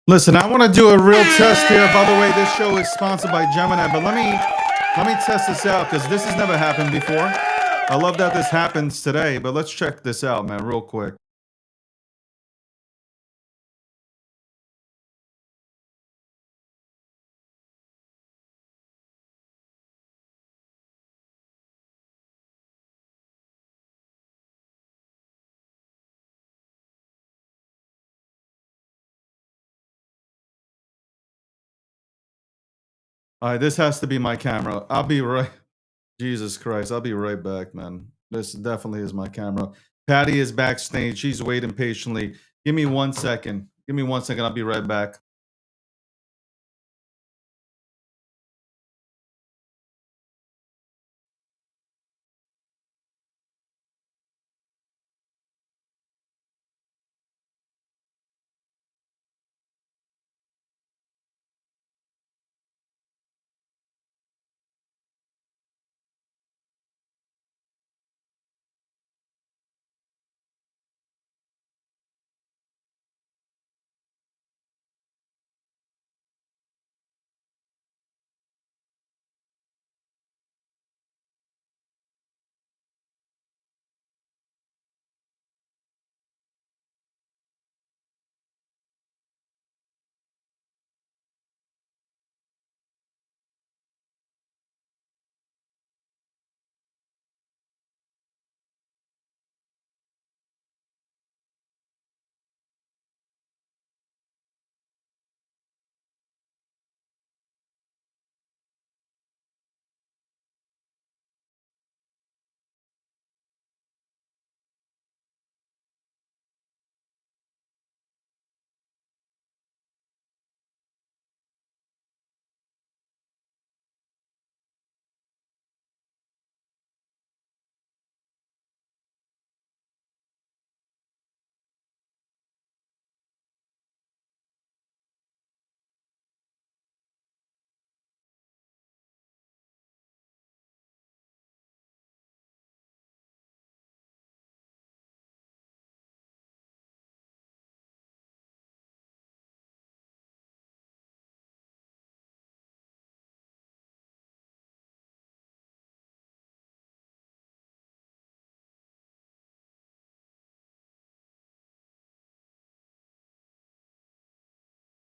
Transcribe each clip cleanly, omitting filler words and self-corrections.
Listen, I want to do a real test here. By the way, this show is sponsored by Gemini, but let me test this out because this has never happened before. I love that this happens today, but let's check this out, man, real quick. All right, this has to be my camera. I'll be right. Jesus Christ, I'll be right back, man. This definitely is my camera. Patty is backstage. She's waiting patiently. Give me 1 second. Give me 1 second. I'll be right back.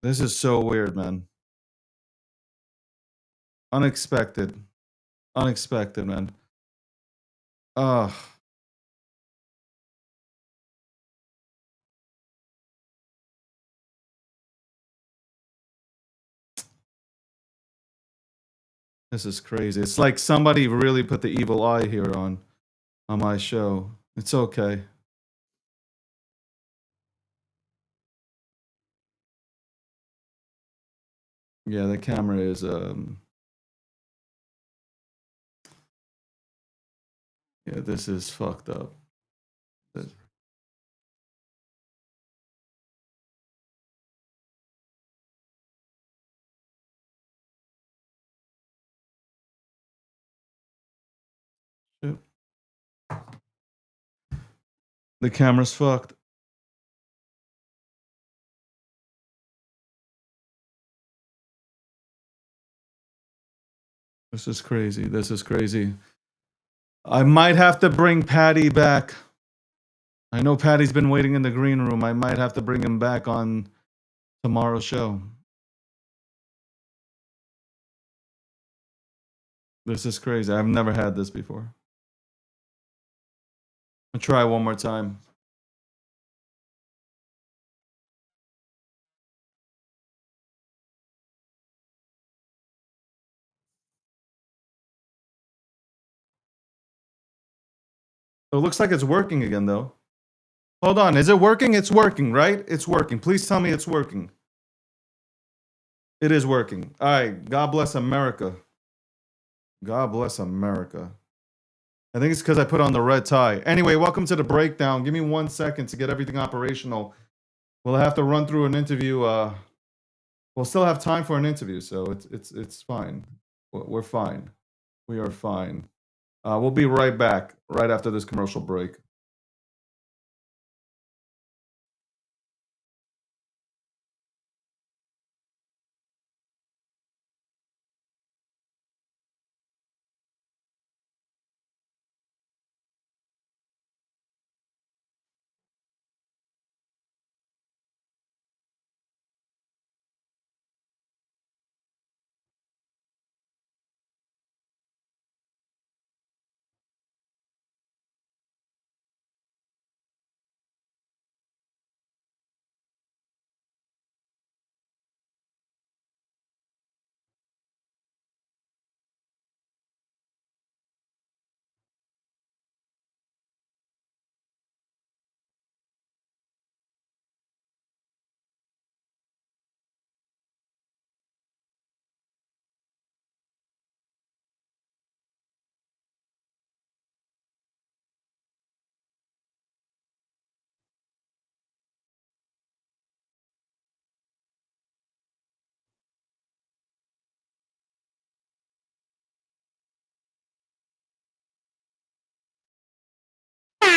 This is so weird, man. Unexpected. Unexpected, man. Ugh. This is crazy. It's like somebody really put the evil eye here on my show. It's okay. Yeah, the camera is yeah, this is fucked up. This- shit. The camera's fucked. This is crazy. This is crazy. I might have to bring Patty back. I know Patty's been waiting in the green room. I might have to bring him back on tomorrow's show. This is crazy. I've never had this before. I'll try one more time. Oh, it looks like it's working again, though. Hold on. Is it working? It's working, right? It's working. Please tell me it's working. It is working. All right. God bless America. God bless America. I think it's because I put on the red tie. Anyway, welcome to the breakdown. Give me 1 second to get everything operational. We'll have to run through an interview. We'll still have time for an interview, so it's fine. We're fine. We are fine. We'll be right back right after this commercial break.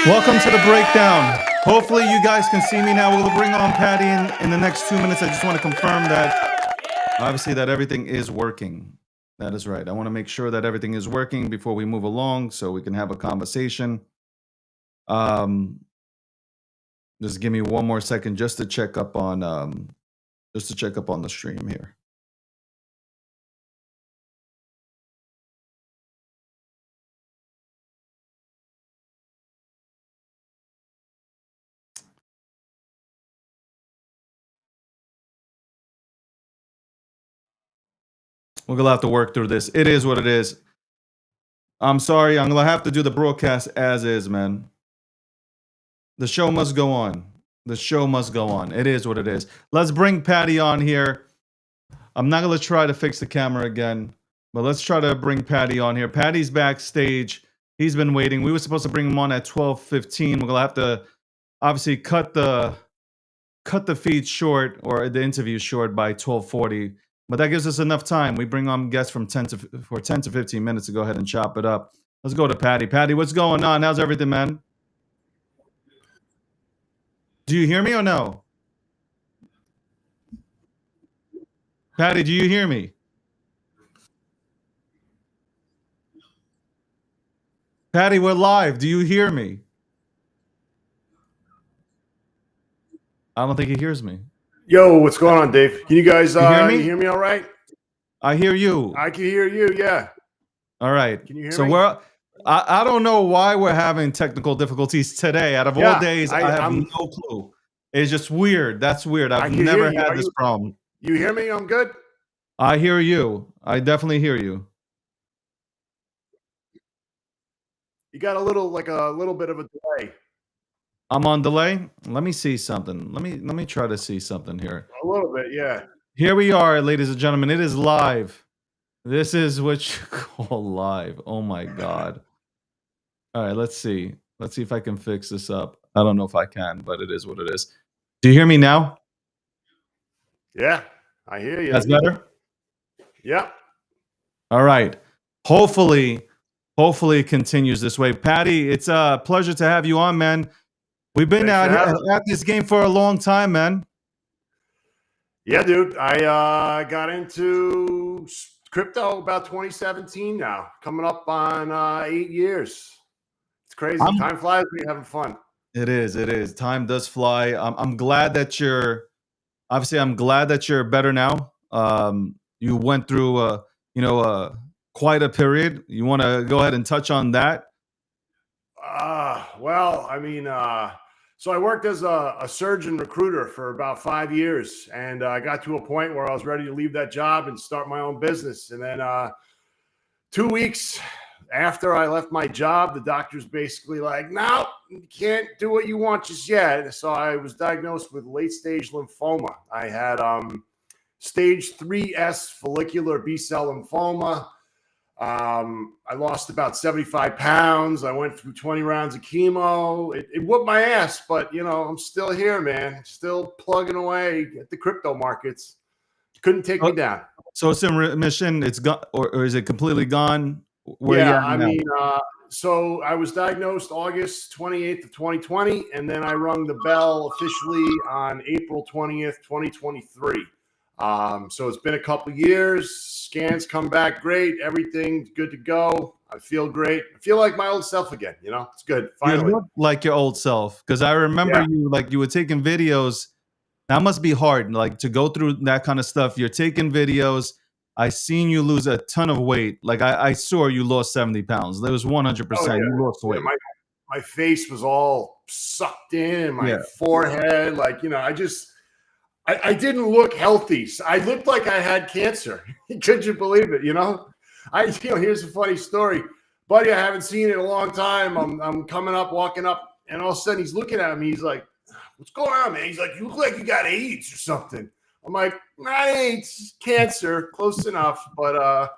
Welcome to the breakdown. Hopefully you guys can see me now. We'll bring on Patty in the next 2 minutes. I just want to confirm that, obviously, that everything is working. That is right. I want to make sure that everything is working before we move along so we can have a conversation. Just give me one more second just to check up on the stream here. We're gonna have to work through this. It is what it is. I'm sorry. I'm gonna have to do the broadcast as is, man. The show must go on. The show must go on. It is what it is. Let's bring Patty on here. I'm not gonna try to fix the camera again, but let's try to bring Patty on here. Patty's backstage. He's been waiting. We were supposed to bring him on at 12:15. We're gonna have to obviously cut the feed short, or the interview short, by 12:40. But that gives us enough time. We bring on guests from 10 to 15 minutes to go ahead and chop it up. Let's go to Patty. Patty, what's going on? How's everything, man? Do you hear me or no? Patty, do you hear me? Patty, we're live. Do you hear me? I don't think he hears me. Yo, what's going on, Dave? Can you guys hear me? you hear me all right? I hear you. I can hear you, yeah. All right. Can you hear so me? I don't know why we're having technical difficulties today. Out of all days, I have no clue. It's just weird. That's weird. I've never had this problem. You hear me? I'm good? I hear you. I definitely hear you. You got a little bit of a delay. I'm on delay. Let me see something. Let me try to see something here. A little bit, yeah. Here we are, ladies and gentlemen. It is live. This is what you call live. Oh my God. All right, let's see. Let's see if I can fix this up. I don't know if I can, but it is what it is. Do you hear me now? Yeah, I hear you. That's better? Yeah. All right. Hopefully it continues this way. Patty, it's a pleasure to have you on, man. We've been at this game for a long time, man. Yeah, dude. I got into crypto about 2017 now. Coming up on 8 years. It's crazy. Time flies when you're having fun. It is. It is. Time does fly. I'm glad that you're better now. You went through quite a period. You want to go ahead and touch on that? Well, I mean, so I worked as a surgeon recruiter for about 5 years, and I got to a point where I was ready to leave that job and start my own business. And then 2 weeks after I left my job, the doctor's basically like, no, you can't do what you want just yet. So I was diagnosed with late-stage lymphoma. I had stage 3S follicular B-cell lymphoma. I lost about 75 pounds. I went through 20 rounds of chemo. It whooped my ass, but I'm still here, man. Still plugging away at the crypto markets. Couldn't take me down. So it's in remission. It's gone, or is it completely gone? So I was diagnosed August 28th of 2020, and then I rung the bell officially on April 20th, 2023. So it's been a couple years. Scans come back great. Everything's good to go. I feel great. I feel like my old self again. It's good. Finally, you look like your old self, because I remember you were taking videos. That must be hard, to go through that kind of stuff. You're taking videos. I seen you lose a ton of weight. I saw you lost 70 pounds. That was 100%. You lost weight. My face was all sucked in. My forehead, I didn't look healthy. I looked like I had cancer. Could you believe it? Here's a funny story, buddy. I haven't seen it in a long time. I'm walking up, and all of a sudden he's looking at me. He's like, "What's going on, man?" He's like, "You look like you got AIDS or something." I'm like, "Not AIDS, cancer, close enough." But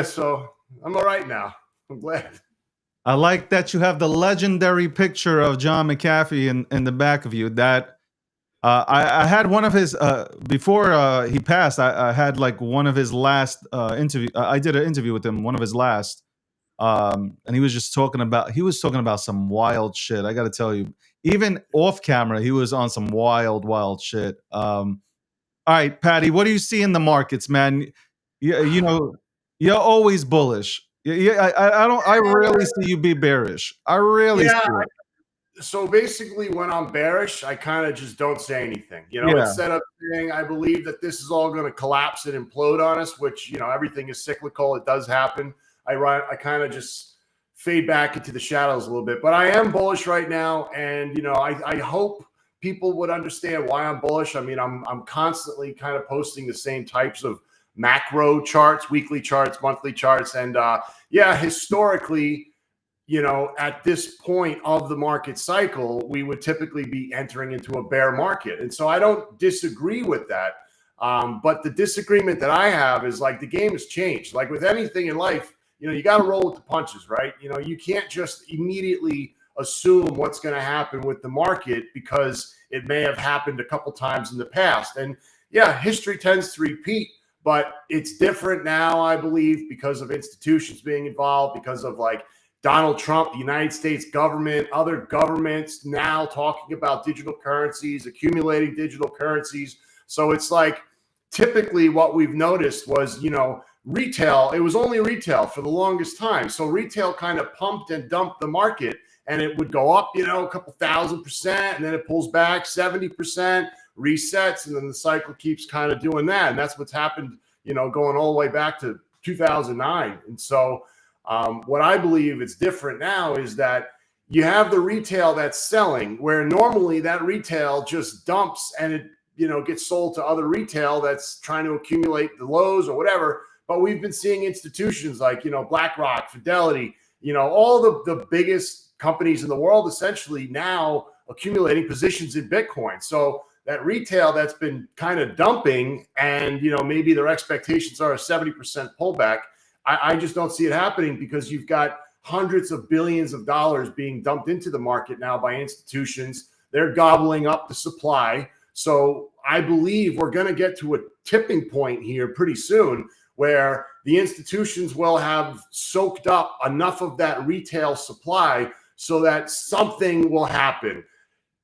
so I'm all right now. I'm glad. I like that you have the legendary picture of John McAfee in the back of you. That I had one of his before he passed. I had one of his last interview. I did an interview with him, one of his last. And he was talking about some wild shit. I got to tell you, even off camera, he was on some wild shit. All right, Patty, what do you see in the markets, man? You know, you're always bullish. Yeah, I don't. I rarely see you be bearish. I rarely see Yeah. it. So basically, when I'm bearish, I kind of just don't say anything. Yeah. Instead of saying I believe that this is all going to collapse and implode on us, which everything is cyclical. It does happen. I kind of just fade back into the shadows a little bit. But I am bullish right now, and I hope people would understand why I'm bullish. I mean, I'm constantly kind of posting the same types of macro charts, weekly charts, monthly charts, and historically, at this point of the market cycle, we would typically be entering into a bear market. And so I don't disagree with that. But the disagreement that I have is like the game has changed. Like with anything in life, you got to roll with the punches, right? You can't just immediately assume what's going to happen with the market because it may have happened a couple times in the past. And yeah, history tends to repeat, but it's different now, I believe, because of institutions being involved, because of like Donald Trump, the United States government, other governments now talking about digital currencies, accumulating digital currencies. So it's like typically what we've noticed was, retail, it was only retail for the longest time. So retail kind of pumped and dumped the market, and it would go up, a couple 1,000%, and then it pulls back 70%, resets, and then the cycle keeps kind of doing that. And that's what's happened, going all the way back to 2009. And so what I believe is different now is that you have the retail that's selling, where normally that retail just dumps and it gets sold to other retail that's trying to accumulate the lows or whatever. But we've been seeing institutions like BlackRock, Fidelity, all the biggest companies in the world essentially now accumulating positions in Bitcoin. So that retail that's been kind of dumping, and maybe their expectations are a 70% pullback. I just don't see it happening because you've got hundreds of billions of dollars being dumped into the market now by institutions. They're gobbling up the supply. So I believe we're going to get to a tipping point here pretty soon where the institutions will have soaked up enough of that retail supply so that something will happen.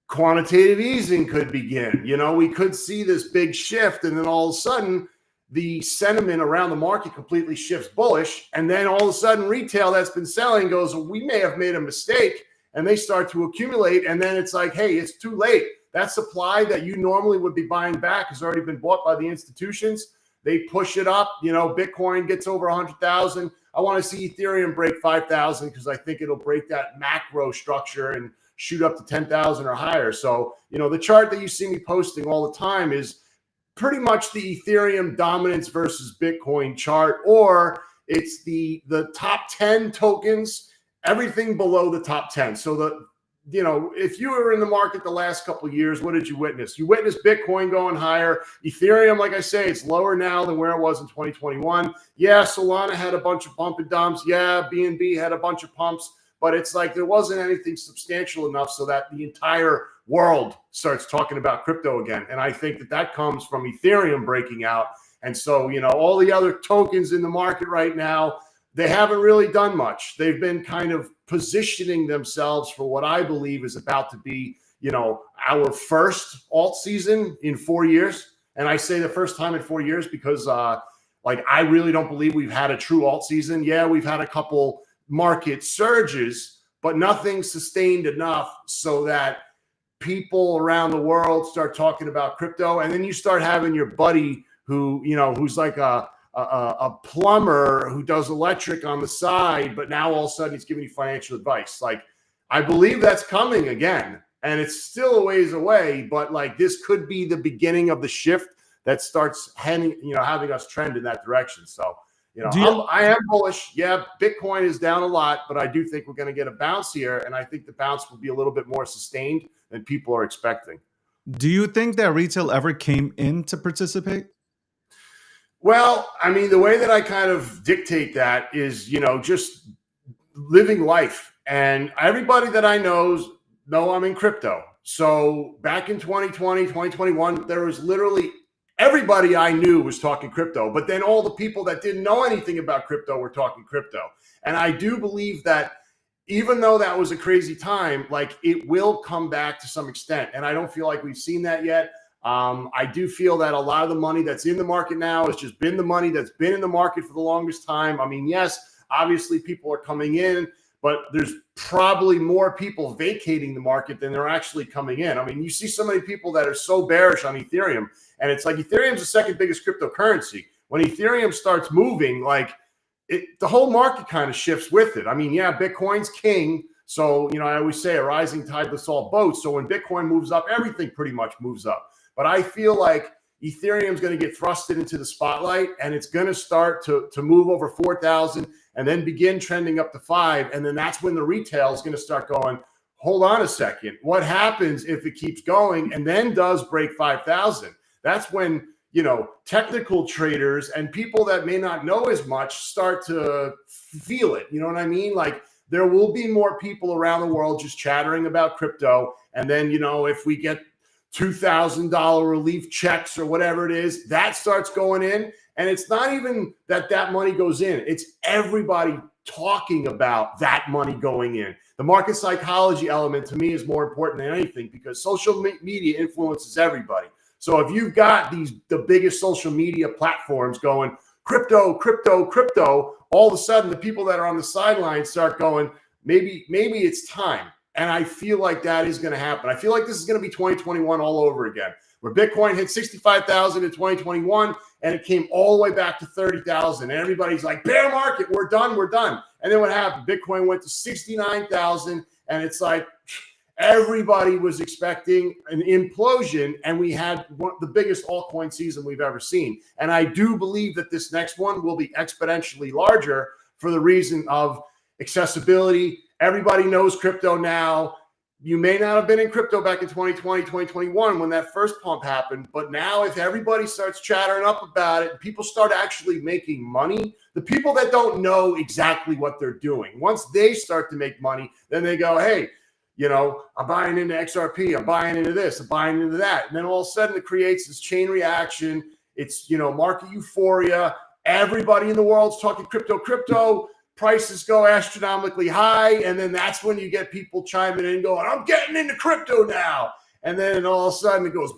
Quantitative easing could begin. We could see this big shift, and then all of a sudden, the sentiment around the market completely shifts bullish. And then all of a sudden retail that's been selling goes, we may have made a mistake, and they start to accumulate. And then it's like, hey, it's too late. That supply that you normally would be buying back has already been bought by the institutions. They push it up. Bitcoin gets over 100,000. I want to see Ethereum break 5,000 because I think it'll break that macro structure and shoot up to 10,000 or higher. So, the chart that you see me posting all the time is pretty much the Ethereum dominance versus Bitcoin chart, or it's the top 10 tokens, everything below the top 10. So if you were in the market the last couple of years, what did you witness? You witnessed Bitcoin going higher. Ethereum, like I say, it's lower now than where it was in 2021. Yeah, Solana had a bunch of pump and dumps. Yeah, BNB had a bunch of pumps, but it's like there wasn't anything substantial enough so that the entire world starts talking about crypto again. And I think that comes from Ethereum breaking out. And so, all the other tokens in the market right now, they haven't really done much. They've been kind of positioning themselves for what I believe is about to be, our first alt season in 4 years. And I say the first time in 4 years because I really don't believe we've had a true alt season. Yeah, we've had a couple market surges, but nothing sustained enough so that people around the world start talking about crypto. And then you start having your buddy who, who's like a plumber who does electric on the side, but now all of a sudden he's giving you financial advice. Like, I believe that's coming again, and it's still a ways away, but like this could be the beginning of the shift that starts having us trend in that direction. So, I am bullish. Yeah, Bitcoin is down a lot, but I do think we're going to get a bounce here, and I think the bounce will be a little bit more sustained than people are expecting. Do you think that retail ever came in to participate? Well, I mean, the way that I kind of dictate that is, just living life. And everybody that I know I'm in crypto. So back in 2020, 2021, there was literally everybody I knew was talking crypto, but then all the people that didn't know anything about crypto were talking crypto. And I do believe that even though that was a crazy time, like it will come back to some extent. And I don't feel like we've seen that yet. I do feel that a lot of the money that's in the market now has just been the money that's been in the market for the longest time. I mean, yes, obviously people are coming in, but there's probably more people vacating the market than they're actually coming in. I mean, you see so many people that are so bearish on Ethereum, and it's like Ethereum's the second biggest cryptocurrency. When Ethereum starts moving, like the whole market kind of shifts with it. I mean, yeah, Bitcoin's king. So, you know, I always say a rising tide lifts all boats. So when Bitcoin moves up, everything pretty much moves up. But I feel like Ethereum's going to get thrusted into the spotlight, and it's going to start to move over 4,000 and then begin trending up to 5. And then that's when the retail is going to start going, hold on a second. What happens if it keeps going and then does break 5,000? That's when, you know, technical traders and people that may not know as much start to feel it. You know what I mean? Like there will be more people around the world just chattering about crypto. And then, you know, if we get $2,000 relief checks or whatever it is, that starts going in. And it's not even that money goes in. It's everybody talking about that money going in. The market psychology element to me is more important than anything because social media influences everybody. So if you've got the biggest social media platforms going crypto, crypto, crypto, all of a sudden the people that are on the sidelines start going, maybe it's time. And I feel like that is going to happen. I feel like this is going to be 2021 all over again, where Bitcoin hit 65,000 in 2021 and it came all the way back to 30,000. And everybody's like, bear market, we're done. And then what happened? Bitcoin went to 69,000 and it's like everybody was expecting an implosion. And we had the biggest altcoin season we've ever seen. And I do believe that this next one will be exponentially larger for the reason of accessibility. Everybody knows crypto now. You may not have been in crypto back in 2020, 2021 when that first pump happened. But now if everybody starts chattering up about it, people start actually making money. The people that don't know exactly what they're doing, once they start to make money, then they go, hey, you know, I'm buying into XRP. I'm buying into this. I'm buying into that. And then all of a sudden it creates this chain reaction. It's, you know, market euphoria. Everybody in the world's talking crypto. Prices go astronomically high, and then that's when you get people chiming in going, I'm getting into crypto now. And then all of a sudden it goes.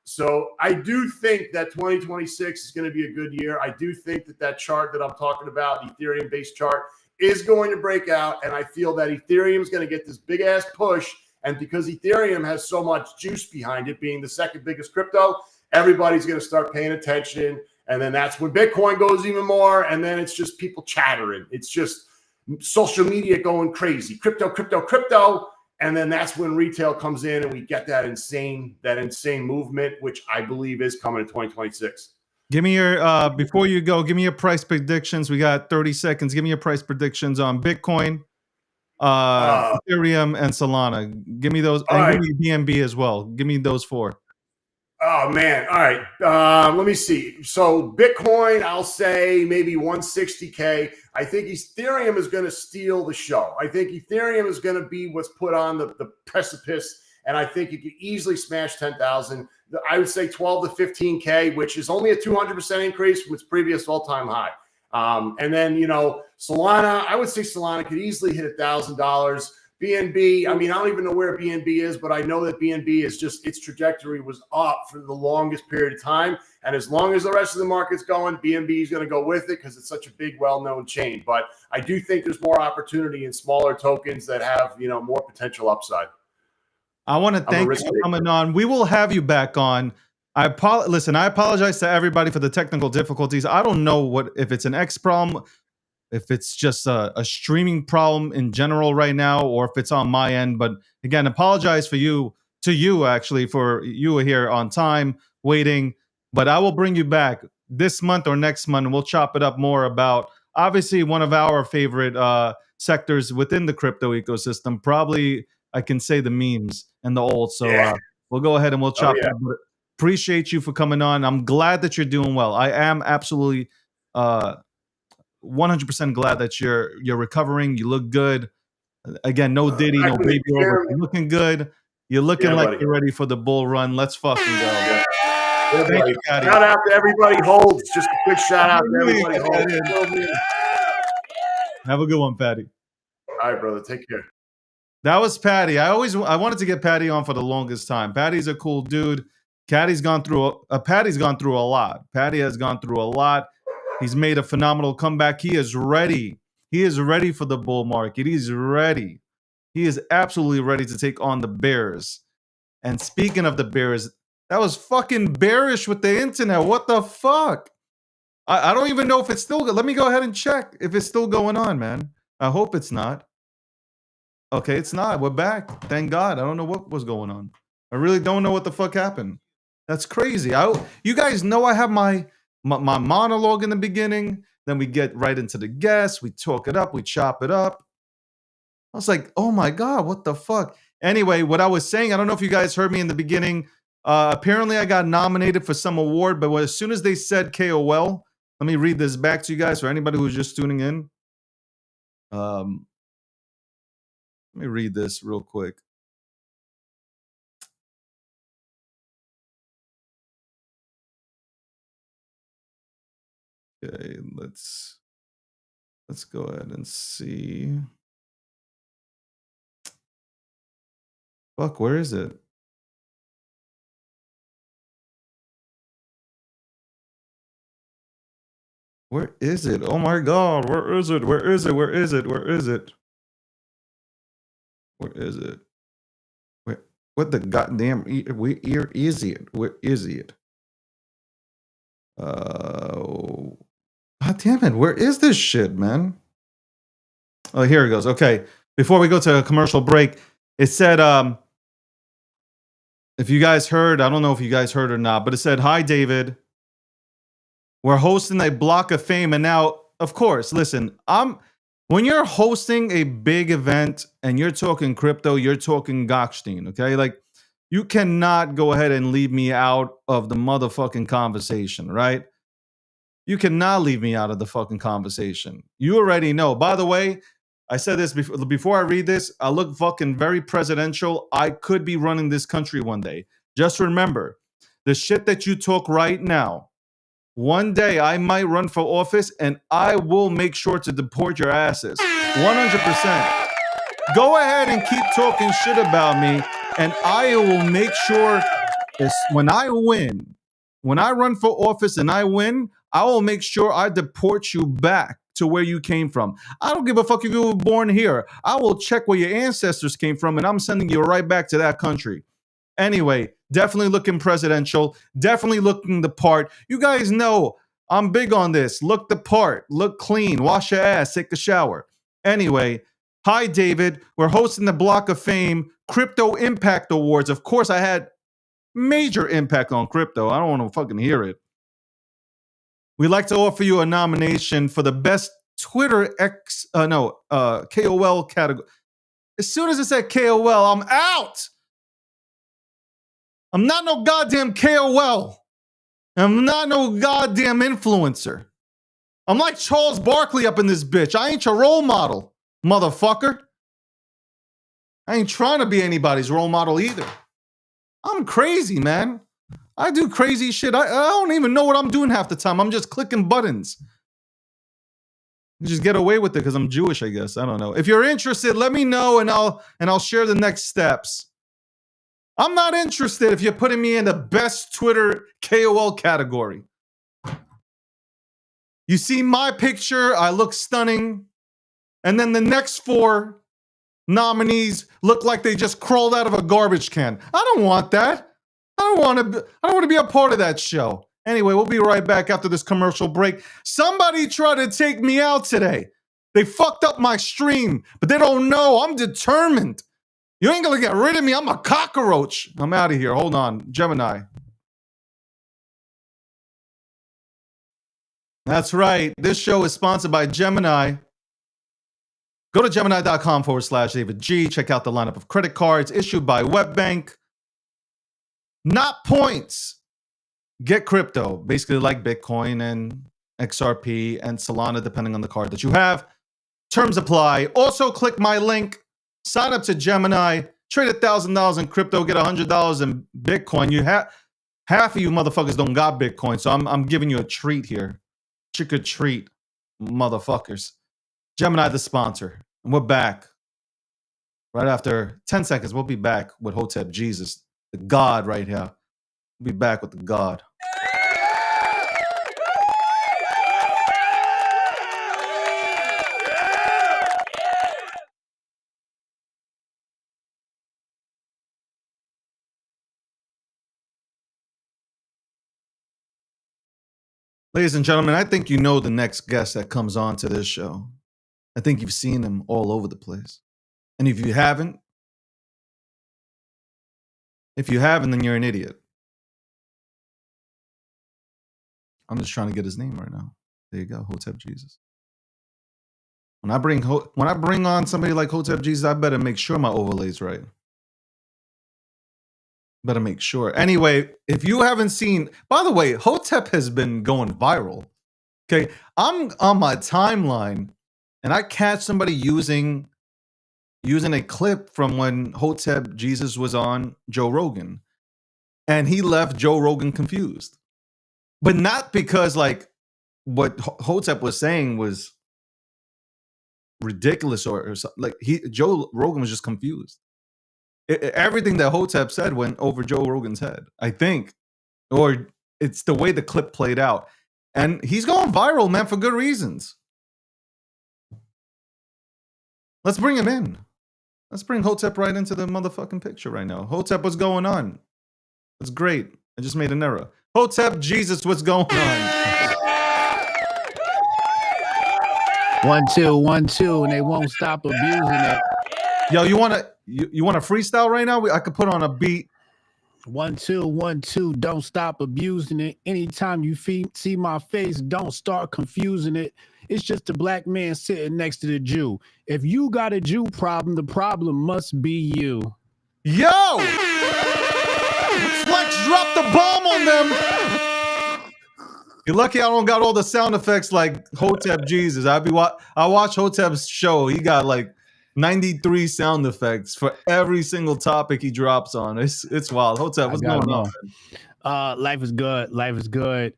So I do think that 2026 is going to be a good year. I do think that chart that I'm talking about, Ethereum-based chart, is going to break out, and I feel that Ethereum is going to get this big-ass push, and because Ethereum has so much juice behind it, being the second biggest crypto, everybody's going to start paying attention. And then that's when Bitcoin goes even more. And then it's just people chattering. It's just social media going crazy. Crypto. And then that's when retail comes in and we get that insane movement, which I believe is coming in 2026. Give me your, before you go, give me your price predictions. We got 30 seconds. Give me your price predictions on Bitcoin, Ethereum, and Solana. Give me those. And right. Give me BNB as well. Give me those 4. Oh, man. All right. Let me see. So Bitcoin, I'll say maybe 160K. I think Ethereum is going to steal the show. I think Ethereum is going to be what's put on the precipice. And I think it could easily smash 10,000. I would say 12 to 15K, which is only a 200% increase from its previous all-time high. And then, you know, Solana, I would say Solana could easily hit $1,000. BNB, I mean, I don't even know where BNB is, but I know that BNB is just, its trajectory was up for the longest period of time. And as long as the rest of the market's going, BNB is going to go with it because it's such a big, well-known chain. But I do think there's more opportunity in smaller tokens that have, you know, more potential upside. I want to thank you for coming on. We will have you back on. Listen, I apologize to everybody for the technical difficulties. I don't know if it's an X problem, if it's just a streaming problem in general right now, or if it's on my end. But again, apologize to you actually, for you here on time waiting. But I will bring you back this month or next month, and we'll chop it up more about obviously one of our favorite sectors within the crypto ecosystem. Probably I can say the memes and the old. So we'll go ahead and we'll chop it up. But appreciate you for coming on. I'm glad that you're doing well. I am absolutely 100% glad that you're recovering. You look good. Again, no Diddy, no baby over. You're looking good. You're looking like buddy. You're ready for the bull run. Let's fucking go. Thank you, Patty. Shout out to everybody holds. Just a quick shout out to everybody holds. Have a good one, Patty. All right, brother. Take care. That was Patty. I wanted to get Patty on for the longest time. Patty's a cool dude. Patty's gone through a lot. Patty has gone through a lot. He's made a phenomenal comeback. He is ready. He is ready for the bull market. He's ready. He is absolutely ready to take on the Bears. And speaking of the Bears, that was fucking bearish with the internet. What the fuck? I don't even know if it's still. Let me go ahead and check if it's still going on, man. I hope it's not. Okay, it's not. We're back. Thank God. I don't know what was going on. I really don't know what the fuck happened. That's crazy. You guys know I have my monologue in the beginning. Then we get right into the guests. We talk it up. We chop it up. I was like, oh my God, what the fuck? Anyway, what I was saying, I don't know if you guys heard me in the beginning. Apparently, I got nominated for some award, but as soon as they said KOL, let me read this back to you guys for anybody who's just tuning in. Let me read this real quick. Okay, let's go ahead and see. Fuck, where is it? Where is it? Oh my God, where is it? Where is it? Where is it? Where is it? Where is it? What the goddamn where is it? Where is it? God damn it, where is this shit, man? Oh, here it goes. Okay. Before we go to a commercial break, it said, if you guys heard, I don't know if you guys heard or not, but it said, "Hi, David. We're hosting a block of fame." And now, of course, listen, when you're hosting a big event and you're talking crypto, you're talking Gokhshtein, okay? Like, you cannot go ahead and leave me out of the motherfucking conversation, right? You cannot leave me out of the fucking conversation. You already know. By the way, I said this before I read this, I look fucking very presidential. I could be running this country one day. Just remember, the shit that you talk right now, one day I might run for office and I will make sure to deport your asses. 100%. Go ahead and keep talking shit about me and I will make sure when I win, when I run for office and I win, I will make sure I deport you back to where you came from. I don't give a fuck if you were born here. I will check where your ancestors came from and I'm sending you right back to that country. Anyway, definitely looking presidential, definitely looking the part. You guys know I'm big on this. Look the part, look clean, wash your ass, take a shower. Anyway, hi, David. We're hosting the Block of Fame Crypto Impact Awards. Of course, I had major impact on crypto. I don't want to fucking hear it. We'd like to offer you a nomination for the best Twitter KOL category. As soon as it said KOL, I'm out. I'm not no goddamn KOL. I'm not no goddamn influencer. I'm like Charles Barkley up in this bitch. I ain't your role model, motherfucker. I ain't trying to be anybody's role model either. I'm crazy, man. I do crazy shit. I don't even know what I'm doing half the time. I'm just clicking buttons. You just get away with it because I'm Jewish, I guess. I don't know. If you're interested, let me know and I'll share the next steps. I'm not interested if you're putting me in the best Twitter KOL category. You see my picture, I look stunning. And then the next 4 nominees look like they just crawled out of a garbage can. I don't want that. I don't want to be a part of that show. Anyway, we'll be right back after this commercial break. Somebody tried to take me out today. They fucked up my stream, but they don't know. I'm determined. You ain't gonna get rid of me. I'm a cockroach. I'm out of here. Hold on. Gemini. That's right. This show is sponsored by Gemini. Go to Gemini.com/David G. Check out the lineup of credit cards issued by WebBank. Not points. Get crypto, basically like Bitcoin and XRP and Solana, depending on the card that you have. Terms apply. Also, click my link. Sign up to Gemini. Trade $1,000 in crypto. Get $100 in Bitcoin. Half of you motherfuckers don't got Bitcoin, so I'm giving you a treat here. Trick or treat, motherfuckers. Gemini, the sponsor. And we're back. Right after 10 seconds, we'll be back with Hotep Jesus, the God right here. We'll be back with the God. Ladies and gentlemen, I think you know the next guest that comes on to this show. I think you've seen him all over the place. And if you haven't, then you're an idiot. I'm just trying to get his name right now. There you go, Hotep Jesus. When I bring on somebody like Hotep Jesus, I better make sure my overlay's right. Better make sure. Anyway, if you haven't seen, by the way, Hotep has been going viral. Okay, I'm on my timeline, and I catch somebody using a clip from when Hotep Jesus was on Joe Rogan, and he left Joe Rogan confused, but not because like what Hotep was saying was ridiculous or something. Like Joe Rogan was just confused. Everything that Hotep said went over Joe Rogan's head, I think, or it's the way the clip played out, and he's going viral, man, for good reasons. Let's bring him in. Let's bring Hotep right into the motherfucking picture right now. Hotep, what's going on? That's great. I just made an error. Hotep Jesus, what's going on? 1 2 1 2, and they won't stop abusing it. Yo, you wanna freestyle right now? I could put on a beat. 1 2 1 2, don't stop abusing it. Anytime you see my face, don't start confusing it. It's just a black man sitting next to the Jew. If you got a Jew problem, the problem must be you. Yo! Flex dropped the bomb on them. You're lucky I don't got all the sound effects like Hotep Jesus. I watch Hotep's show. He got like 93 sound effects for every single topic he drops on. It's wild. Hotep, what's going on? Life is good. Life is good.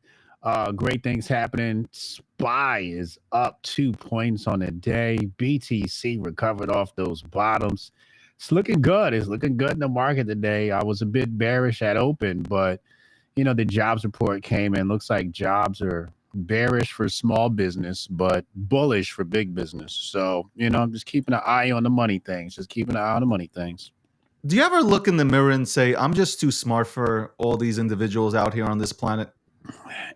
Great things happening. SPY is up 2 points on the day. BTC recovered off those bottoms. It's looking good. It's looking good in the market today. I was a bit bearish at open, but you know, the jobs report came in. Looks like jobs are bearish for small business, but bullish for big business. So, you know, I'm just keeping an eye on the money things. Do you ever look in the mirror and say, I'm just too smart for all these individuals out here on this planet?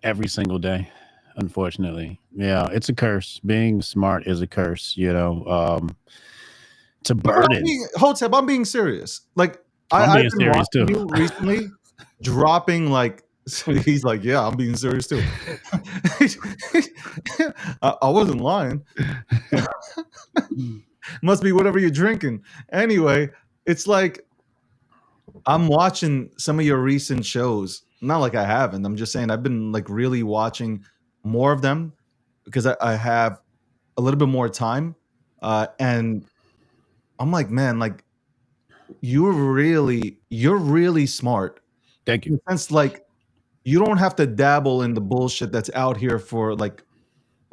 Every single day, unfortunately. Yeah, it's a curse. Being smart is a curse, you know. It's a burden. Hotep, I'm being serious. Like, I'm being serious too. You recently dropping like, he's like, yeah, I'm being serious too. I wasn't lying. Must be whatever you're drinking. Anyway, it's like I'm watching some of your recent shows. Not like I haven't. I'm just saying I've been like really watching more of them because I have a little bit more time. And I'm like, man, like you're really smart. Thank you. In the sense, like, you don't have to dabble in the bullshit that's out here for like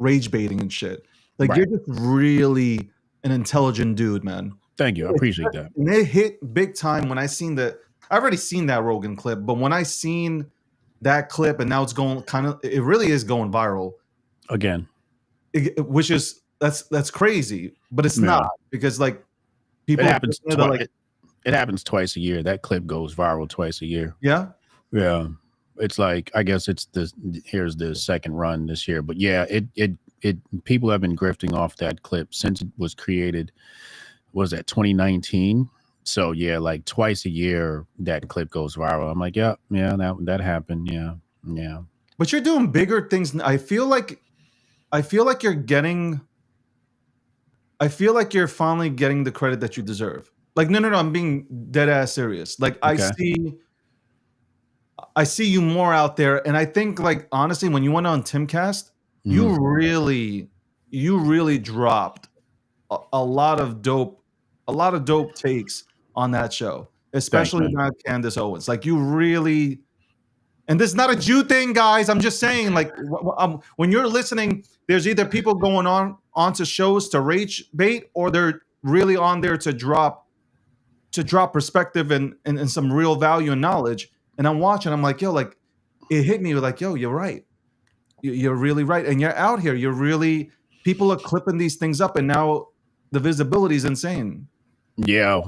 rage baiting and shit. Like, You're just really an intelligent dude, man. Thank you. I appreciate that. And it hit big time when I've already seen that Rogan clip, but when I seen that clip and now it's going it really is going viral again, which is that's crazy, but it's not, because like people, it happens twice a year. That clip goes viral twice a year. Yeah. It's like, I guess here's the second run this year, but yeah, it people have been grifting off that clip since it was created. Was that 2019? So yeah, like twice a year that clip goes viral. I'm like, yeah, that happened. Yeah. But you're doing bigger things. I feel like you're finally getting the credit that you deserve. Like, no, I'm being dead ass serious. Like, okay. I see you more out there, and I think, like, honestly, when you went on Timcast, you really dropped a lot of dope takes on that show, especially about Candace Owens. Like, you really And this is not a Jew thing, guys. I'm just saying, like, when you're listening, there's either people going onto shows to rage bait, or they're really on there to drop perspective and some real value and knowledge. And I'm watching, I'm like, yo, like, it hit me like, yo, you're right. You're really right. And you're out here. People are clipping these things up, and now the visibility is insane. Yeah,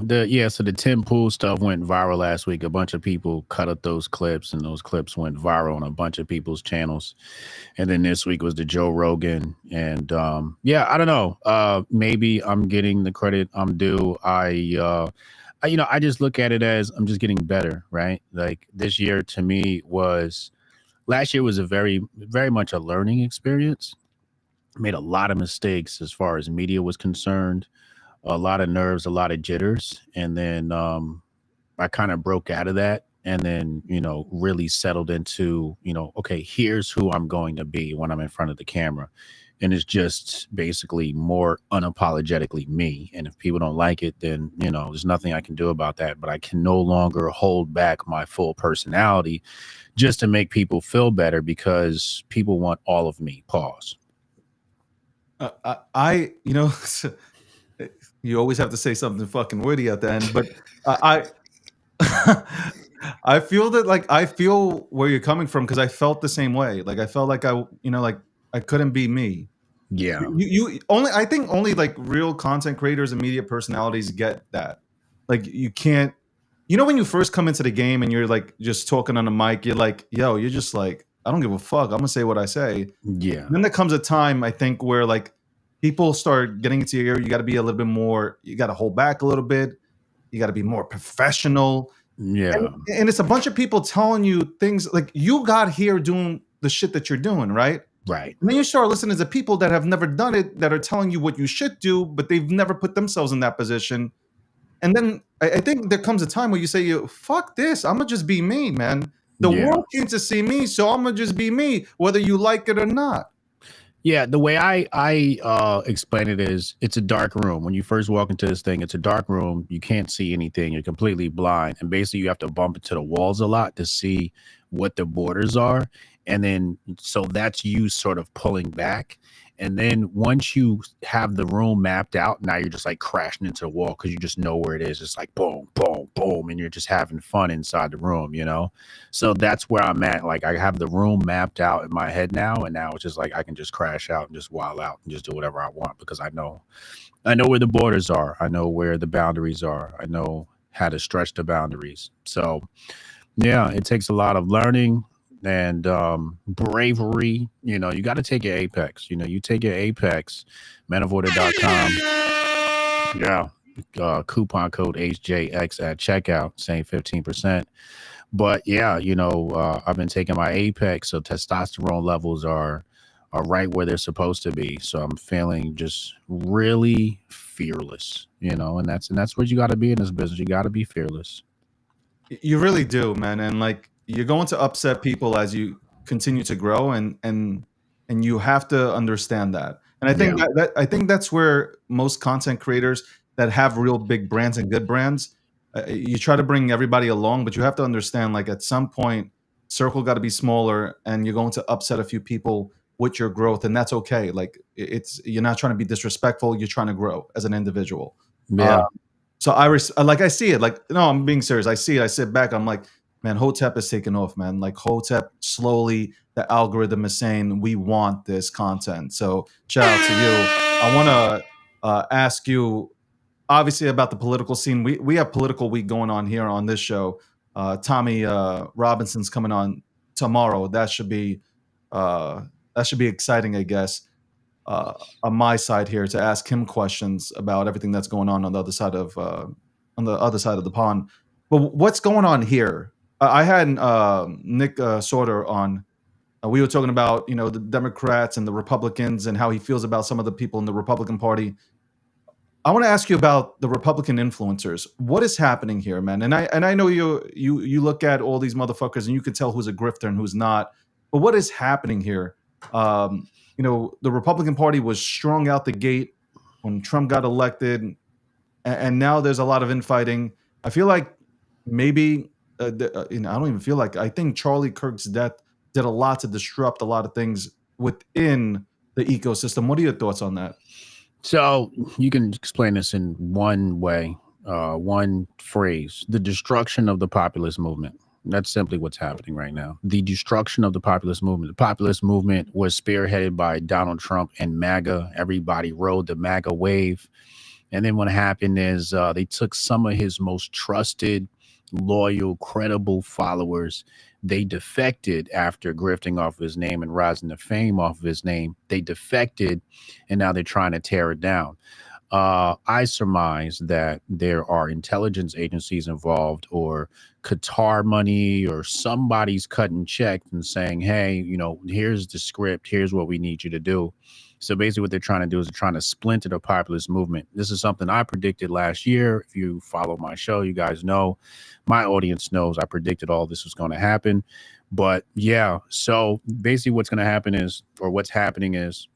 so the Tim Pool stuff went viral last week. A bunch of people cut up those clips, and those clips went viral on a bunch of people's channels. And then this week was the Joe Rogan, and I don't know. Maybe I'm getting the credit I'm due. I just look at it as I'm just getting better, right? Like this year to me last year was a very, very much a learning experience. Made a lot of mistakes as far as media was concerned. A lot of nerves, a lot of jitters. And then I kind of broke out of that, and then, really settled into, okay, here's who I'm going to be when I'm in front of the camera. And it's just basically more unapologetically me. And if people don't like it, then, there's nothing I can do about that. But I can no longer hold back my full personality just to make people feel better, because people want all of me. Pause. You always have to say something fucking witty at the end, but I I feel that, like, I feel where you're coming from, because I felt the same way. Like, I felt like I couldn't be me. Yeah. I think only like real content creators and media personalities get that. Like, you can't, when you first come into the game and you're like just talking on the mic, you're like, yo, you're just like, I don't give a fuck. I'm gonna say what I say. Yeah. And then there comes a time, I think, where like people start getting into your ear. You got to be a little bit more. You got to hold back a little bit. You got to be more professional. Yeah. And it's a bunch of people telling you things like, you got here doing the shit that you're doing, right? Right. And then you start listening to people that have never done it, that are telling you what you should do, but they've never put themselves in that position. And then I think there comes a time where you say, fuck this. I'm going to just be me, man. The world came to see me, so I'm going to just be me, whether you like it or not. Yeah, the way I explain it is, it's a dark room. When you first walk into this thing, it's a dark room. You can't see anything. You're completely blind. And basically you have to bump into the walls a lot to see what the borders are. And then, so that's you sort of pulling back. And then once you have the room mapped out, now you're just like crashing into the wall, because you just know where it is. It's like boom, boom, boom. And you're just having fun inside the room, So that's where I'm at. Like, I have the room mapped out in my head now. And now it's just like, I can just crash out and just wild out and just do whatever I want, because I know where the borders are. I know where the boundaries are. I know how to stretch the boundaries. So yeah, it takes a lot of learning and bravery. You got to take your apex. You take your apex, menavoida.com. Yeah. Coupon code HJX at checkout, saying 15%. But yeah, I've been taking my apex, so testosterone levels are right where they're supposed to be. So I'm feeling just really fearless, and that's what you got to be in this business. You got to be fearless. You really do, man. And like, you're going to upset people as you continue to grow, and you have to understand that. And I think I think that's where most content creators that have real big brands and good brands, you try to bring everybody along, but you have to understand, like, at some point, circle got to be smaller, and you're going to upset a few people with your growth, and that's okay. Like, you're not trying to be disrespectful. You're trying to grow as an individual. Yeah. So I see it. Like, no, I'm being serious. I see it. I sit back. I'm like, man, Hotep is taking off, man. Like, Hotep, slowly, the algorithm is saying, we want this content. So shout out to you. I want to ask you, obviously, about the political scene. We have political week going on here on this show. Tommy Robinson's coming on tomorrow. That should be exciting, I guess. On my side here, to ask him questions about everything that's going on the other side of the pond. But what's going on here? I had Nick Sorter on. We were talking about the Democrats and the Republicans and how he feels about some of the people in the Republican Party. I want to ask you about the Republican influencers. What is happening here, man? And I know you look at all these motherfuckers and you can tell who's a grifter and who's not. But what is happening here? The Republican Party was strong out the gate when Trump got elected, and now there's a lot of infighting. I feel like maybe you know, I don't even feel like I think Charlie Kirk's death did a lot to disrupt a lot of things within the ecosystem. What are your thoughts on that? So you can explain this in one way, one phrase: the destruction of the populist movement. That's simply what's happening right now. The destruction of the populist movement. The populist movement was spearheaded by Donald Trump and MAGA. Everybody rode the MAGA wave. And then what happened is they took some of his most trusted, loyal, credible followers. They defected after grifting off his name and rising to fame off of his name. They defected, and now they're trying to tear it down. I surmise that there are intelligence agencies involved, or Qatar money, or somebody's cutting checks and saying, hey, you know, here's the script. Here's what we need you to do. So basically what they're trying to do is they're trying to splinter the populist movement. This is something I predicted last year. If you follow my show, you guys know, my audience knows I predicted all this was going to happen. But yeah, so basically what's going to happen is, or what's happening is,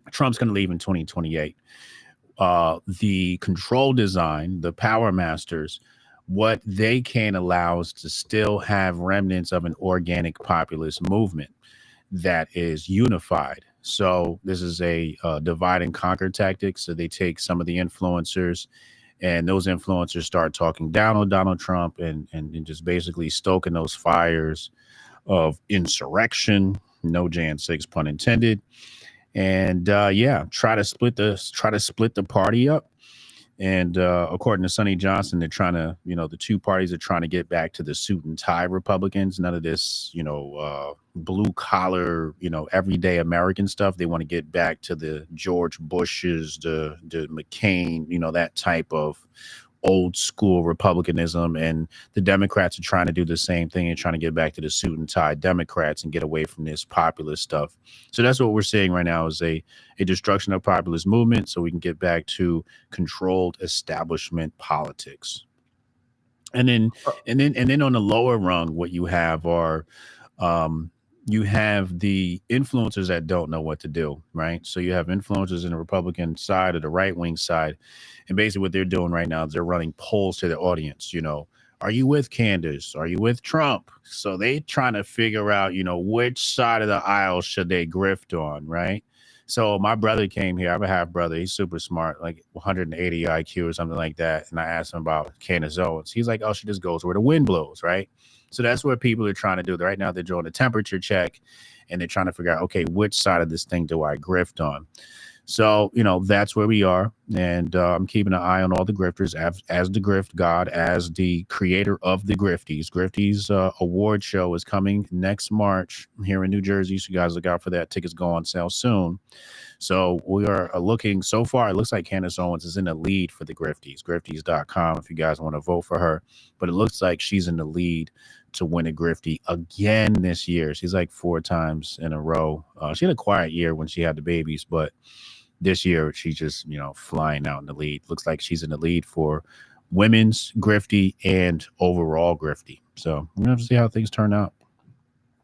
Trump's going to leave in 2028. The control design, the power masters, what they can allow is to still have remnants of an organic populist movement that is unified. So this is a divide and conquer tactic. So they take some of the influencers, and those influencers start talking down on Donald Trump and just basically stoking those fires of insurrection. No Jan 6 pun intended. And yeah, try to split the party up. And according to Sonny Johnson, they're trying to, you know, the two parties are trying to get back to the suit and tie Republicans. None of this, you know, blue collar, you know, everyday American stuff. They want to get back to the George Bushes, the McCain, you know, that type of old school Republicanism. And the Democrats are trying to do the same thing and trying to get back to the suit and tie Democrats and get away from this populist stuff. So that's what we're seeing right now, is a destruction of populist movement, so we can get back to controlled establishment politics. And then on the lower rung, what you have are you have the influencers that don't know what to do, right? So you have influencers in the Republican side or the right wing side. And basically what they're doing right now is they're running polls to the audience. You know, are you with Candace? Are you with Trump? So they trying to figure out, you know, which side of the aisle should they grift on, right? So my brother came here. I have a half brother. He's super smart, like 180 IQ or something like that. And I asked him about Candace Owens. He's like, oh, she just goes where the wind blows, right? So that's what people are trying to do. Right now, they're doing a temperature check, and they're trying to figure out, okay, which side of this thing do I grift on? So, you know, that's where we are. And I'm keeping an eye on all the grifters as the grift god, as the creator of the Grifties. Grifties award show is coming next March here in New Jersey. So you guys look out for that. Tickets go on sale soon. So we are looking, so far, it looks like Candace Owens is in the lead for the Grifties, grifties.com if you guys want to vote for her. But it looks like she's in the lead to win a Grifty again this year. She's like 4 times in a row. She had a quiet year when she had the babies, but this year she's just, you know, flying out in the lead. Looks like she's in the lead for women's Grifty and overall Grifty. So we're going to see how things turn out.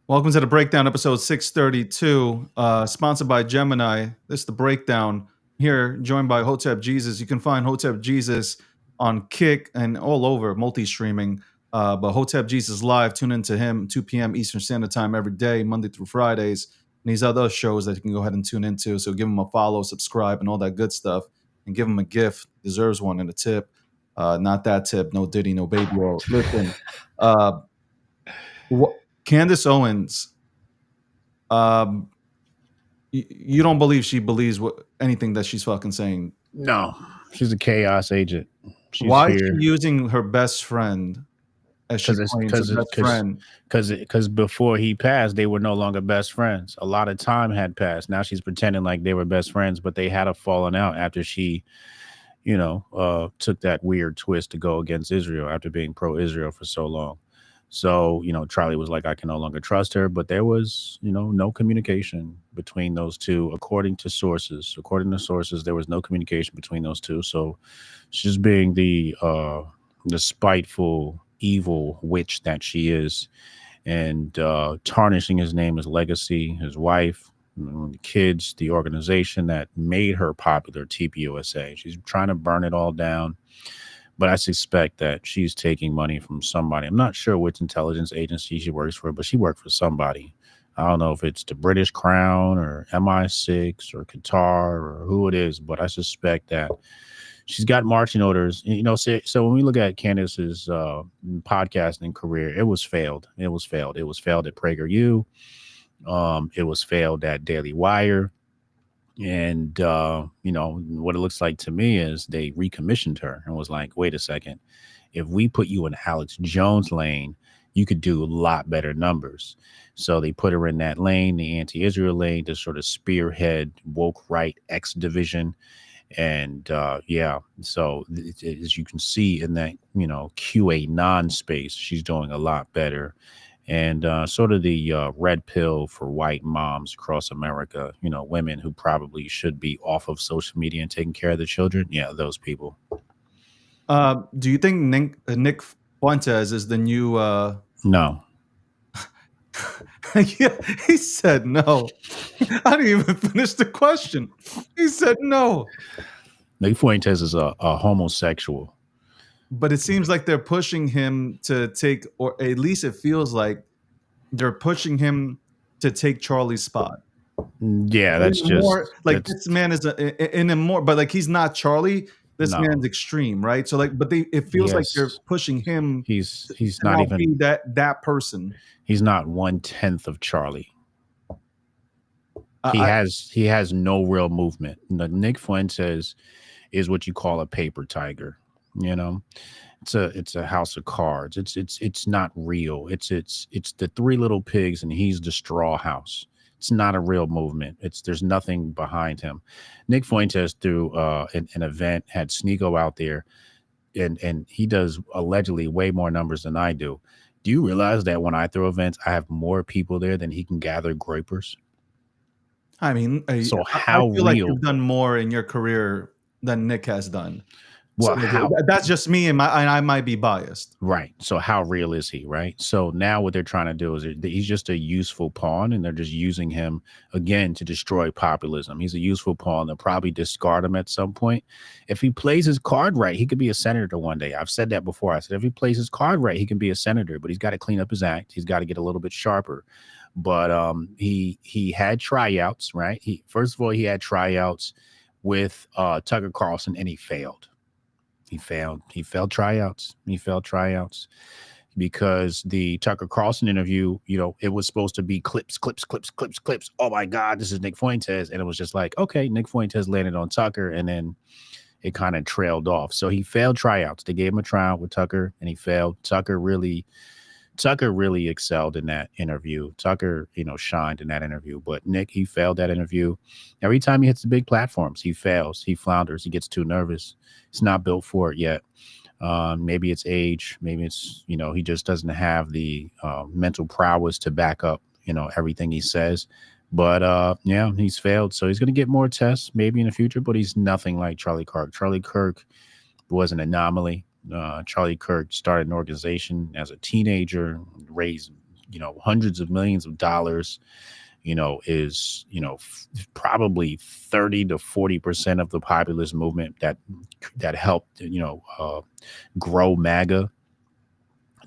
Welcome to the Breakdown, episode 632, sponsored by Gemini. This is the Breakdown here, joined by Hotep Jesus. You can find Hotep Jesus on Kick and all over, multi-streaming. But Hotep Jesus Live, tune into him, 2 p.m. Eastern Standard Time every day, Monday through Fridays. And these other shows that you can go ahead and tune into. So give him a follow, subscribe, and all that good stuff. And give him a gift. Deserves one and a tip. Not that tip. No Diddy, no baby oil. Listen, Candace Owens, you don't believe she believes anything that she's fucking saying. No, she's a chaos agent. Why is she using her best friend as she claims her best friend? Because before he passed, they were no longer best friends. A lot of time had passed. Now she's pretending like they were best friends, but they had a falling out after she, you know, took that weird twist to go against Israel after being pro-Israel for so long. So, you know, Charlie was like, I can no longer trust her. But there was, you know, no communication between those two, according to sources. According to sources, there was no communication between those two. So she's being the spiteful, evil witch that she is, and tarnishing his name, his legacy, his wife, the kids, the organization that made her popular, TPUSA. She's trying to burn it all down. but I suspect that she's taking money from somebody. I'm not sure which intelligence agency she works for, but she worked for somebody. I don't know if it's the British Crown or MI6 or Qatar or who it is, but I suspect that she's got marching orders. So when we look at Candace's podcasting career, it was failed. It was failed. It was failed at PragerU. It was failed at Daily Wire. And, what it looks like to me is they recommissioned her and was like, wait a second, if we put you in Alex Jones lane, you could do a lot better numbers. So they put her in that lane, the anti-Israel lane, to sort of spearhead woke right X division. And so as you can see in that, QA non-space, she's doing a lot better. And sort of the red pill for white moms across America, women who probably should be off of social media and taking care of the children. Yeah, those people. Do you think Nick Fuentes is the new? No. Yeah, he said no. I didn't even finish the question. He said no. Nick Fuentes is a homosexual. But it seems like they're pushing him to take, or at least it feels like they're pushing him to take Charlie's spot. Yeah, that's just more, like this man is in a more, but like he's not Charlie. This man's extreme, right? So like, but it feels like they're pushing him. He's not even that person. He's not 1/10 of Charlie. He has no real movement. Nick Fuentes is what you call a paper tiger. It's a house of cards. It's not real. It's the Three Little Pigs and he's the straw house. It's not a real movement. There's nothing behind him. Nick Fuentes through an event had Sneeko out there, and he does allegedly way more numbers than I do. Do you realize that when I throw events, I have more people there than he can gather grapers? I mean, so I how feel real? Like you've done more in your career than Nick has done. Well, so that's just me, and I might be biased. Right. So how real is he? Right. So now what they're trying to do is he's just a useful pawn, and they're just using him again to destroy populism. He's a useful pawn. They'll probably discard him at some point. If he plays his card right, he could be a senator one day. I've said that before. I said if he plays his card right, he can be a senator, but he's got to clean up his act. He's got to get a little bit sharper. But he had tryouts, right? First of all, he had tryouts with Tucker Carlson, and he failed. He failed tryouts. He failed tryouts because the Tucker Carlson interview, it was supposed to be clips. Oh my God, this is Nick Fuentes. And it was just like, okay, Nick Fuentes landed on Tucker, and then it kind of trailed off. So he failed tryouts. They gave him a tryout with Tucker and he failed. Tucker really excelled in that interview. Tucker, shined in that interview, but Nick, he failed that interview. Every time he hits the big platforms, he fails, he flounders, he gets too nervous. He's not built for it yet. Maybe it's age. Maybe it's, he just doesn't have the mental prowess to back up, everything he says. But he's failed. So he's going to get more tests maybe in the future, but he's nothing like Charlie Kirk. Charlie Kirk was an anomaly. Charlie Kirk started an organization as a teenager, raised, hundreds of millions of dollars, is, probably 30 to 40% of the populist movement that helped, grow MAGA.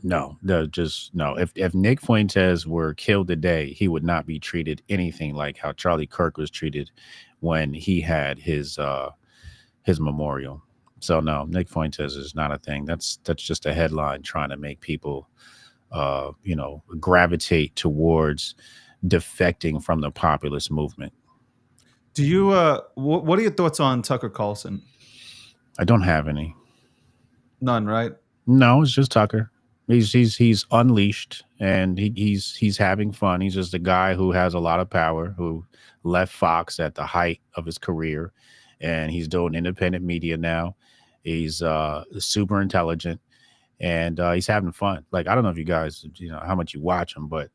No. If Nick Fuentes were killed today, he would not be treated anything like how Charlie Kirk was treated when he had his memorial. So no, Nick Fuentes is not a thing. That's just a headline trying to make people, gravitate towards defecting from the populist movement. Do you? What are your thoughts on Tucker Carlson? I don't have any. None, right? No, it's just Tucker. He's unleashed and he's having fun. He's just a guy who has a lot of power, who left Fox at the height of his career, and he's doing independent media now. He's super intelligent, and he's having fun. Like, I don't know if you guys, how much you watch him, but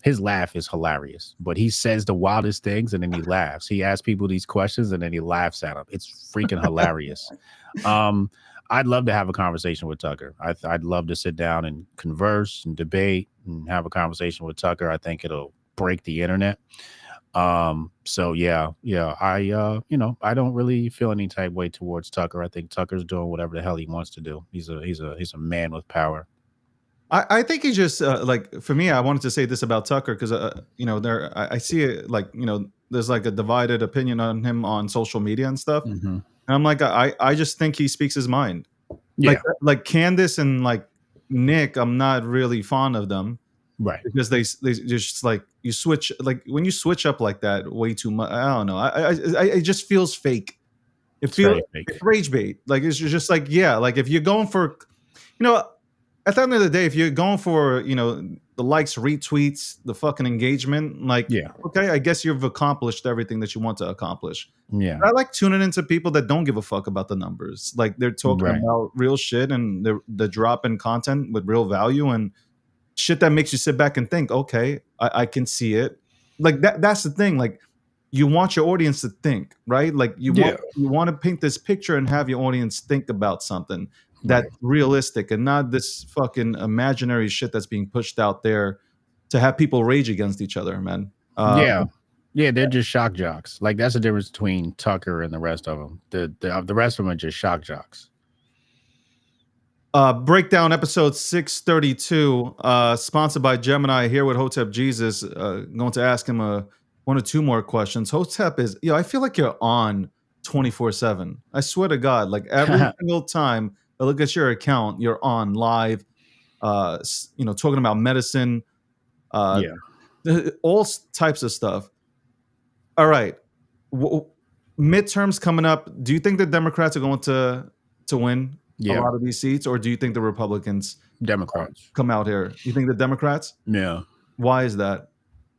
his laugh is hilarious. But he says the wildest things, and then he laughs. He asks people these questions, and then he laughs at them. It's freaking hilarious. I'd love to have a conversation with Tucker. I'd love to sit down and converse and debate and have a conversation with Tucker. I think it'll break the internet. So yeah, I I don't really feel any type way towards Tucker. I think Tucker's doing whatever the hell he wants to do. He's a man with power. I think he just like for me. I wanted to say this about Tucker because there I see it like there's like a divided opinion on him on social media and stuff. Hmm. And I'm like I just think he speaks his mind. Yeah, Like Candace and like Nick, I'm not really fond of them right. because they just like you switch like when you switch up like that way too much. I don't know. It just feels fake. It It's feels very fake. it's rage bait. Like it's just like yeah, like if you're going for, you know, at the end of the day, if you're going for the likes, retweets, the fucking engagement, like Yeah, okay, I guess you've accomplished everything that you want to accomplish. yeah, I like tuning into people that don't give a fuck about the numbers. Like they're talking right. about real shit and the drop in content with real value and shit that makes you sit back and think, okay, I can see it. Like that's the thing. Like you want your audience to think, right? Like Yeah, you want to paint this picture and have your audience think about something that's right. realistic and not this fucking imaginary shit that's being pushed out there to have people rage against each other, man. Yeah, yeah. They're just shock jocks. Like that's the difference between Tucker and the rest of them. The rest of them are just shock jocks. Breakdown episode 632, sponsored by Gemini, here with Hotep Jesus. Going to ask him one or two more questions. Hotep is, I feel like you're on 24/7. I swear to God, like every single time I look at your account, you're on live, talking about medicine, Yeah, all types of stuff. All right. Midterms coming up. Do you think the Democrats are going to win a yeah. lot of these seats, or do you think the Republicans Democrats. come out here? You think the Democrats? Yeah. Why is that?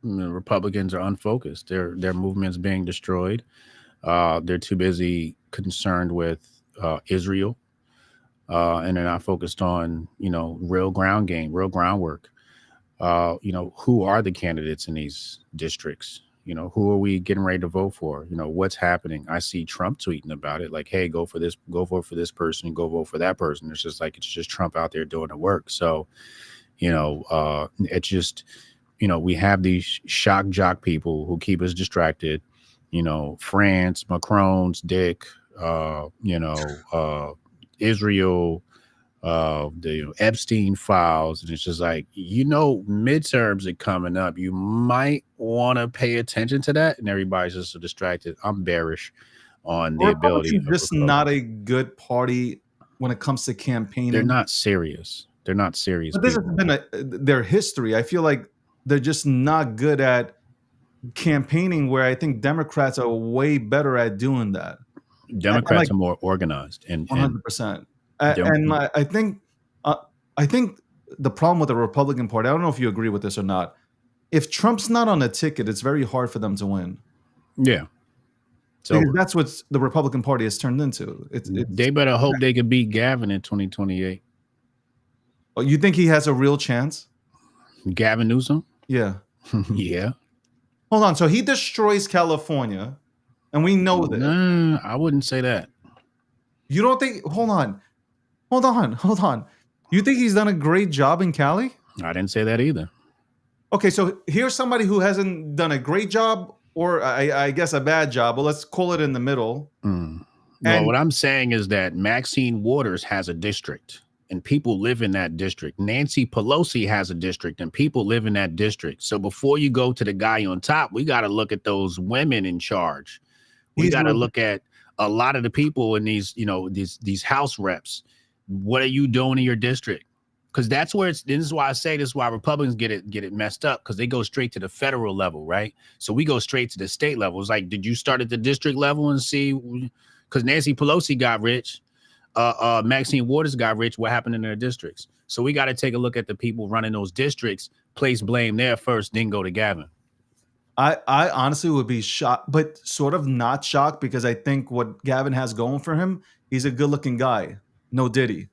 The Republicans are unfocused. Their movement's being destroyed. They're too busy concerned with Israel, and they're not focused on real ground game, real groundwork. Who are the candidates in these districts? Who are we getting ready to vote for? What's happening? I see Trump tweeting about it, like, "Hey, go vote for this person, go vote for that person." It's just like it's just Trump out there doing the work. So, it's just we have these shock jock people who keep us distracted. France, Macron's dick, Israel, the Epstein files, and it's just like midterms are coming up. You might want to pay attention to that, and everybody's just so distracted. I'm bearish on the ability. Just not a good party when it comes to campaigning. They're not serious. They're not serious. But this has been their history. I feel like they're just not good at campaigning, where I think Democrats are way better at doing that. Democrats are more organized and 100%. And I think the problem with the Republican Party, I don't know if you agree with this or not. If Trump's not on the ticket, it's very hard for them to win. Yeah. So because that's what the Republican Party has turned into. They better hope they can beat Gavin in 2028. Oh, you think he has a real chance? Gavin Newsom? Yeah. Yeah. Hold on. So he destroys California, and we know that. I wouldn't say that. You don't think? Hold on. You think he's done a great job in Cali? I didn't say that either. Okay, so here's somebody who hasn't done a great job, or I guess a bad job, but let's call it in the middle. Well, what I'm saying is that Maxine Waters has a district, and people live in that district. Nancy Pelosi has a district, and people live in that district. So before you go to the guy on top, we got to look at those women in charge. We got to look at a lot of the people in these, these House reps. What are you doing in your district? Because that's where this is why I say this is why Republicans get it messed up, because they go straight to the federal level, right? So we go straight to the state level. It's like, did you start at the district level and see? Because Nancy Pelosi got rich, Maxine Waters got rich. What happened in their districts? So we got to take a look at the people running those districts, place blame there first, then go to Gavin. I honestly would be shocked, but sort of not shocked, because I think what Gavin has going for him, he's a good-looking guy. No Diddy.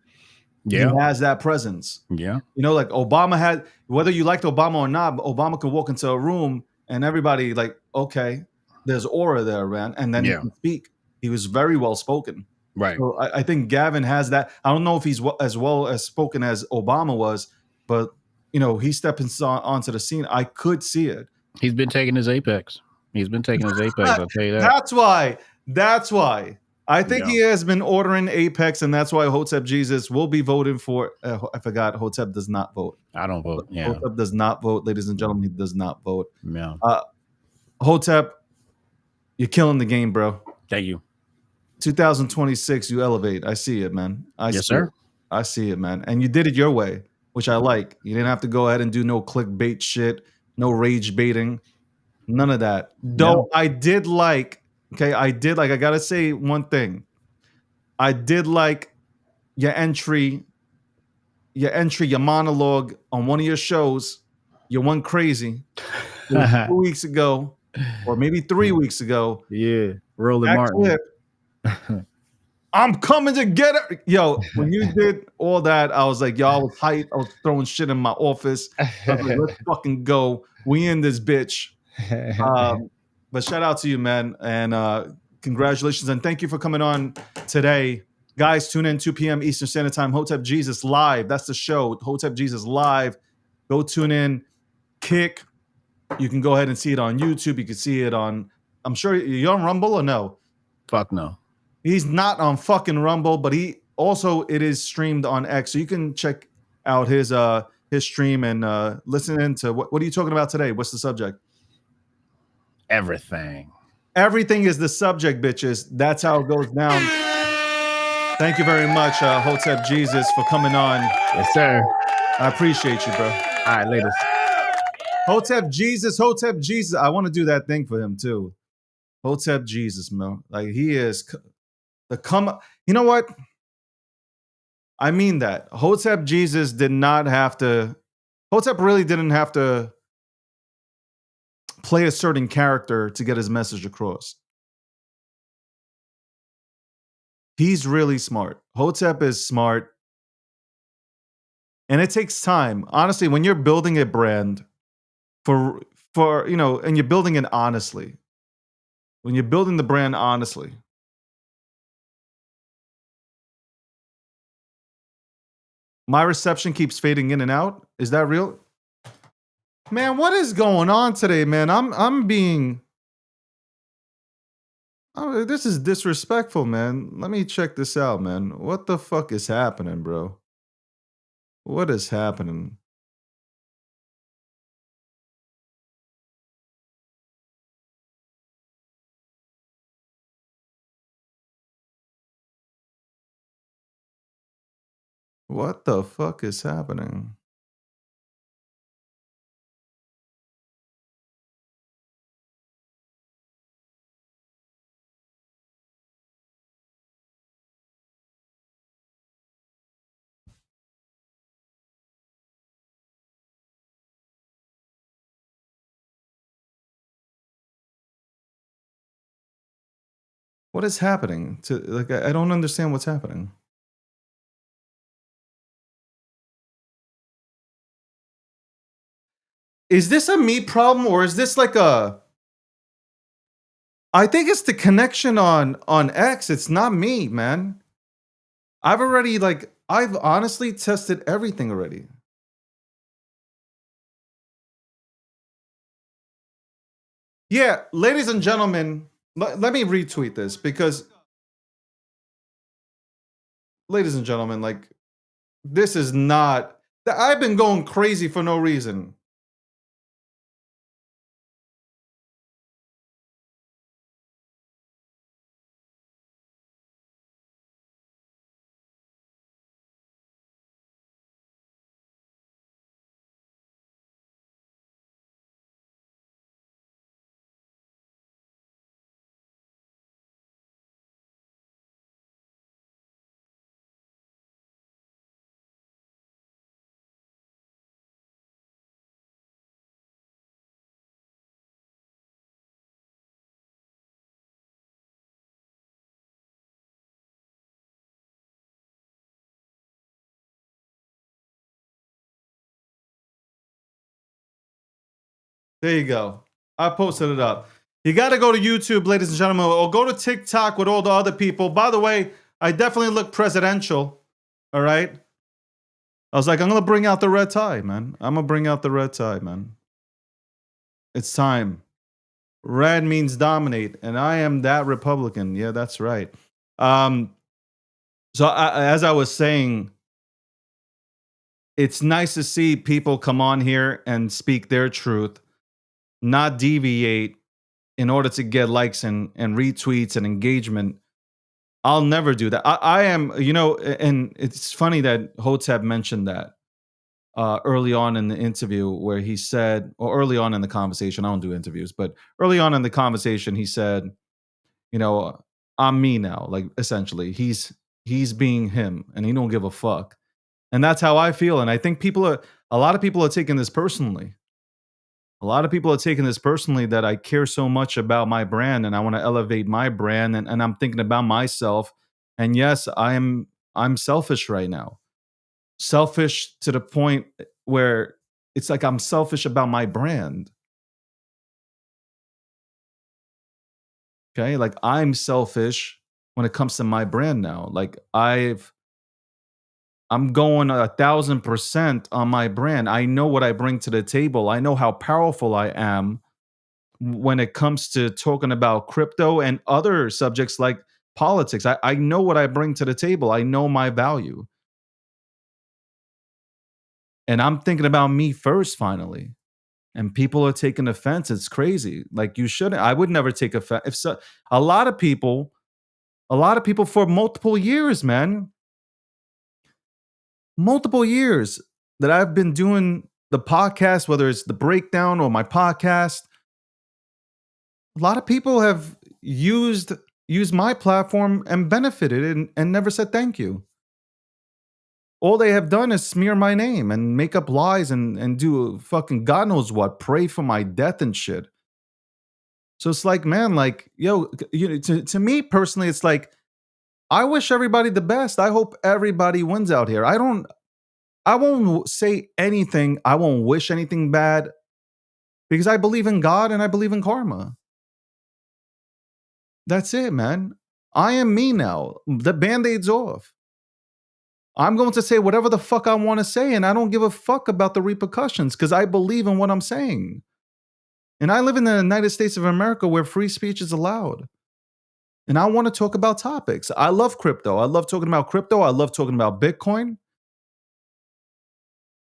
Yeah. He has that presence. Yeah. Like Obama had, whether you liked Obama or not, Obama could walk into a room and everybody like, okay, there's aura there, man. And then he can speak. He was very well spoken. Right. So I think Gavin has that. I don't know if he's as well as spoken as Obama was, but he steps onto the scene. I could see it. He's been taking his apex. He's been taking his Apex. I'll tell you that. That's why. That's why. I think Yeah. he has been ordering Apex, and that's why Hotep Jesus will be voting for. I forgot. Hotep does not vote. I don't vote. Yeah. Hotep does not vote, ladies and gentlemen. He does not vote. Yeah. Hotep, you're killing the game, bro. Thank you. 2026, you elevate. I see it, man. Yes, sir. I see it, man. And you did it your way, which I like. You didn't have to go ahead and do no clickbait shit, no rage baiting, none of that. Though I did like, I gotta say one thing. I did like your entry, your monologue on one of your shows. You went crazy. It was 2 weeks ago, or maybe 3 weeks ago. Yeah. Roland That Martin. clip, I'm coming to get it. Yo, when you did all that, I was like, yo, I was hyped. I was throwing shit in my office. I was like, let's fucking go. We in this bitch. But shout out to you, man. And congratulations. And thank you for coming on today. Guys, tune in 2 p.m. Eastern Standard Time. Hotep Jesus Live. That's the show. Hotep Jesus Live. Go tune in. Kick. You can go ahead and see it on YouTube. You can see it on, I'm sure you're on Rumble or no? Fuck no. He's not on fucking Rumble, but it is streamed on X. So you can check out his stream and listen into what are you talking about today? What's the subject? Everything. Everything is the subject, bitches. That's how it goes down. Thank you very much, Hotep Jesus, for coming on. Yes, sir. I appreciate you, bro. All right, ladies. Hotep Jesus. I want to do that thing for him too. Hotep Jesus, man. Like he is the come. You know what? I mean that. Hotep Jesus did not have to. Hotep really didn't have to play a certain character to get his message across. He's really smart. Hotep is smart. And it takes time. Honestly, when you're building a brand for and you're building it honestly. When you're building the brand honestly. My reception keeps fading in and out. Is that real? Man, what is going on today, man? I'm being this is disrespectful, man. Let me check this out, man. What the fuck is happening, bro? What is happening? What the fuck is happening? What is happening? I don't understand what's happening. Is this a me problem or is this like a I think it's the connection on X. It's not me, man. I've honestly tested everything already. Yeah, ladies and gentlemen, let me retweet this because ladies and gentlemen, like this is not I've been going crazy for no reason. There you go. I posted it up. You got to go to YouTube, ladies and gentlemen, or go to TikTok with all the other people. By the way, I definitely look presidential. All right. I was like, I'm going to bring out the red tie, man. I'm going to bring out the red tie, man. It's time. Red means dominate, and I am that Republican. Yeah, that's right. As I was saying, it's nice to see people come on here and speak their truth, not deviate in order to get likes and retweets and engagement. I'll never do that. I am, and it's funny that Hotep mentioned that early on in the interview where he said, or early on in the conversation, I don't do interviews, but early on in the conversation, he said, I'm me now. Like essentially, he's being him, and he don't give a fuck. And that's how I feel. And I think a lot of people are taking this personally. A lot of people are taking this personally that I care so much about my brand and I want to elevate my brand and I'm thinking about myself. And yes, I'm selfish right now. Selfish to the point where it's like I'm selfish about my brand. Okay? Like I'm selfish when it comes to my brand now. Like I'm going 1,000% on my brand. I know what I bring to the table. I know how powerful I am when it comes to talking about crypto and other subjects like politics. I know what I bring to the table. I know my value. And I'm thinking about me first, finally. And people are taking offense. It's crazy. Like you shouldn't. I would never take offense. A lot of people for multiple years, man. Multiple years that I've been doing the podcast, whether it's the breakdown or my podcast, a lot of people have used my platform and benefited and never said thank you. All they have done is smear my name and make up lies and do fucking God knows what, pray for my death and shit. So it's like, man, like, to me personally, it's like, I wish everybody the best. I hope everybody wins out here. I won't say anything. I won't wish anything bad because I believe in God and I believe in karma. That's it, man. I am me now. The Band-Aid's off. I'm going to say whatever the fuck I want to say, and I don't give a fuck about the repercussions because I believe in what I'm saying. And I live in the United States of America where free speech is allowed. And I want to talk about topics. I love crypto. I love talking about crypto. I love talking about Bitcoin.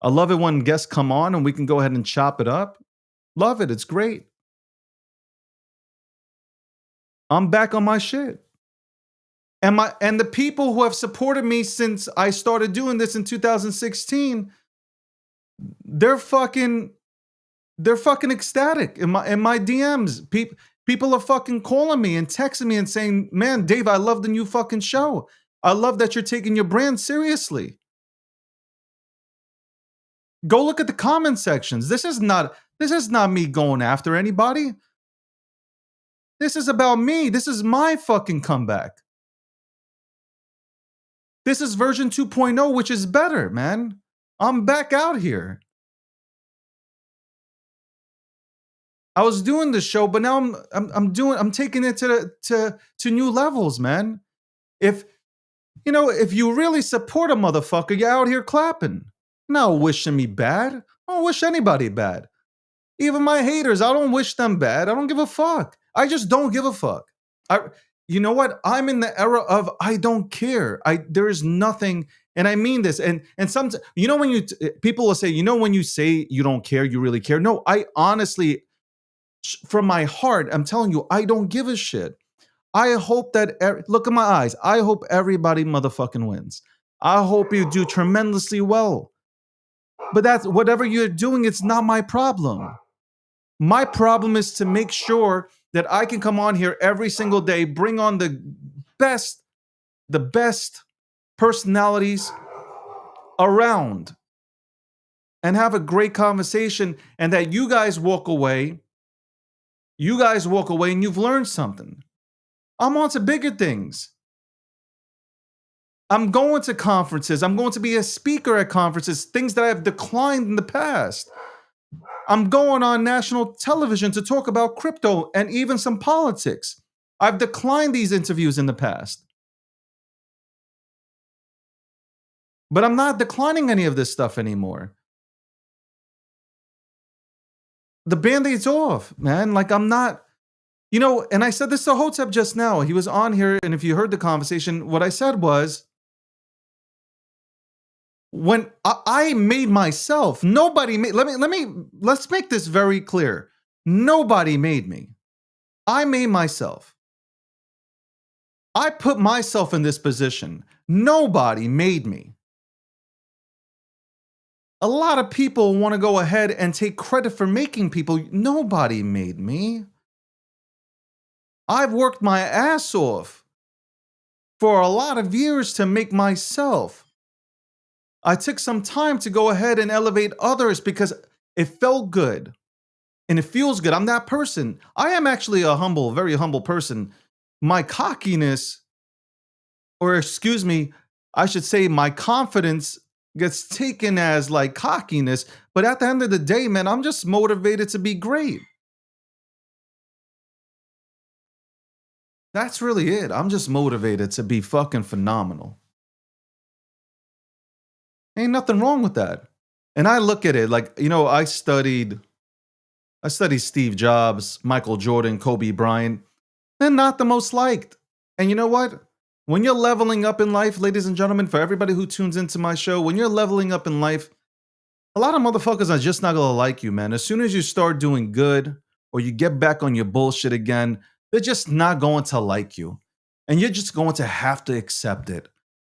I love it when guests come on and we can go ahead and chop it up. Love it. It's great. I'm back on my shit. And the people who have supported me since I started doing this in 2016, they're fucking ecstatic in my DMs. People are fucking calling me and texting me and saying, "Man, Dave, I love the new fucking show. I love that you're taking your brand seriously." Go look at the comment sections. This is not me going after anybody. This is about me. This is my fucking comeback. This is version 2.0, which is better, man. I'm back out here. I was doing the show, but now I'm taking it to new levels, man. If you really support a motherfucker, you're out here clapping. Not wishing me bad. I don't wish anybody bad. Even my haters, I don't wish them bad. I don't give a fuck. I just don't give a fuck. You know what? I'm in the era of I don't care. There is nothing, and I mean this. And some, when people will say, when you say you don't care, you really care. No, I honestly, from my heart, I'm telling you, I don't give a shit. I hope that look at my eyes. I hope everybody motherfucking wins. I hope you do tremendously well. But that's whatever you're doing. It's not my problem. My problem is to make sure that I can come on here every single day, bring on the best personalities around and have a great conversation, and that you guys walk away and you've learned something. I'm on to bigger things. I'm going to conferences. I'm going to be a speaker at conferences, things that I've declined in the past. I'm going on national television to talk about crypto and even some politics. I've declined these interviews in the past. But I'm not declining any of this stuff anymore. The Band-Aid's off, man. Like I'm not And I said this to Hotep just now. He was on here, and if you heard the conversation, what I said was, when I made myself, nobody made. Let's make this very clear. Nobody made me. I made myself. I put myself in this position. Nobody made me. A lot of people want to go ahead and take credit for making people. Nobody made me. I've worked my ass off for a lot of years to make myself. I took some time to go ahead and elevate others because it felt good and it feels good. I'm that person. I am actually a humble, very humble person. My cockiness, or excuse me, I should say my confidence gets taken as like cockiness. But at the end of the day, man, I'm just motivated to be great. That's really it. I'm just motivated to be fucking phenomenal. Ain't nothing wrong with that. And I look at it like, I studied Steve Jobs, Michael Jordan, Kobe Bryant. They're not the most liked. And you know what? When you're leveling up in life, ladies and gentlemen, for everybody who tunes into my show, when you're leveling up in life, a lot of motherfuckers are just not gonna like you, man. As soon as you start doing good or you get back on your bullshit again, they're just not going to like you. And you're just going to have to accept it.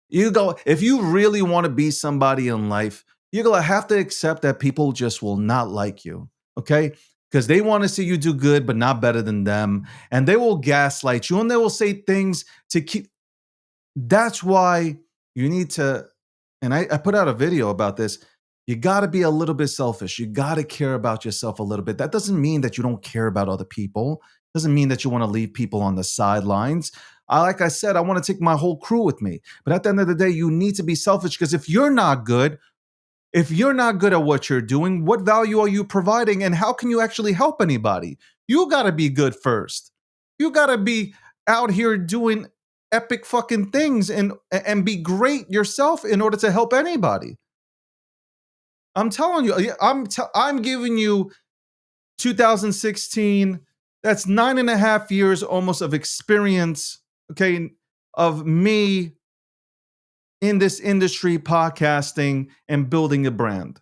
If you really want to be somebody in life, you're going to have to accept that people just will not like you, okay? Because they want to see you do good, but not better than them. And they will gaslight you and they will say things to keep. That's why you need to, and I put out a video about this. You got to be a little bit selfish. You got to care about yourself a little bit. That doesn't mean that you don't care about other people. Doesn't mean that you want to leave people on the sidelines. Like I said, I want to take my whole crew with me. But at the end of the day, you need to be selfish because if you're not good at what you're doing, what value are you providing and how can you actually help anybody? You got to be good first. You got to be out here doing epic fucking things and be great yourself in order to help anybody. I'm telling you, I'm giving you 2016. That's 9.5 years almost of experience, okay, of me in this industry, podcasting and building a brand.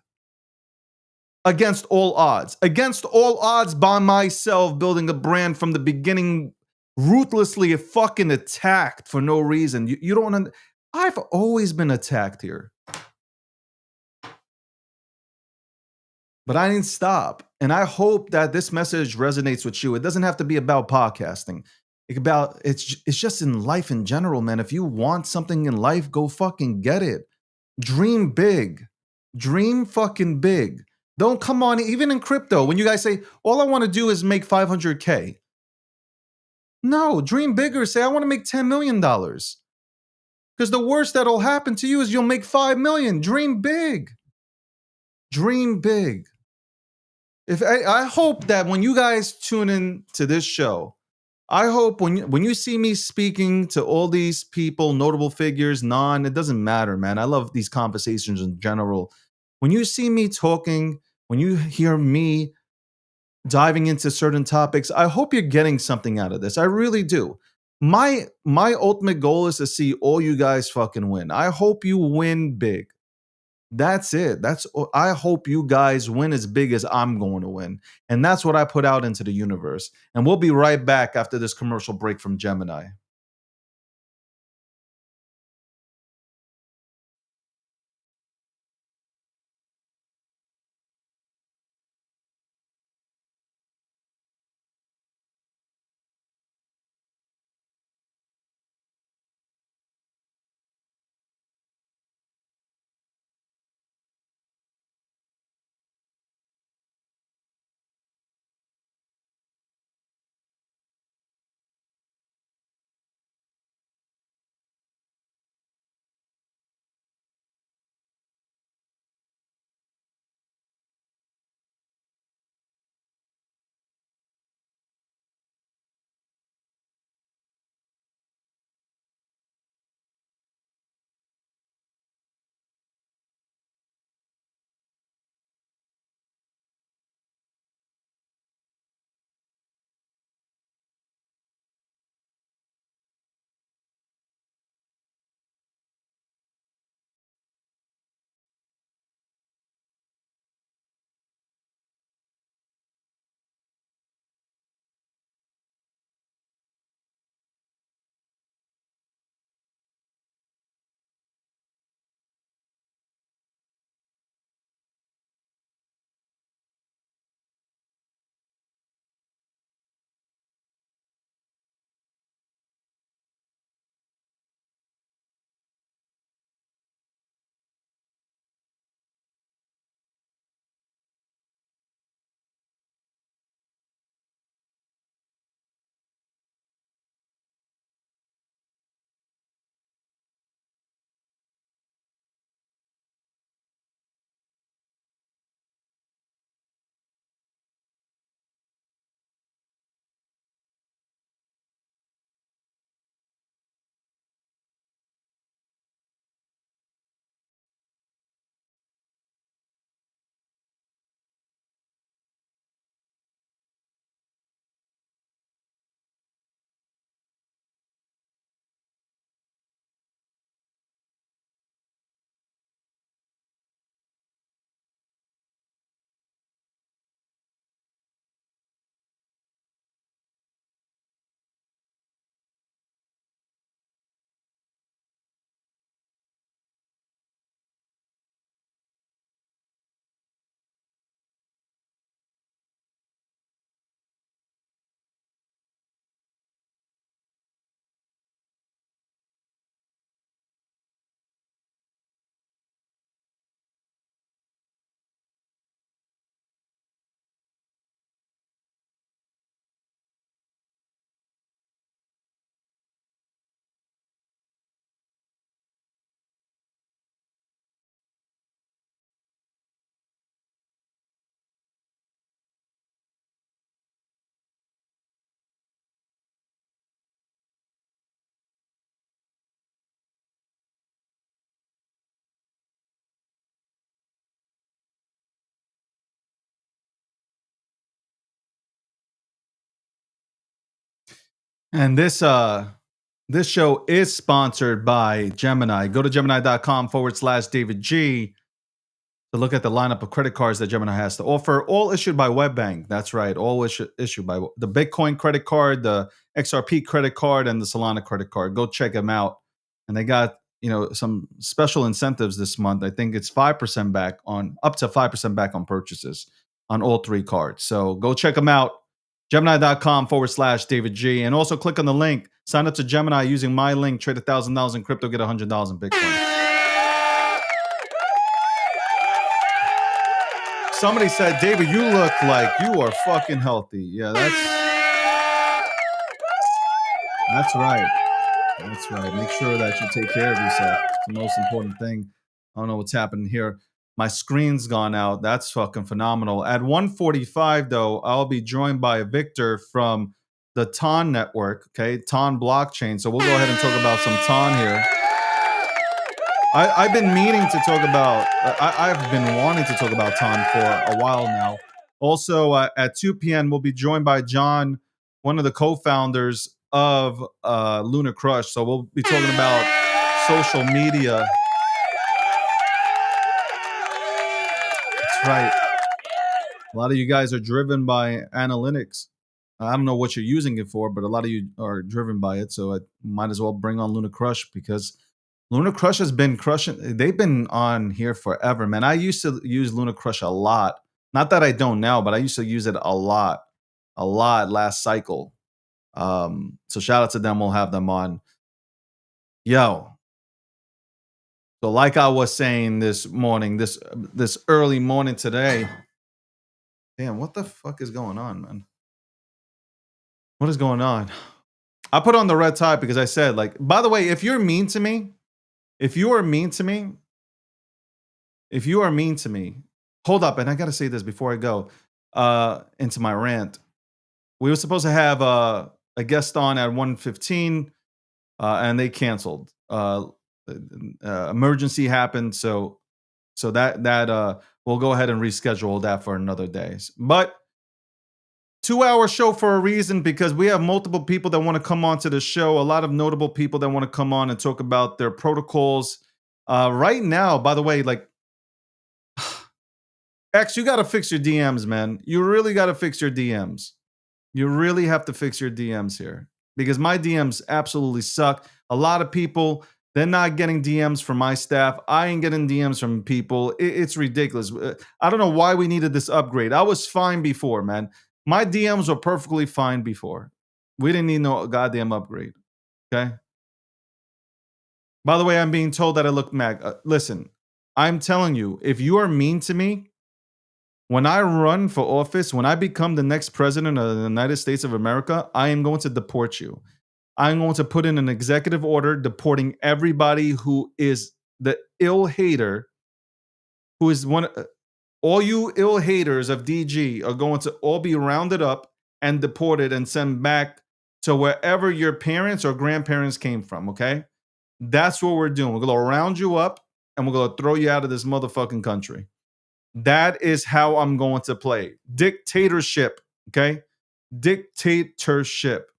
Against all odds by myself, building a brand from the beginning, ruthlessly fucking attacked for no reason. You don't. I've always been attacked here. But I didn't stop. And I hope that this message resonates with you. It doesn't have to be about podcasting. It's just in life in general, man. If you want something in life, go fucking get it. Dream big. Dream fucking big. Don't come on, even in crypto, when you guys say, all I want to do is make 500K. No, dream bigger. Say, I want to make $10 million. Because the worst that'll happen to you is you'll make 5 million. Dream big. Dream big. I hope that when you guys tune in to this show, I hope when you see me speaking to all these people, notable figures, it doesn't matter, man. I love these conversations in general. When you see me talking, when you hear me diving into certain topics, I hope you're getting something out of this. I really do. My ultimate goal is to see all you guys fucking win. I hope you win big. That's it. I hope you guys win as big as I'm going to win. And that's what I put out into the universe. And we'll be right back after this commercial break from Gemini. And this show is sponsored by Gemini. Go to gemini.com/David G to look at the lineup of credit cards that Gemini has to offer, all issued by WebBank. That's right, all issued by the Bitcoin credit card, the XRP credit card, and the Solana credit card. Go check them out. And they got some special incentives this month. I think it's 5% back on up to 5% back on purchases on all three cards. So go check them out. Gemini.com/David G. And also click on the link. Sign up to Gemini using my link. Trade $1,000 in crypto, get $100 in Bitcoin. Somebody said, David, you look like you are fucking healthy. Yeah, that's right. That's right. Make sure that you take care of yourself. It's the most important thing. I don't know what's happening here. My screen's gone out. That's fucking phenomenal. At 1:45, though, I'll be joined by Victor from the TON network, okay? TON blockchain. So we'll go ahead and talk about some TON here. I've been meaning to talk about, I've been wanting to talk about TON for a while now. Also, at 2 p.m., we'll be joined by John, one of the co-founders of Lunar Crush. So we'll be talking about social media. That's right. A lot of you guys are driven by analytics. I don't know what you're using it for, but a lot of you are driven by it. So I might as well bring on Lunar Crush because Lunar Crush has been crushing. They've been on here forever, man. I used to use Lunar Crush a lot. Not that I don't now, but I used to use it a lot last cycle. So shout out to them. We'll have them on. Yo. So like I was saying this morning, this early morning today. Damn, what the fuck is going on, man? What is going on? I put on the red tie because I said, like, by the way, if you're mean to me, hold up, and I gotta say this before I go into my rant. We were supposed to have a guest on at 1:15, and they canceled. Emergency happened, so that we'll go ahead and reschedule that for another day. But 2-hour show for a reason, because we have multiple people that want to come on to the show. A lot of notable people that want to come on and talk about their protocols. Right now, by the way, like, X, you got to fix your DMs, man. You really got to fix your DMs. You really have to fix your DMs here because my DMs absolutely suck. A lot of people, they're not getting DMs from my staff. I ain't getting DMs from people. It's ridiculous. I don't know why we needed this upgrade. I was fine before, man. My DMs were perfectly fine before. We didn't need no goddamn upgrade. Okay. By the way, I'm being told that I look mad. Listen, I'm telling you, if you are mean to me, when I run for office, when I become the next president of the United States of America, I am going to deport you. I'm going to put in an executive order deporting everybody who is the ill hater, who is one. All you ill haters of DG are going to all be rounded up and deported and sent back to wherever your parents or grandparents came from, okay? That's what we're doing. We're going to round you up and we're going to throw you out of this motherfucking country. That is how I'm going to play. Dictatorship, okay? Dictatorship.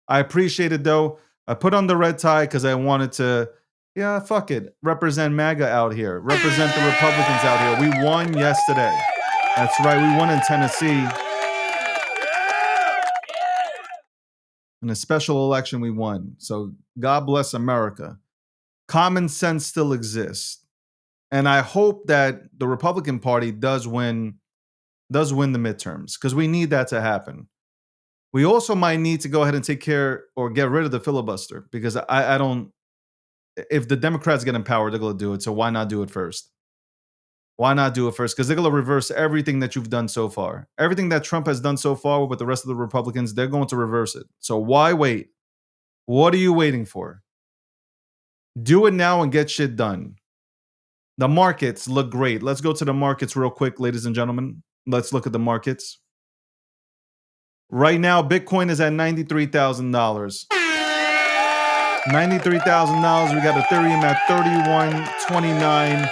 I appreciate it, though. I put on the red tie because I wanted to, yeah, fuck it. Represent MAGA out here. Represent the Republicans out here. We won yesterday. That's right. We won in Tennessee. In a special election, we won. So God bless America. Common sense still exists. And I hope that the Republican Party does win the midterms because we need that to happen. We also might need to go ahead and take care or get rid of the filibuster because I don't. If the Democrats get in power, they're going to do it. So why not do it first? Why not do it first? Because they're going to reverse everything that you've done so far. Everything that Trump has done so far with the rest of the Republicans, they're going to reverse it. So why wait? What are you waiting for? Do it now and get shit done. The markets look great. Let's go to the markets real quick, ladies and gentlemen. Let's look at the markets. Right now, Bitcoin is at $93,000. $93,000. We got Ethereum at $31.29.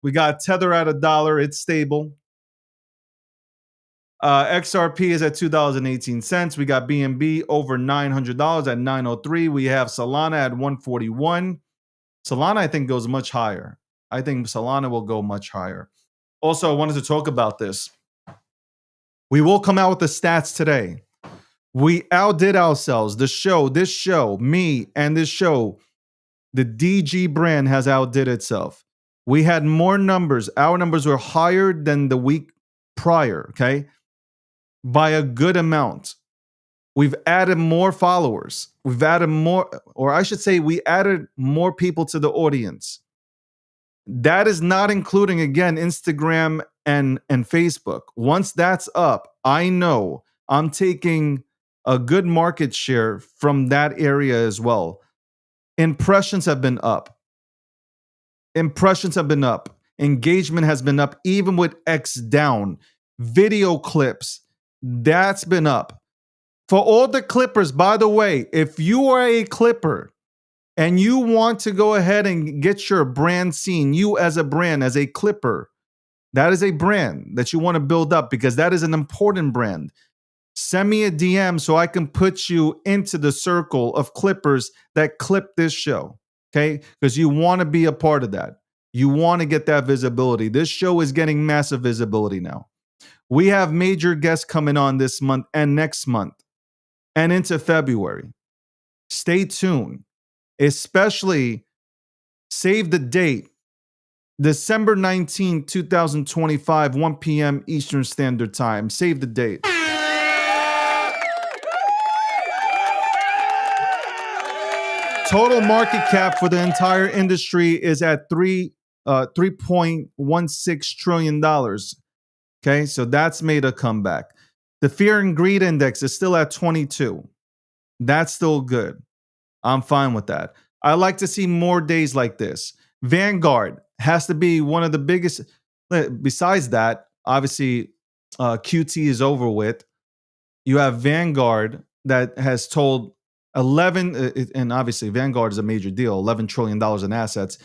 We got Tether at $1. It's stable. XRP is at $2.18. We got BNB over $900 at 903. We have Solana at 141. Solana, I think, goes much higher. I think Solana will go much higher. Also, I wanted to talk about this. We will come out with the stats today. We outdid ourselves. This show, me and this show, the DG brand has outdid itself. We had more numbers. Our numbers were higher than the week prior, okay? By a good amount. We've added more followers. We've added more, or I should say, we added more people to the audience. That is not including, again, Instagram and Facebook. Once that's up, I know I'm taking a good market share from that area as well. Impressions have been up. Engagement has been up, even with X down. Video clips, that's been up. For all the clippers, by the way, if you are a clipper and you want to go ahead and get your brand seen, you as a brand, as a clipper, that is a brand that you want to build up because that is an important brand. Send me a DM so I can put you into the circle of clippers that clip this show, okay? Because you want to be a part of that. You want to get that visibility. This show is getting massive visibility now. We have major guests coming on this month and next month and into February. Stay tuned. Especially save the date. December 19, 2025, 1 p.m. Eastern Standard Time. Save the date. Total market cap for the entire industry is at $3.16 trillion. Okay, so that's made a comeback. The fear and greed index is still at 22. That's still good. I'm fine with that. I like to see more days like this. Vanguard has to be one of the biggest. Besides that, obviously, QT is over with. You have Vanguard that has told 11, and obviously Vanguard is a major deal, $11 trillion in assets.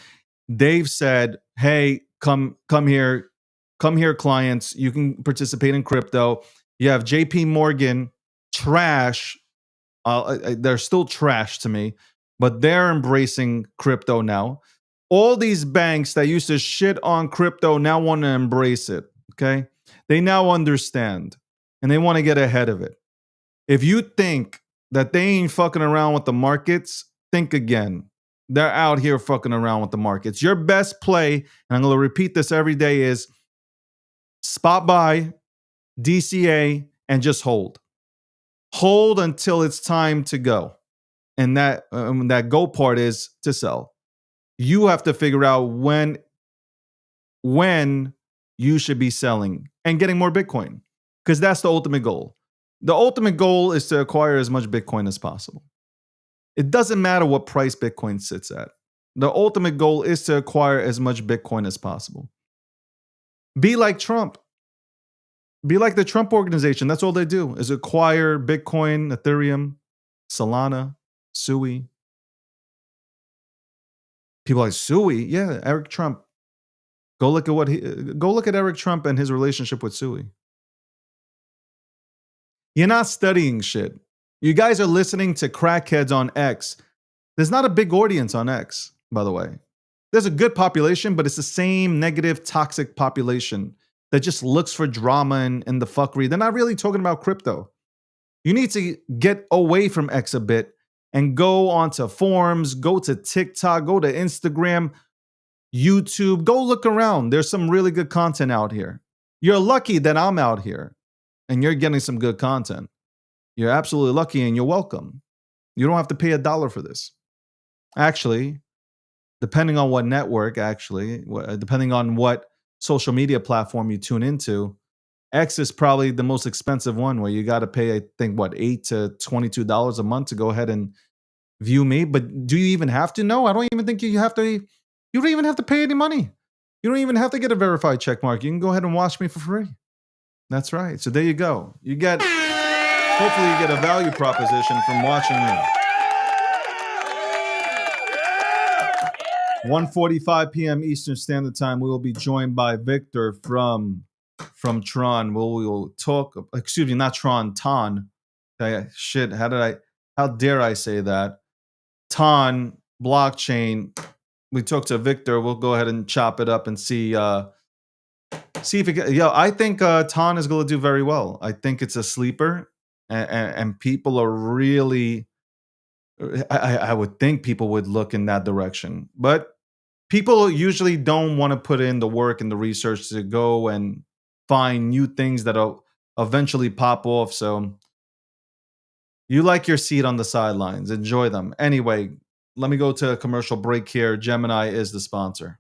They've said, hey, come here, clients. You can participate in crypto. You have JP Morgan, trash. They're still trash to me, but they're embracing crypto now. All these banks that used to shit on crypto now want to embrace it, okay? They now understand, and they want to get ahead of it. If you think that they ain't fucking around with the markets, think again. They're out here fucking around with the markets. Your best play, and I'm going to repeat this every day, is spot buy, DCA, and just hold. Hold until it's time to go. And that go part is to sell. You have to figure out when you should be selling and getting more Bitcoin, because that's the ultimate goal. The ultimate goal is to acquire as much Bitcoin as possible. It doesn't matter what price Bitcoin sits at. The ultimate goal is to acquire as much Bitcoin as possible. Be like Trump. Be like the Trump organization. That's all they do is acquire Bitcoin, Ethereum, Solana, Sui. People are like, Sui? Yeah, Eric Trump. Go look at Eric Trump and his relationship with Sui. You're not studying shit. You guys are listening to crackheads on X. There's not a big audience on X, by the way. There's a good population, but it's the same negative, toxic population that just looks for drama and the fuckery. They're not really talking about crypto. You need to get away from X a bit and go onto forums, go to TikTok, go to Instagram, YouTube. Go look around. There's some really good content out here. You're lucky that I'm out here and you're getting some good content. You're absolutely lucky and you're welcome. You don't have to pay $1 for this. Actually, depending on what network, depending on what social media platform you tune into, X is probably the most expensive one, where you got to pay, I think, $8 to $22 a month to go ahead and view me. But do you even have to? No, I don't even think you have to. You don't even have to pay any money. You don't even have to get a verified check mark. You can go ahead and watch me for free. That's right. So there you go. Hopefully you get a value proposition from watching me. 1:45 p.m. Eastern Standard Time. We will be joined by Victor from from Tron. We'll talk. Excuse me, not Tron. Ton. Okay, shit. How dare I say that? Ton blockchain. We talked to Victor. We'll go ahead and chop it up and see. See if it. Yo, I think Ton is going to do very well. I think it's a sleeper, and people are really. I would think people would look in that direction, but people usually don't want to put in the work and the research to go and find new things that'll eventually pop off. So you like your seat on the sidelines, enjoy them. Anyway, let me go to a commercial break here. Gemini is the sponsor.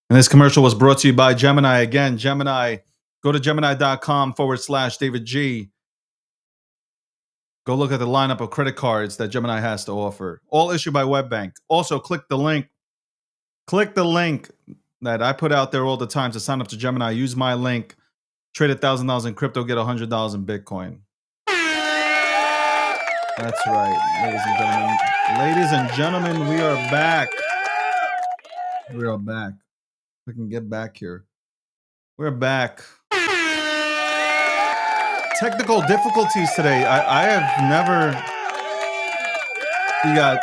And this commercial was brought to you by Gemini. Again, Gemini, go to gemini.com/David G. Go look at the lineup of credit cards that Gemini has to offer. All issued by WebBank. Also, click the link. Click the link that I put out there all the time to sign up to Gemini. Use my link. Trade $1,000 in crypto, get $100 in Bitcoin. That's right, ladies and gentlemen. Ladies and gentlemen, we are back. We are back. We can get back here. We're back. Technical difficulties today. I have never. We got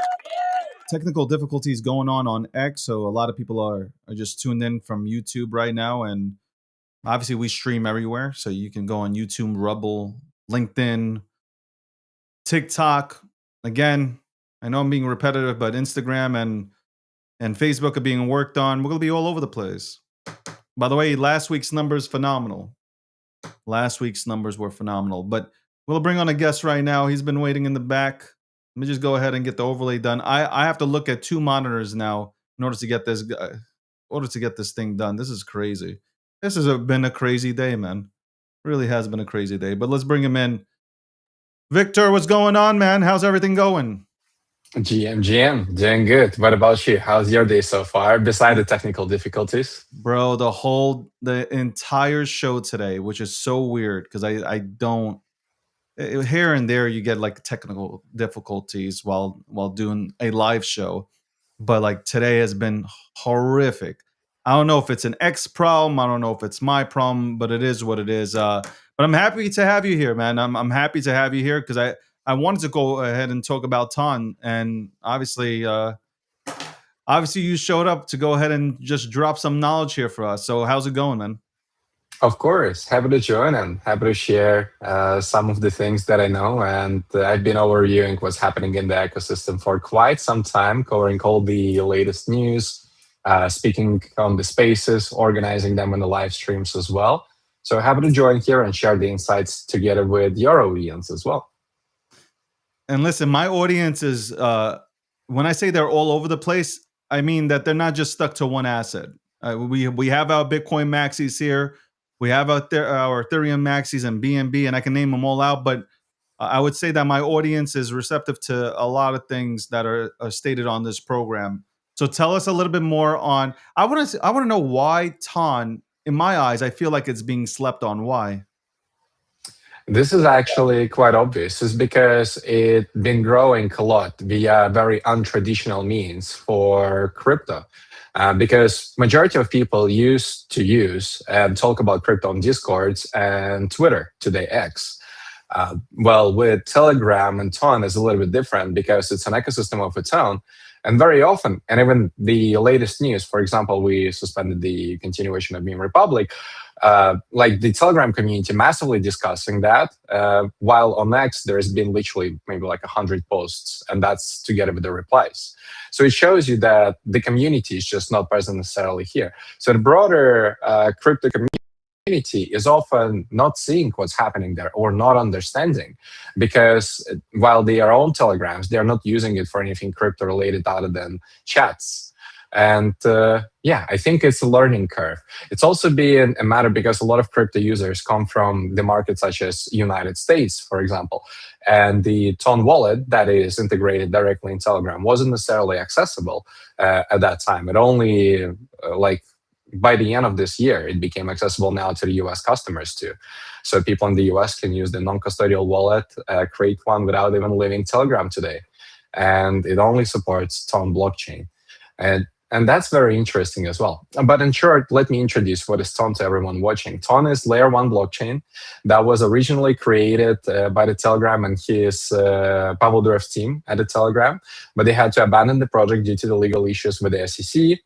technical difficulties going on X, so a lot of people are just tuned in from YouTube right now, and obviously we stream everywhere, so you can go on YouTube, Rumble, LinkedIn, TikTok. Again, I know I'm being repetitive, but Instagram and Facebook are being worked on. We're gonna be all over the place. By the way, last week's numbers phenomenal. Last week's numbers were phenomenal, but we'll bring on a guest right now. He's been waiting in the back. Let me just go ahead and get the overlay done. I have to look at 2 monitors now in order to get this thing done. This is crazy. This has been a crazy day, man. Really has been a crazy day. But let's bring him in. Victor, what's going on, man? How's everything going? GM, doing good. What about you? How's your day so far, beside the technical difficulties? Bro, the entire show today, which is so weird because I don't here and there you get like technical difficulties while doing a live show, but like today has been horrific. I don't know if it's an X problem, I don't know if it's my problem, but it is what it is. But I'm happy to have you here, man. I'm happy to have you here because I wanted to go ahead and talk about Ton, and obviously you showed up to go ahead and just drop some knowledge here for us. So how's it going, man? Of course, happy to join and happy to share some of the things that I know. And I've been overviewing what's happening in the ecosystem for quite some time, covering all the latest news, speaking on the spaces, organizing them in the live streams as well. So happy to join here and share the insights together with your audience as well. And listen, my audience is, when I say they're all over the place, I mean that they're not just stuck to one asset. We have our Bitcoin maxis here. We have our Ethereum maxis and BNB, and I can name them all out. But I would say that my audience is receptive to a lot of things that are stated on this program. So tell us a little bit more on. I want to know why Ton. In my eyes, I feel like it's being slept on. Why? This is actually quite obvious. It's because it's been growing a lot via very untraditional means for crypto. Because majority of people used to use and talk about crypto on Discords and Twitter, today X. Well, with Telegram and Ton is a little bit different because it's an ecosystem of its own. And very often, and even the latest news, for example, we suspended the continuation of Meme Republic, like the Telegram community massively discussing that, while on X, there's been literally maybe like 100 posts, and that's together with the replies. So it shows you that the community is just not present necessarily here. So the broader crypto community is often not seeing what's happening there or not understanding, because while they are on Telegrams, they're not using it for anything crypto related other than chats. And yeah, I think it's a learning curve. It's also been a matter because a lot of crypto users come from the market such as United States, for example, and the Ton wallet that is integrated directly in Telegram wasn't necessarily accessible at that time. It only like by the end of this year, it became accessible now to the US customers too. So people in the US can use the non-custodial wallet, create one without even leaving Telegram today. And it only supports Ton blockchain. And that's very interesting as well. But in short, let me introduce what is Ton to everyone watching. Ton is layer 1 blockchain that was originally created by the Telegram and his Pavel Durov team at the Telegram, but they had to abandon the project due to the legal issues with the SEC.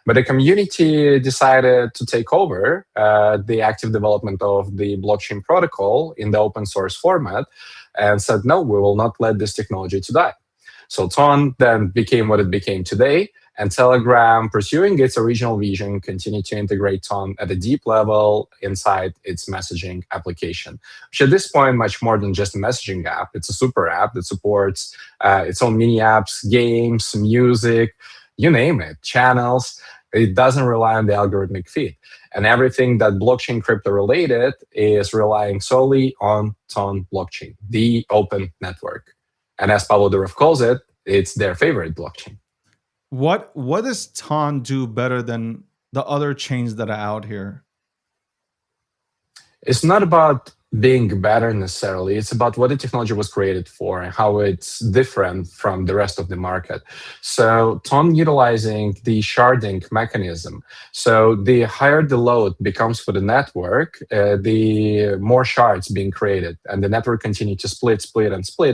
But the community decided to take over the active development of the blockchain protocol in the open source format and said, no, we will not let this technology to die. So Ton then became what it became today, and Telegram, pursuing its original vision, continued to integrate Ton at a deep level inside its messaging application, which at this point, much more than just a messaging app. It's a super app that supports its own mini apps, games, music, you name it, channels. It doesn't rely on the algorithmic feed. And everything that blockchain crypto related is relying solely on Ton blockchain, the open network. And as Pablo Durov calls it, it's their favorite blockchain. What does Ton do better than the other chains that are out here? It's not about being better necessarily. It's about what the technology was created for and how it's different from the rest of the market. So Ton utilizing the sharding mechanism. So the higher the load becomes for the network, the more shards being created, and the network continue to split,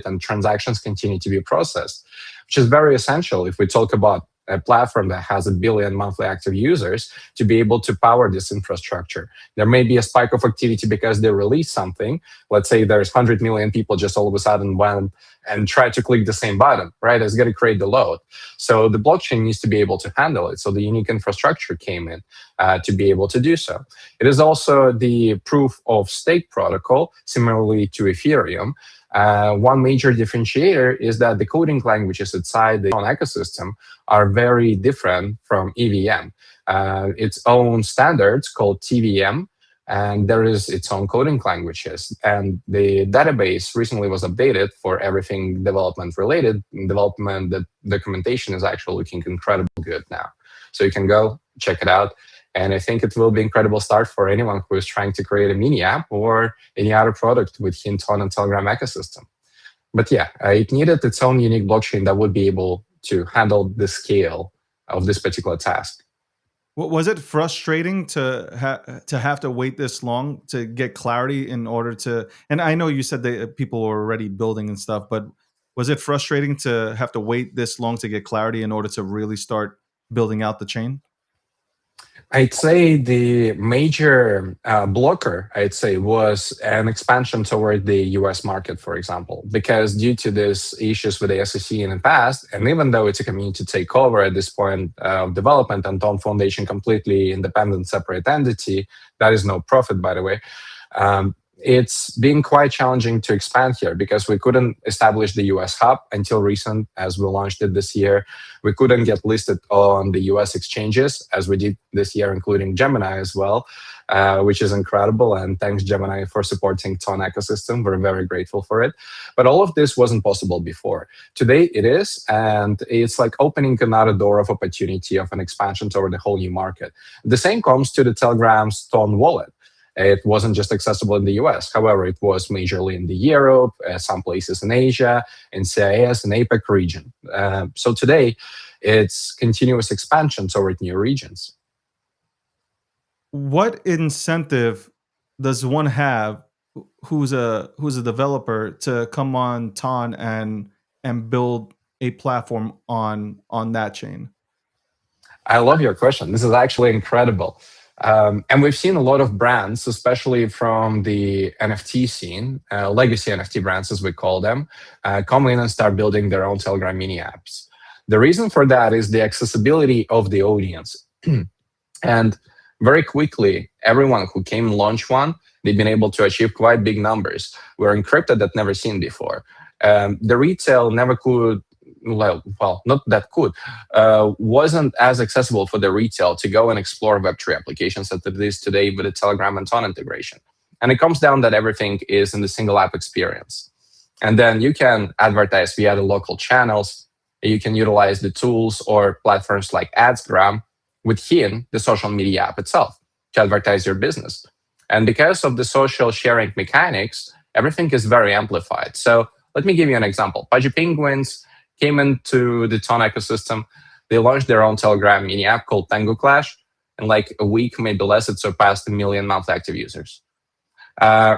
and transactions continue to be processed, which is very essential if we talk about a platform that has 1 billion monthly active users to be able to power this infrastructure. There may be a spike of activity because they release something. Let's say there's 100 million people just all of a sudden went and try to click the same button, right? It's going to create the load. So the blockchain needs to be able to handle it. So the unique infrastructure came in to be able to do so. It is also the proof of stake protocol, similarly to Ethereum. One major differentiator is that the coding languages inside the ecosystem are very different from EVM. Its own standards called TVM, and there is its own coding languages. And the database recently was updated for everything development related. Development, the documentation is actually looking incredibly good now. So you can go check it out. And I think it will be an incredible start for anyone who is trying to create a mini app or any other product within Ton and Telegram ecosystem. But yeah, it needed its own unique blockchain that would be able to handle the scale of this particular task. Was it frustrating to have to wait this long to get clarity in order to? And I know you said that people were already building and stuff, but was it frustrating to have to wait this long to get clarity in order to really start building out the chain? I'd say the major blocker, was an expansion toward the US market, for example, because due to these issues with the SEC in the past, and even though it's a community takeover at this point of development and Ton Foundation completely independent, separate entity, that is no profit, by the way, it's been quite challenging to expand here because we couldn't establish the US hub until recent, as we launched it this year. We couldn't get listed on the US exchanges as we did this year, including Gemini as well, which is incredible. And thanks, Gemini, for supporting Ton ecosystem. We're very grateful for it. But all of this wasn't possible before. Today it is, and it's like opening another door of opportunity of an expansion toward the whole new market. The same comes to the Telegram's Ton wallet. It wasn't just accessible in the US. However, it was majorly in the Europe, some places in Asia, in CIS and APAC region. So today, it's continuous expansion toward new regions. What incentive does one have who's a developer to come on Ton and build a platform on that chain? I love your question. This is actually incredible. And we've seen a lot of brands, especially from the NFT scene, legacy NFT brands, as we call them, come in and start building their own Telegram mini apps. The reason for that is the accessibility of the audience. And very quickly, everyone who came and launched one, they've been able to achieve quite big numbers. We're encrypted that never seen before. The retail never could, well, not that could, wasn't as accessible for the retail to go and explore Web3 applications as it is today with the Telegram and Ton integration. And it comes down that everything is in the single app experience. And then you can advertise via the local channels. You can utilize the tools or platforms like Adsgram within the social media app itself to advertise your business. And because of the social sharing mechanics, everything is very amplified. So let me give you an example. Pudgy Penguins came into the Ton ecosystem. They launched their own Telegram mini app called Tango Clash. In like a week, maybe less, it surpassed 1 million monthly active users.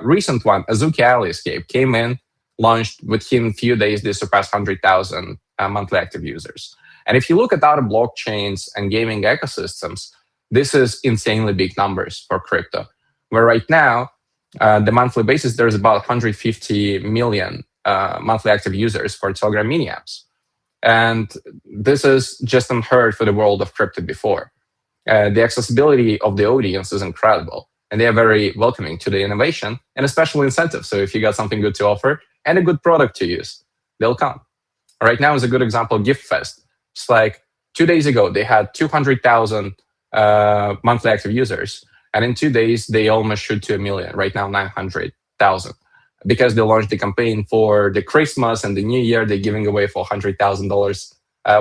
Recent one, Azuki Alley Escape, came in, launched within a few days, they surpassed 100,000 monthly active users. And if you look at other blockchains and gaming ecosystems, this is insanely big numbers for crypto. Where right now, the monthly basis, there's about 150 million monthly active users for Telegram mini apps. And this is just unheard for the world of crypto before. The accessibility of the audience is incredible, and they are very welcoming to the innovation and especially incentives. So if you got something good to offer and a good product to use, they'll come. Right now is a good example, Gift Fest. It's like 2 days ago, they had 200,000 monthly active users. And in 2 days, they almost shoot to 1 million. Right now, 900,000. Because they launched the campaign for the Christmas and the New Year, they're giving away $400,000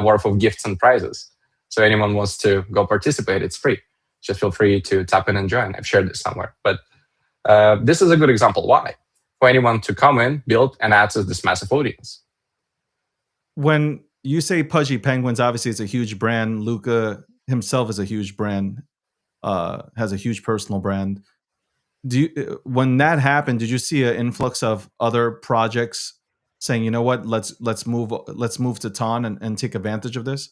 worth of gifts and prizes. So anyone wants to go participate, it's free. Just feel free to tap in and join. I've shared this somewhere. But this is a good example. Why? For anyone to come in, build, and access this massive audience. When you say Pudgy Penguins, obviously it's a huge brand. Luca himself is a huge brand, has a huge personal brand. When that happened, did you see an influx of other projects saying, you know what, let's move to Ton and take advantage of this?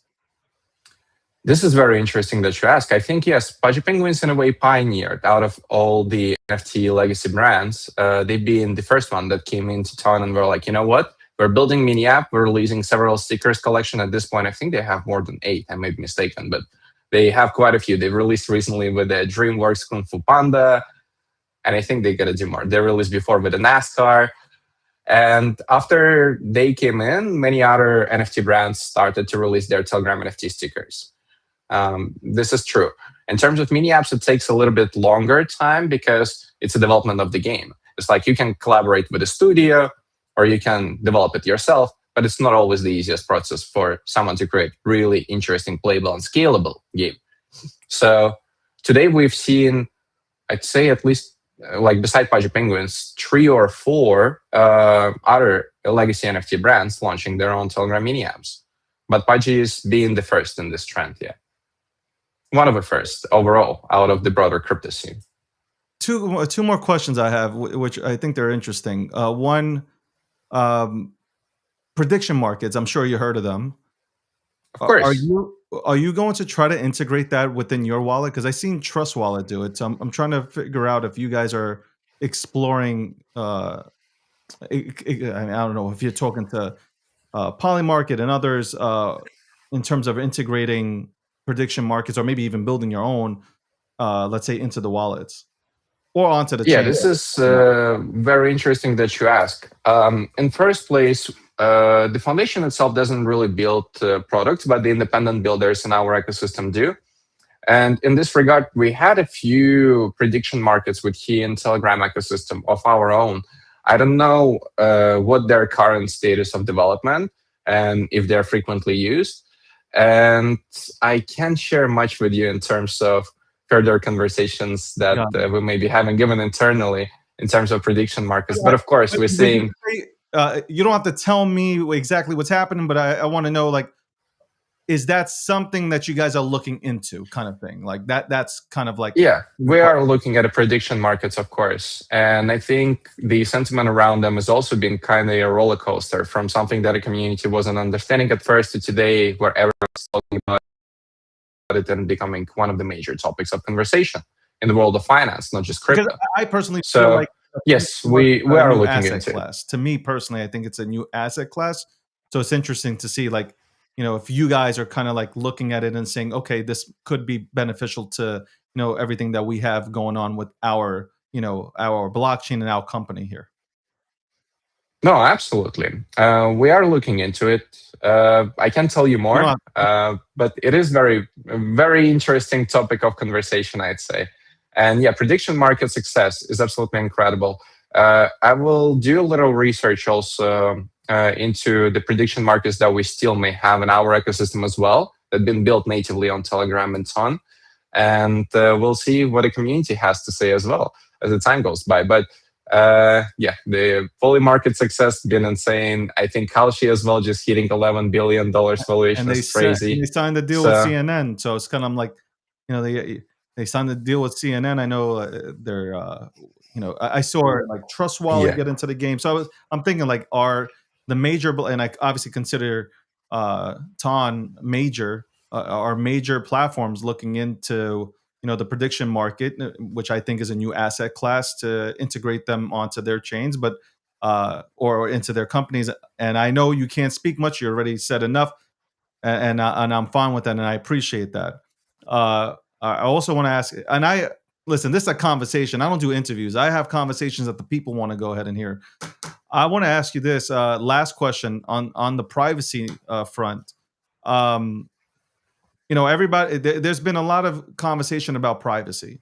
This is very interesting that you ask. I think, yes, Pudgy Penguins in a way pioneered out of all the NFT legacy brands. They've been the first one that came into Ton and were like, you know what? We're building mini app. We're releasing several stickers collection at this point. I think they have more than 8. I may be mistaken, but they have quite a few. They've released recently with the DreamWorks Kung Fu Panda, and I think they're gonna do more. They released before with the NASCAR. And after they came in, many other NFT brands started to release their Telegram NFT stickers. This is true. In terms of mini apps, it takes a little bit longer time because it's a development of the game. It's like you can collaborate with a studio or you can develop it yourself, but it's not always the easiest process for someone to create really interesting, playable, and scalable game. So today we've seen, I'd say at least, like beside Pudgy Penguins, 3 or 4 other legacy NFT brands launching their own Telegram mini apps. But Pudgy is being the first in this trend, yeah. One of the first overall out of the broader crypto scene. Two more questions I have, which I think they're interesting. One, prediction markets. I'm sure you heard of them. Of course. Are you going to try to integrate that within your wallet? Because I seen Trust Wallet do it. So I'm trying to figure out if you guys are exploring. I don't know if you're talking to Polymarket and others in terms of integrating prediction markets, or maybe even building your own, let's say, into the wallets or onto the chain. Yeah, this is very interesting that you ask. In first place, the foundation itself doesn't really build products, but the independent builders in our ecosystem do. And in this regard, we had a few prediction markets within Telegram ecosystem of our own. I don't know what their current status of development and if they're frequently used. And I can't share much with you in terms of further conversations that we may be having given internally in terms of prediction markets. But of course, we're seeing... you don't have to tell me exactly what's happening, but I want to know, like, is that something that you guys are looking into, kind of thing? Like that's kind of like... Yeah, we are looking at the prediction markets, of course. And I think the sentiment around them has also been kind of a roller coaster from something that a community wasn't understanding at first to today where everyone's talking about it and becoming one of the major topics of conversation in the world of finance, not just crypto. Because I personally feel like... Yes, we are looking into it. To me personally, I think it's a new asset class. So it's interesting to see, like, you know, if you guys are kind of like looking at it and saying, okay, this could be beneficial to, you know, everything that we have going on with our, you know, our blockchain and our company here. No, absolutely. We are looking into it. I can't tell you more, but it is very interesting topic of conversation, I'd say. And yeah, prediction market success is absolutely incredible. I will do a little research also into the prediction markets that we still may have in our ecosystem as well, that have been built natively on Telegram and Ton. And we'll see what the community has to say as well as the time goes by. But yeah, the Polymarket success been insane. I think Kalshi as well, just hitting $11 billion valuation is crazy. They signed the deal with CNN. So it's kind of like, you know, they signed the deal with CNN. I know they're, you know, I saw like Trust Wallet get into the game. So I'm thinking like, are the major, and I obviously consider Ton major, are major platforms looking into, you know, the prediction market, which I think is a new asset class, to integrate them onto their chains, but or into their companies. And I know you can't speak much. You already said enough, and I'm fine with that, and I appreciate that. I also want to ask, and listen, this is a conversation. I don't do interviews. I have conversations that the people want to go ahead and hear. I want to ask you this last question on the privacy front. everybody. There's been a lot of conversation about privacy,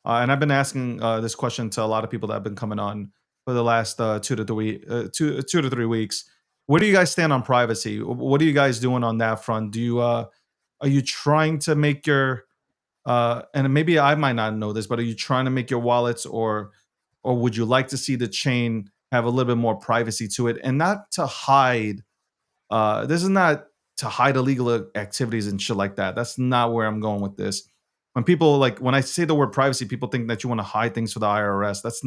and I've been asking this question to a lot of people that have been coming on for the last 2 to 3 weeks. Where do you guys stand on privacy? What are you guys doing on that front? Do you are you trying to make your and maybe I might not know this, but are you trying to make your wallets, or would you like to see the chain have a little bit more privacy to it and not to hide? This is not to hide illegal activities and shit like that. That's not where I'm going with this. When I say the word privacy, people think that you want to hide things for the IRS. That's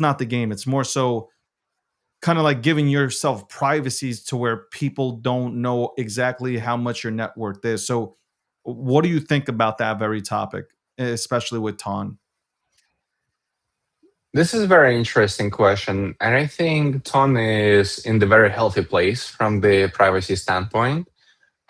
not the game. It's more so kind of like giving yourself privacies to where people don't know exactly how much your net worth is. So, what do you think about that very topic, especially with Ton? This is a very interesting question, and I think Ton is in the very healthy place from the privacy standpoint.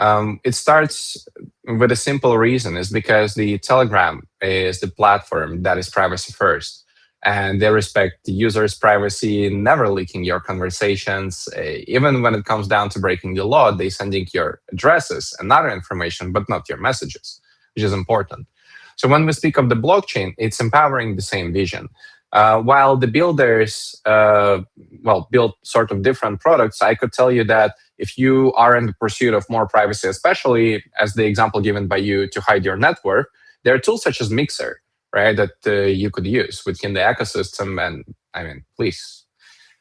It starts with a simple reason: is because the Telegram is the platform that is privacy first, and they respect the user's privacy, never leaking your conversations. Even when it comes down to breaking the law, they sending your addresses and other information, but not your messages, which is important. So when we speak of the blockchain, it's empowering the same vision. While the builders, build sort of different products, I could tell you that if you are in the pursuit of more privacy, especially as the example given by you to hide your network, there are tools such as Mixer, right, that you could use within the ecosystem. And I mean, please,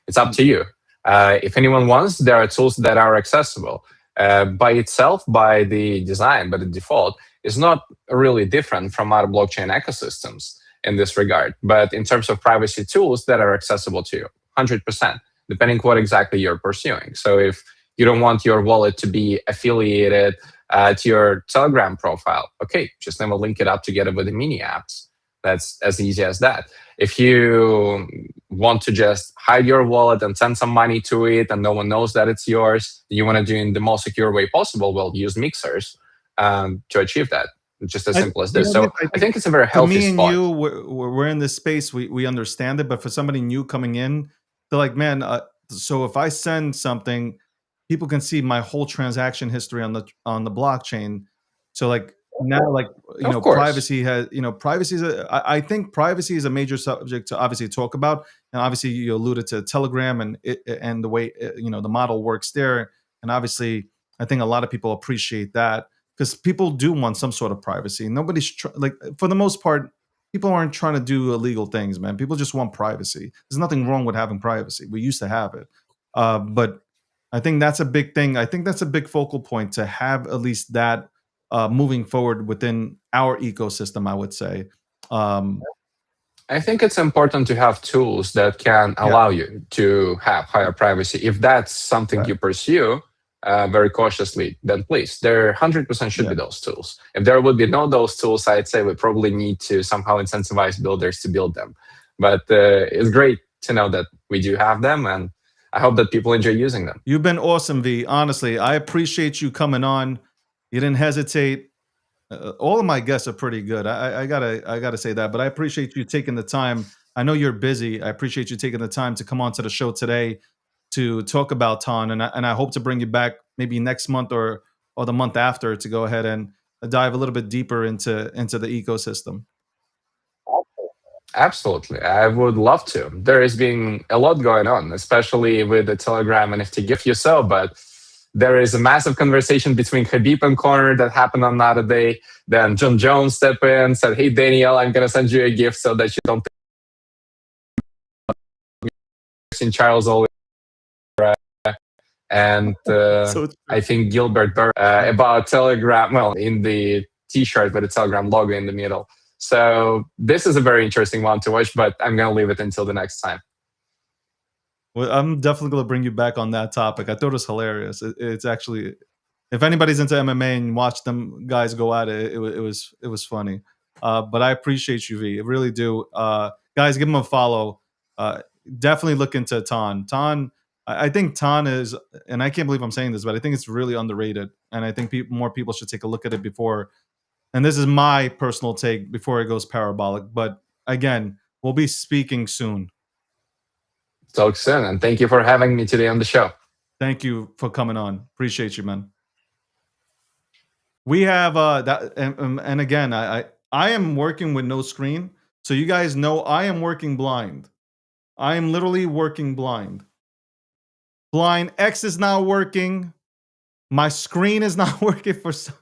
it's up to you. If anyone wants, there are tools that are accessible. By itself, by the design, by the default, is not really different from other blockchain ecosystems in this regard. But in terms of privacy tools that are accessible to you, 100%, depending what exactly you're pursuing. So if you don't want your wallet to be affiliated to your Telegram profile, okay, just never link it up together with the mini apps. That's as easy as that. If you want to just hide your wallet and send some money to it and no one knows that it's yours, you want to do it in the most secure way possible, well, use mixers to achieve that. Just as simple as this. So I think it's a very healthy me and spot. you, we're in this space. We understand it, but for somebody new coming in, they're like, man. So if I send something, people can see my whole transaction history on the blockchain. So like now, like Of course. privacy has privacy is I think privacy is a major subject to obviously talk about, and obviously you alluded to Telegram and the way the model works there, and obviously I think a lot of people appreciate that because people do want some sort of privacy. Nobody's like for the most part, people aren't trying to do illegal things, man. People just want privacy. There's nothing wrong with having privacy. We used to have it, but I think that's a big thing. I think that's a big focal point to have at least that moving forward within our ecosystem. I would say. I think it's important to have tools that can allow you to have higher privacy. If that's something you pursue very cautiously, then please, there 100% should be those tools. If there would be no those tools, I'd say we probably need to somehow incentivize builders to build them. But it's great to know that we do have them, and I hope that people enjoy using them. You've been awesome, V. Honestly, I appreciate you coming on. You didn't hesitate. All of my guests are pretty good. I gotta say that, but I appreciate you taking the time. I know you're busy. I appreciate you taking the time to come on to the show today to talk about Ton, and I hope to bring you back maybe next month or the month after to go ahead and dive a little bit deeper into the ecosystem. Absolutely. I would love to. There has been a lot going on, especially with the Telegram NFT gift you saw, but there is a massive conversation between Habib and Connor that happened on another day. Then John Jones stepped in, said, hey, Daniel, I'm going to send you a gift so that you don't think Charles Oliver. And I think Gilbert Burr about Telegram, well, in the T-shirt with the Telegram logo in the middle. So this is a very interesting one to watch, but I'm going to leave it until the next time. Well, I'm definitely going to bring you back on that topic. I thought it was hilarious. It's actually, if anybody's into MMA and watch them guys go at it, it was funny. But I appreciate you, V. I really do. Guys, give him a follow. Definitely look into Ton. I think Ton is, and I can't believe I'm saying this, but I think it's really underrated. And I think more people should take a look at it before. And this is my personal take before it goes parabolic. But again, we'll be speaking soon. Talk soon, and thank you for having me today on the show. Thank you for coming on. Appreciate you, man. We have that, and again, I am working with no screen, so you guys know I am working blind. I am literally working blind. Blind. X is not working. My screen is not working for some.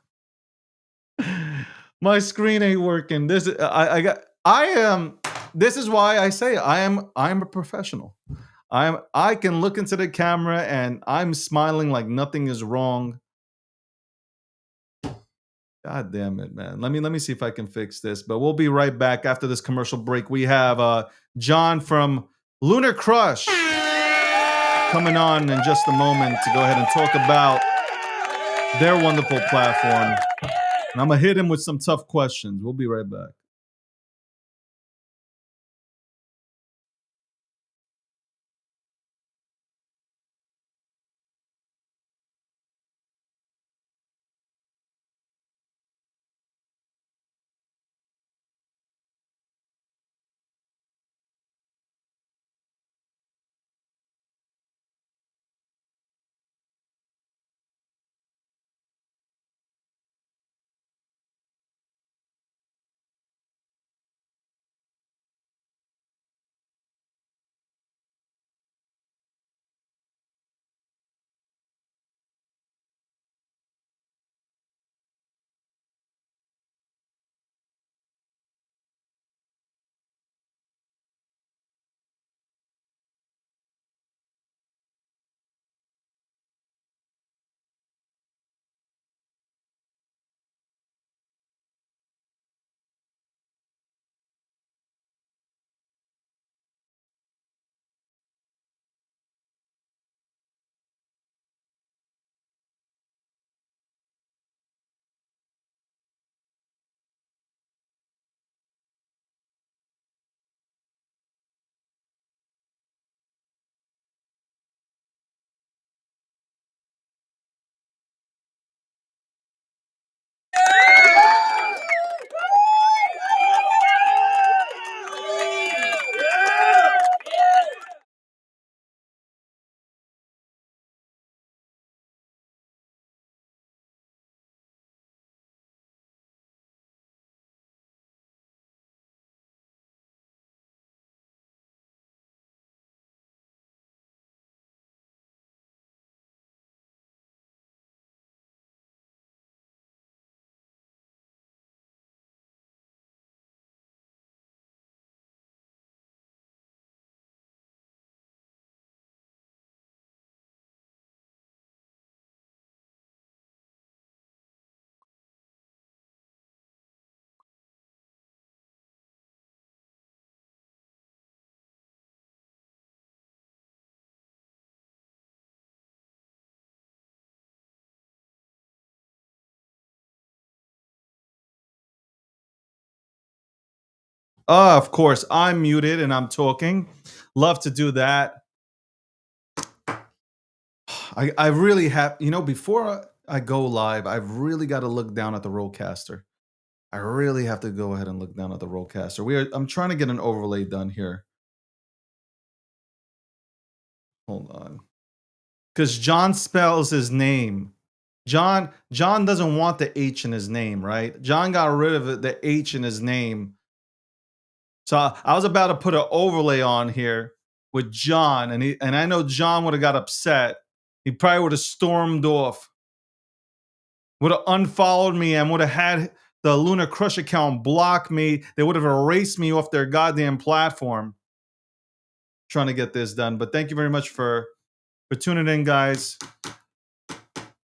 My screen ain't working. This I am. This is why I say I'm a professional. I can look into the camera and I'm smiling like nothing is wrong. God damn it, man. Let me see if I can fix this. But we'll be right back after this commercial break. We have John from Lunar Crush coming on in just a moment to go ahead and talk about their wonderful platform. And I'm gonna hit him with some tough questions. We'll be right back. Of course, I'm muted and I'm talking. Love to do that. I really have, before I go live, I've really got to look down at the Rollcaster. I really have to go ahead and look down at the Rollcaster. I'm trying to get an overlay done here. Hold on. Because John spells his name. John doesn't want the H in his name, right? John got rid of the H in his name. So I was about to put an overlay on here with John, and I know John would have got upset. He probably would have stormed off, would have unfollowed me, and would have had the Lunar Crush account block me. They would have erased me off their goddamn platform. Trying to get this done, but thank you very much for tuning in, guys.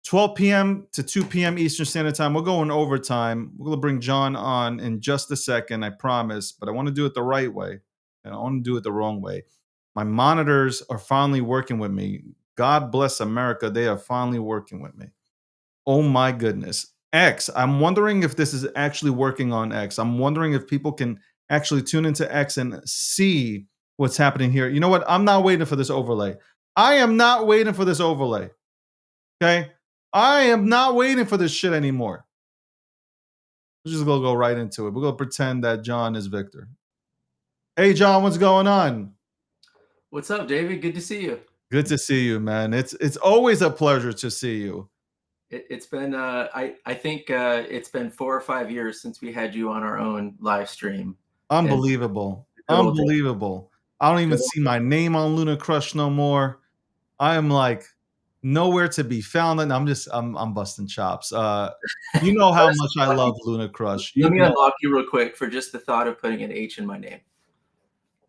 12 p.m. to 2 p.m. Eastern Standard Time. We'll go in overtime. We're going to bring John on in just a second, I promise. But I want to do it the right way. And I want to do it the wrong way. My monitors are finally working with me. God bless America. They are finally working with me. Oh, my goodness. X. I'm wondering if this is actually working on X. I'm wondering if people can actually tune into X and see what's happening here. You know what? I'm not waiting for this overlay. I am not waiting for this overlay. Okay? I am not waiting for this shit anymore. We're just gonna go right into it. We're gonna pretend that John is Victor. Hey, John, what's going on? What's up, David? Good to see you. Good to see you, man. It's always a pleasure to see you. It's been I think it's been 4 or 5 years since we had you on our own live stream. And Unbelievable. good old days. Unbelievable. I don't even Good old see my name on Luna Crush no more. I am like nowhere to be found, and I'm busting chops. You know how much I love Luna Crush. You Let me know. unlock you real quick for just the thought of putting an H in my name.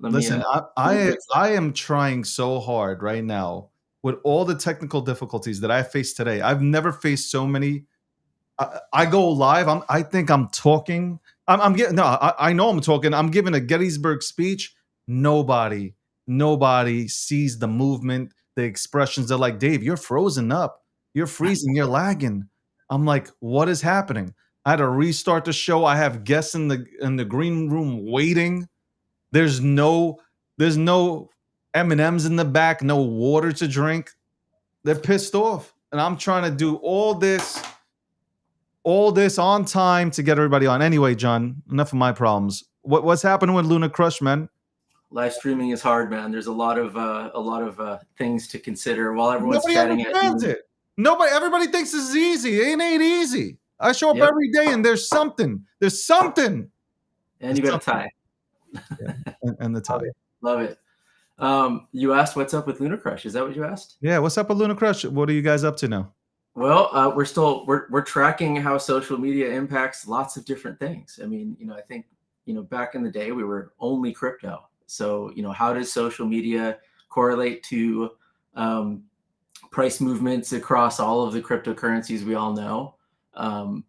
Let Listen, me. I am trying so hard right now with all the technical difficulties that I faced today. I've never faced so many. I go live. I think I'm talking. I'm getting no. I know I'm talking. I'm giving a Gettysburg speech. Nobody sees the movement, the expressions. They're like, Dave, you're frozen up. You're freezing. You're lagging. I'm like, what is happening? I had to restart the show. I have guests in the green room waiting. There's no M&Ms in the back, no water to drink. They're pissed off. And I'm trying to do all this on time to get everybody on. Anyway, John, enough of my problems. What's happening with Luna Crush, man? Live streaming is hard, man. There's a lot of things to consider while everyone's Nobody chatting understands it. Everybody thinks this is easy. It ain't easy. I show up Yep. every day and there's something. And you got a tie. And the tie. Love it. You asked what's up with Luna Crush. Is that what you asked? Yeah, what's up with Luna Crush? What are you guys up to now? Well, we're tracking how social media impacts lots of different things. I mean, I think, back in the day we were only crypto. So, how does social media correlate to price movements across all of the cryptocurrencies we all know?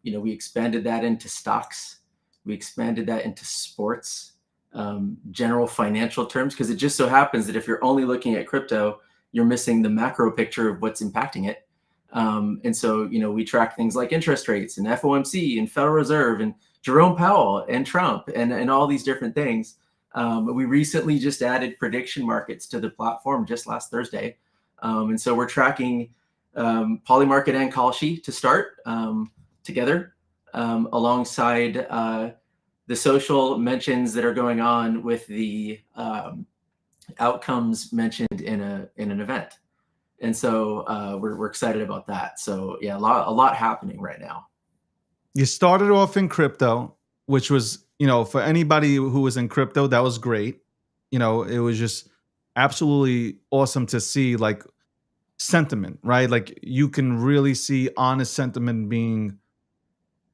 We expanded that into stocks. We expanded that into sports, general financial terms, because it just so happens that if you're only looking at crypto, you're missing the macro picture of what's impacting it. And so, we track things like interest rates and FOMC and Federal Reserve and Jerome Powell and Trump and all these different things. We recently just added prediction markets to the platform just last Thursday. And so we're tracking Polymarket and Kalshi to start together alongside the social mentions that are going on with the outcomes mentioned in an event. And so we're excited about that. So yeah, a lot happening right now. You started off in crypto, which was, for anybody who was in crypto, that was great. It was just absolutely awesome to see like sentiment, right? Like you can really see honest sentiment being,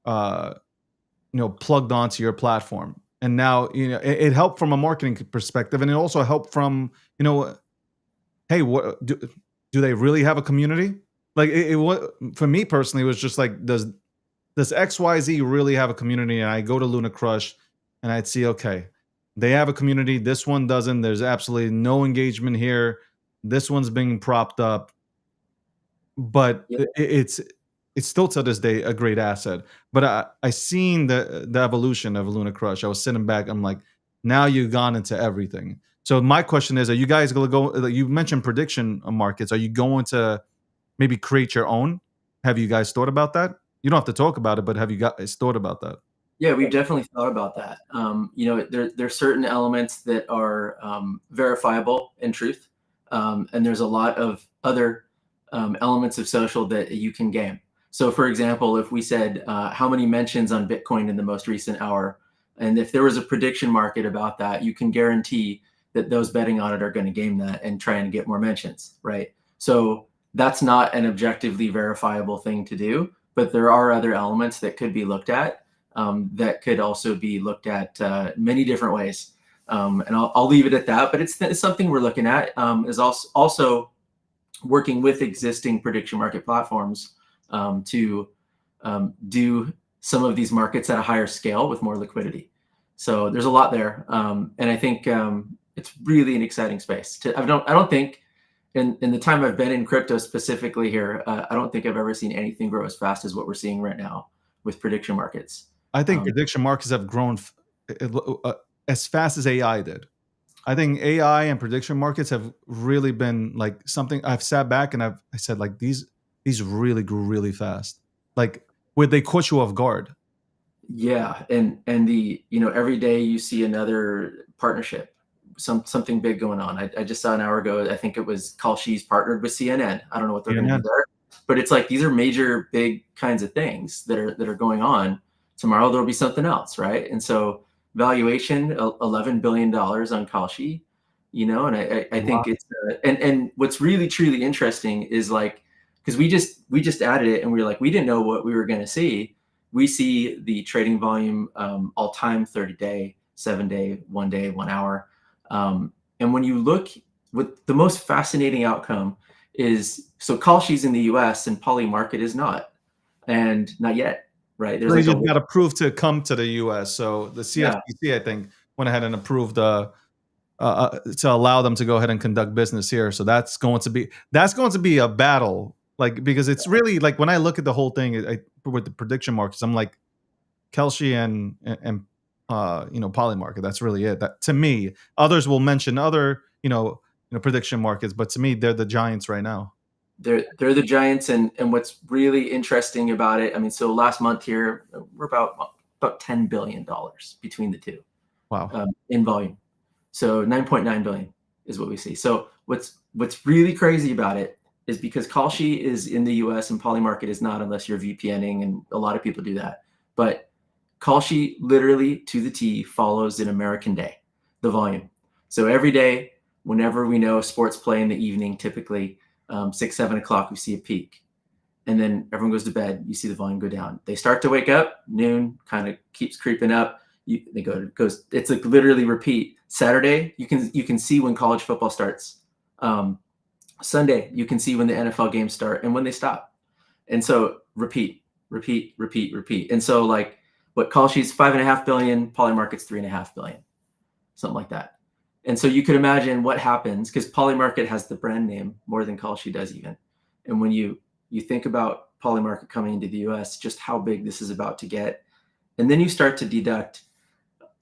plugged onto your platform. And now, it helped from a marketing perspective, and it also helped from, hey, what do they really have a community? Like it was for me personally, it was just like, does XYZ really have a community? And I go to Luna Crush and I'd see, okay, they have a community. This one doesn't. There's absolutely no engagement here. This one's being propped up, but Yeah. it's still to this day a great asset. But I seen the evolution of Luna Crush. I was sitting back. I'm like, now you've gone into everything. So my question is, are you guys going to go? You mentioned prediction markets. Are you going to maybe create your own? Have you guys thought about that? You don't have to talk about it, but have you guys thought about that? Yeah, we've definitely thought about that. There's certain elements that are verifiable in truth, and there's a lot of other elements of social that you can game. So, for example, if we said how many mentions on Bitcoin in the most recent hour, and if there was a prediction market about that, you can guarantee that those betting on it are going to game that and try and get more mentions, right? So that's not an objectively verifiable thing to do, but there are other elements that could be looked at. That could also be looked at many different ways. And I'll leave it at that, but it's something we're looking at, is also working with existing prediction market platforms to do some of these markets at a higher scale with more liquidity. So there's a lot there. And I think it's really an exciting space. I don't think in the time I've been in crypto specifically here, I don't think I've ever seen anything grow as fast as what we're seeing right now with prediction markets. I think prediction markets have grown as fast as AI did. I think AI and prediction markets have really been like something I've sat back and I said like these really grew really fast. Like where they caught you off guard. Yeah, and the every day you see another partnership, something big going on. I just saw an hour ago. I think it was Kalshi's partnered with CNN. I don't know what they're going to do there. But it's like these are major, big kinds of things that are going on. Tomorrow there'll be something else, right? And so valuation, $11 billion on Kalshi, you know, and I think it's and what's really truly interesting is like, because we just added it and we were like, we didn't know what we were going to see. We see the trading volume all time, 30-day, 7-day, 1 day, 1 hour. And when you look, with the most fascinating outcome is, so Kalshi's in the US and Polymarket is not, and not yet, right? There's They like got approved to come to the U.S. So the CFTC, I think, went ahead and approved to allow them to go ahead and conduct business here. So that's going to be a battle, like, because it's really like, when I look at the whole thing with the prediction markets, I'm like, Kalshi and Polymarket. That's really it. That, to me, others will mention other prediction markets, but to me, they're the giants right now. They're the giants, and what's really interesting about it, I mean, so last month here we're about $10 billion between the two. Wow. In volume. So 9.9 billion is what we see. So what's really crazy about it is, because Kalshi is in the US and Polymarket is not, unless you're VPNing, and a lot of people do that. But Kalshi literally to the T follows an American day, the volume. So every day, whenever we know sports play in the evening, typically 6, 7 o'clock, we see a peak. And then everyone goes to bed, you see the volume go down. They start to wake up, noon, kind of keeps creeping up. It's like literally repeat. Saturday, you can see when college football starts. Sunday, you can see when the NFL games start and when they stop. And so repeat. And so like, what Kalshi's 5.5 billion, Polymarket's 3.5 billion, something like that. And so you could imagine what happens, because Polymarket has the brand name more than Kalshi does even. And when you think about Polymarket coming into the US, just how big this is about to get. And then you start to deduct,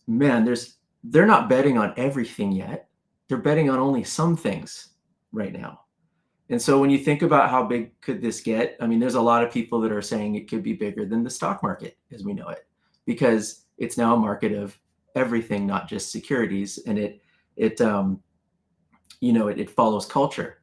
man, they're not betting on everything yet. They're betting on only some things right now. And so when you think about how big could this get, I mean, there's a lot of people that are saying it could be bigger than the stock market as we know it, because it's now a market of everything, not just securities. And it follows culture.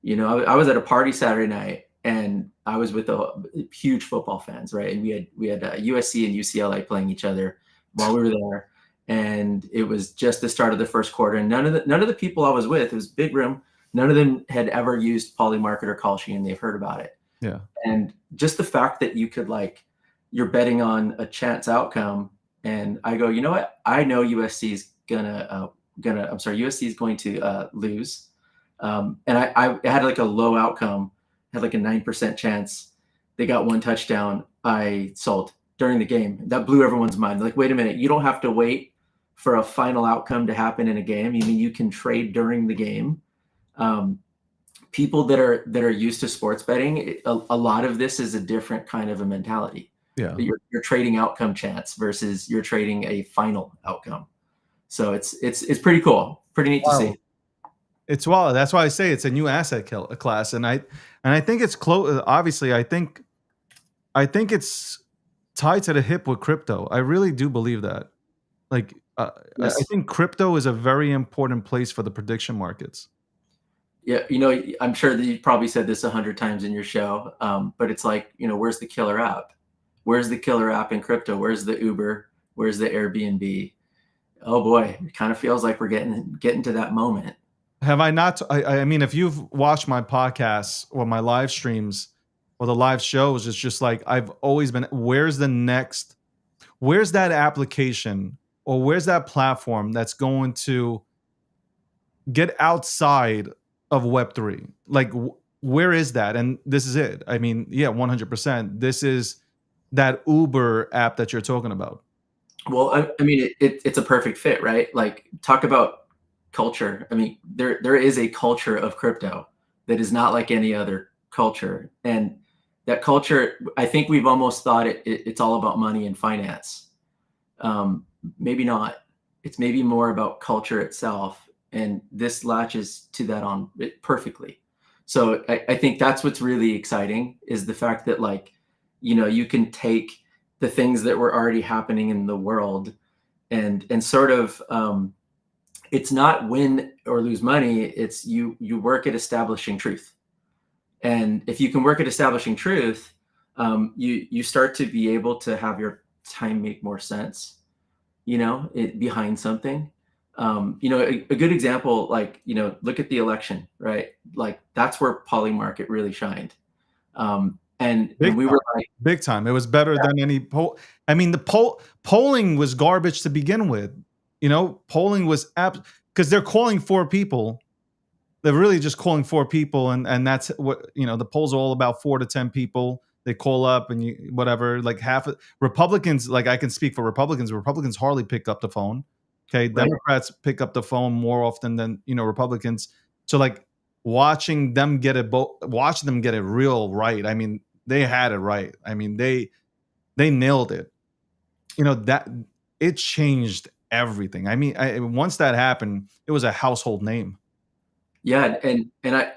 I was at a party Saturday night, and I was with a huge football fans, right? And we had USC and UCLA playing each other while we were there, and it was just the start of the first quarter. And none of the people I was with, it was a big room, none of them had ever used Polymarket or Kalshi, and they've heard about it. Yeah. And just the fact that you could, like, you're betting on a chance outcome, and I go, you know what? I know USC is going to lose. And I had like a low outcome, had like a 9% chance. They got 1 touchdown. I sold during the game. That blew everyone's mind. Like, wait a minute, you don't have to wait for a final outcome to happen in a game. You mean you can trade during the game? People that are used to sports betting, a lot of this is a different kind of a mentality. Yeah. You're trading outcome chance versus you're trading a final outcome. So it's pretty cool, pretty neat to see. It's wild. That's why I say it's a new asset class, and I think it's close. Obviously, I think it's tied to the hip with crypto. I really do believe that. Like, Yes. I think crypto is a very important place for the prediction markets. Yeah, I'm sure that you probably said this 100 times in your show, but it's like, where's the killer app? Where's the killer app in crypto? Where's the Uber? Where's the Airbnb? Oh boy, it kind of feels like we're getting to that moment. Have I not? I mean, if you've watched my podcasts or my live streams or the live shows, it's just like I've always been, where's that application or where's that platform that's going to get outside of Web3? Like, where is that? And this is it. I mean, yeah, 100%. This is that Uber app that you're talking about. Well, I mean, it's a perfect fit, right? Like, talk about culture. I mean, there is a culture of crypto that is not like any other culture. And that culture, I think we've almost thought it's all about money and finance. Maybe not. It's maybe more about culture itself. And this latches to that on it perfectly. So I think that's what's really exciting, is the fact that, like, you can take the things that were already happening in the world and sort of, it's not win or lose money. It's you work at establishing truth. And if you can work at establishing truth, you start to be able to have your time make more sense, behind something. A good example, like, look at the election, right? Like that's where Polymarket really shined. And Big we time. were like, Big time. It was better than any poll. I mean, the polling was garbage to begin with. Polling was because they're calling 4 people. They're really just calling 4 people, and that's what the polls are all about. 4 to 10 people. They call up and whatever. Like half of Republicans, like I can speak for Republicans. Republicans hardly pick up the phone. Okay, Right. Democrats pick up the phone more often than Republicans. So like watching them get it real right. I mean, they had it right. I mean, they nailed it. That it changed everything. I mean, once that happened, it was a household name. Yeah, and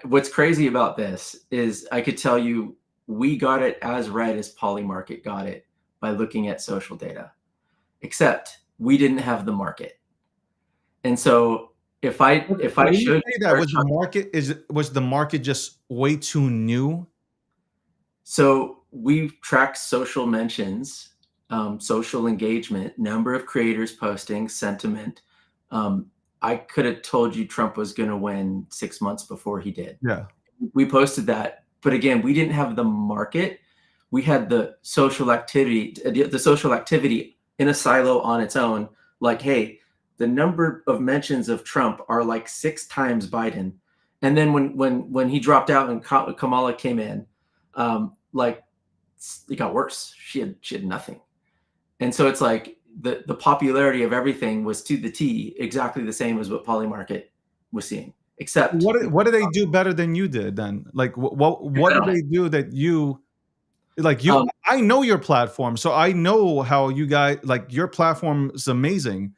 what's crazy about this is I could tell you we got it as right as Polymarket got it by looking at social data, except we didn't have the market. And so if I When you should say that, was the market just way too new? So we tracked social mentions, social engagement, number of creators posting, sentiment. I could have told you Trump was going to win 6 months before he did. Yeah. We posted that, but again, we didn't have the market. We had the social activity in a silo on its own. Like, hey, the number of mentions of Trump are like 6 times Biden. And then when he dropped out and Kamala came in, like it got worse. She had nothing. And so it's like the popularity of everything was to the T exactly the same as what Polymarket was seeing. Except What did they do better than you did then? Like what did they do that you like you I know your platform, so I know how you guys like your platform is amazing.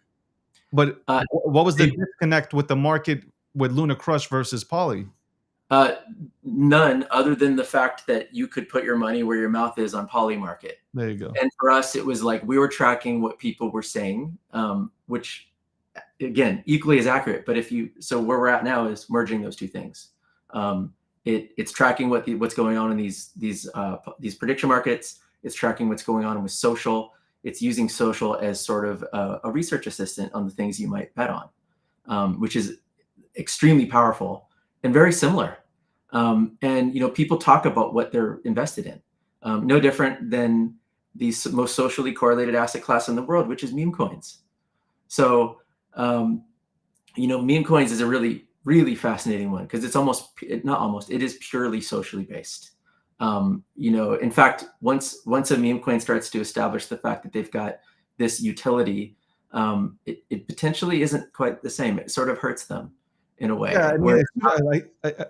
But what was the disconnect with the market with Luna Crush versus Poly? None, other than the fact that you could put your money where your mouth is on Polymarket. There you go. And for us, it was like we were tracking what people were saying, which again, equally as accurate. But so where we're at now is merging those two things. It's tracking what's going on in these prediction markets. It's tracking what's going on with social. It's using social as sort of a research assistant on the things you might bet on, which is extremely powerful and very similar. And people talk about what they're invested in. No different than the most socially correlated asset class in the world, which is meme coins. So, meme coins is a really, really fascinating one because it is purely socially based. In fact, once a meme coin starts to establish the fact that they've got this utility, it potentially isn't quite the same. It sort of hurts them in a way. Yeah, I mean,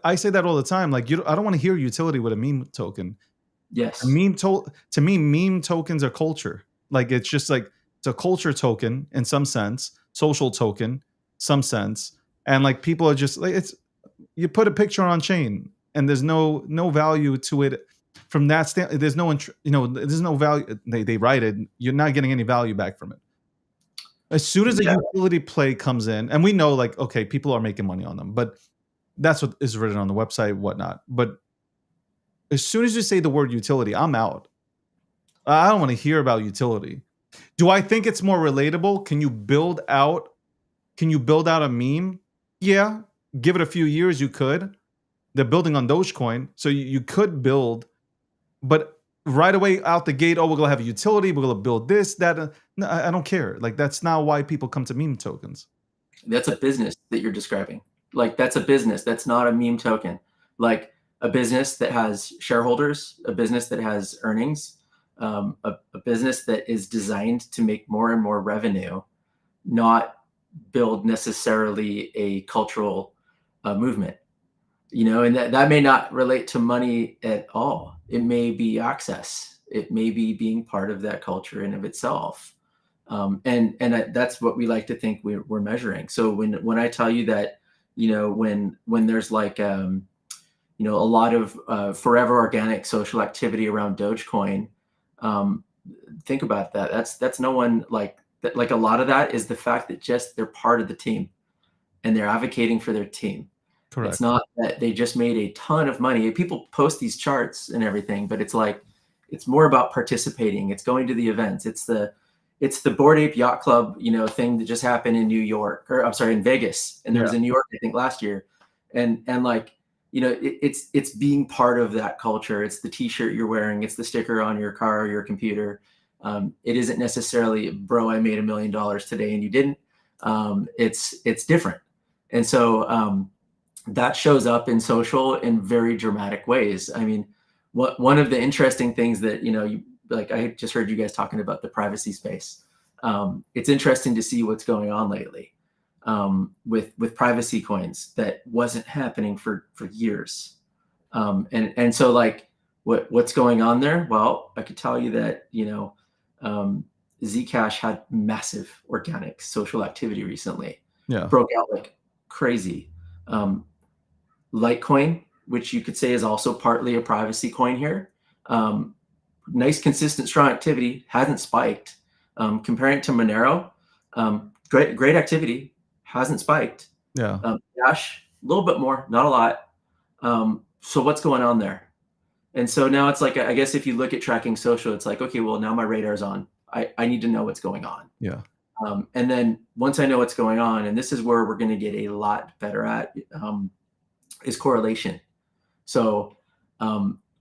I say that all the time. Like, I don't want to hear utility with a meme token. Yes. To me, meme tokens are culture. Like, it's just like it's a culture token in some sense, social token, some sense, and like people are just like you put a picture on chain, and there's no value to it from that standpoint. There's no value. They write it. You're not getting any value back from it. As soon as a utility play comes in, and we know, like, okay, people are making money on them, but that's what is written on the website, whatnot. But as soon as you say the word utility, I'm out. I don't want to hear about utility. Do I think it's more relatable? Can you build out a meme? Yeah, give it a few years, you could. They're building on Dogecoin, so you could build, but right away out the gate, we're gonna have a utility, we're gonna build this, that. No, I don't care. Like, that's not why people come to meme tokens. That's a business that you're describing. Like, that's a business. That's not a meme token. Like a business that has shareholders, a business that has earnings, a business that is designed to make more and more revenue, not build necessarily a cultural movement. And that may not relate to money at all. It may be access. It may be being part of that culture in of itself. And that's what we like to think we're measuring. So when I tell you that, when there's like, a lot of forever organic social activity around Dogecoin, think about that. That's no one like that. Like, a lot of that is the fact that just they're part of the team and they're advocating for their team. Correct. It's not that they just made a ton of money. People post these charts and everything, but it's like, it's more about participating. It's going to the events. It's the Bored Ape Yacht Club, thing that just happened in New York, or I'm sorry, in Vegas, and there was in New York, I think last year, and like, it's being part of that culture. It's the T-shirt you're wearing. It's the sticker on your car or your computer. It isn't necessarily, bro, I made $1 million today and you didn't. It's different, and so that shows up in social in very dramatic ways. I mean, one of the interesting things that like, I just heard you guys talking about the privacy space. It's interesting to see what's going on lately with privacy coins that wasn't happening for years. And so like what's going on there? Well, I could tell you that, Zcash had massive organic social activity recently. Yeah. Broke out like crazy. Litecoin, which you could say is also partly a privacy coin here. Nice, consistent, strong activity, hasn't spiked. Comparing it to Monero, great activity, hasn't spiked. Yeah. Dash, a little bit more, not a lot. So what's going on there? And so now it's like, I guess if you look at tracking social, it's like, okay, well, now my radar's on. I need to know what's going on. Yeah. And then once I know what's going on, and this is where we're going to get a lot better at, is correlation. So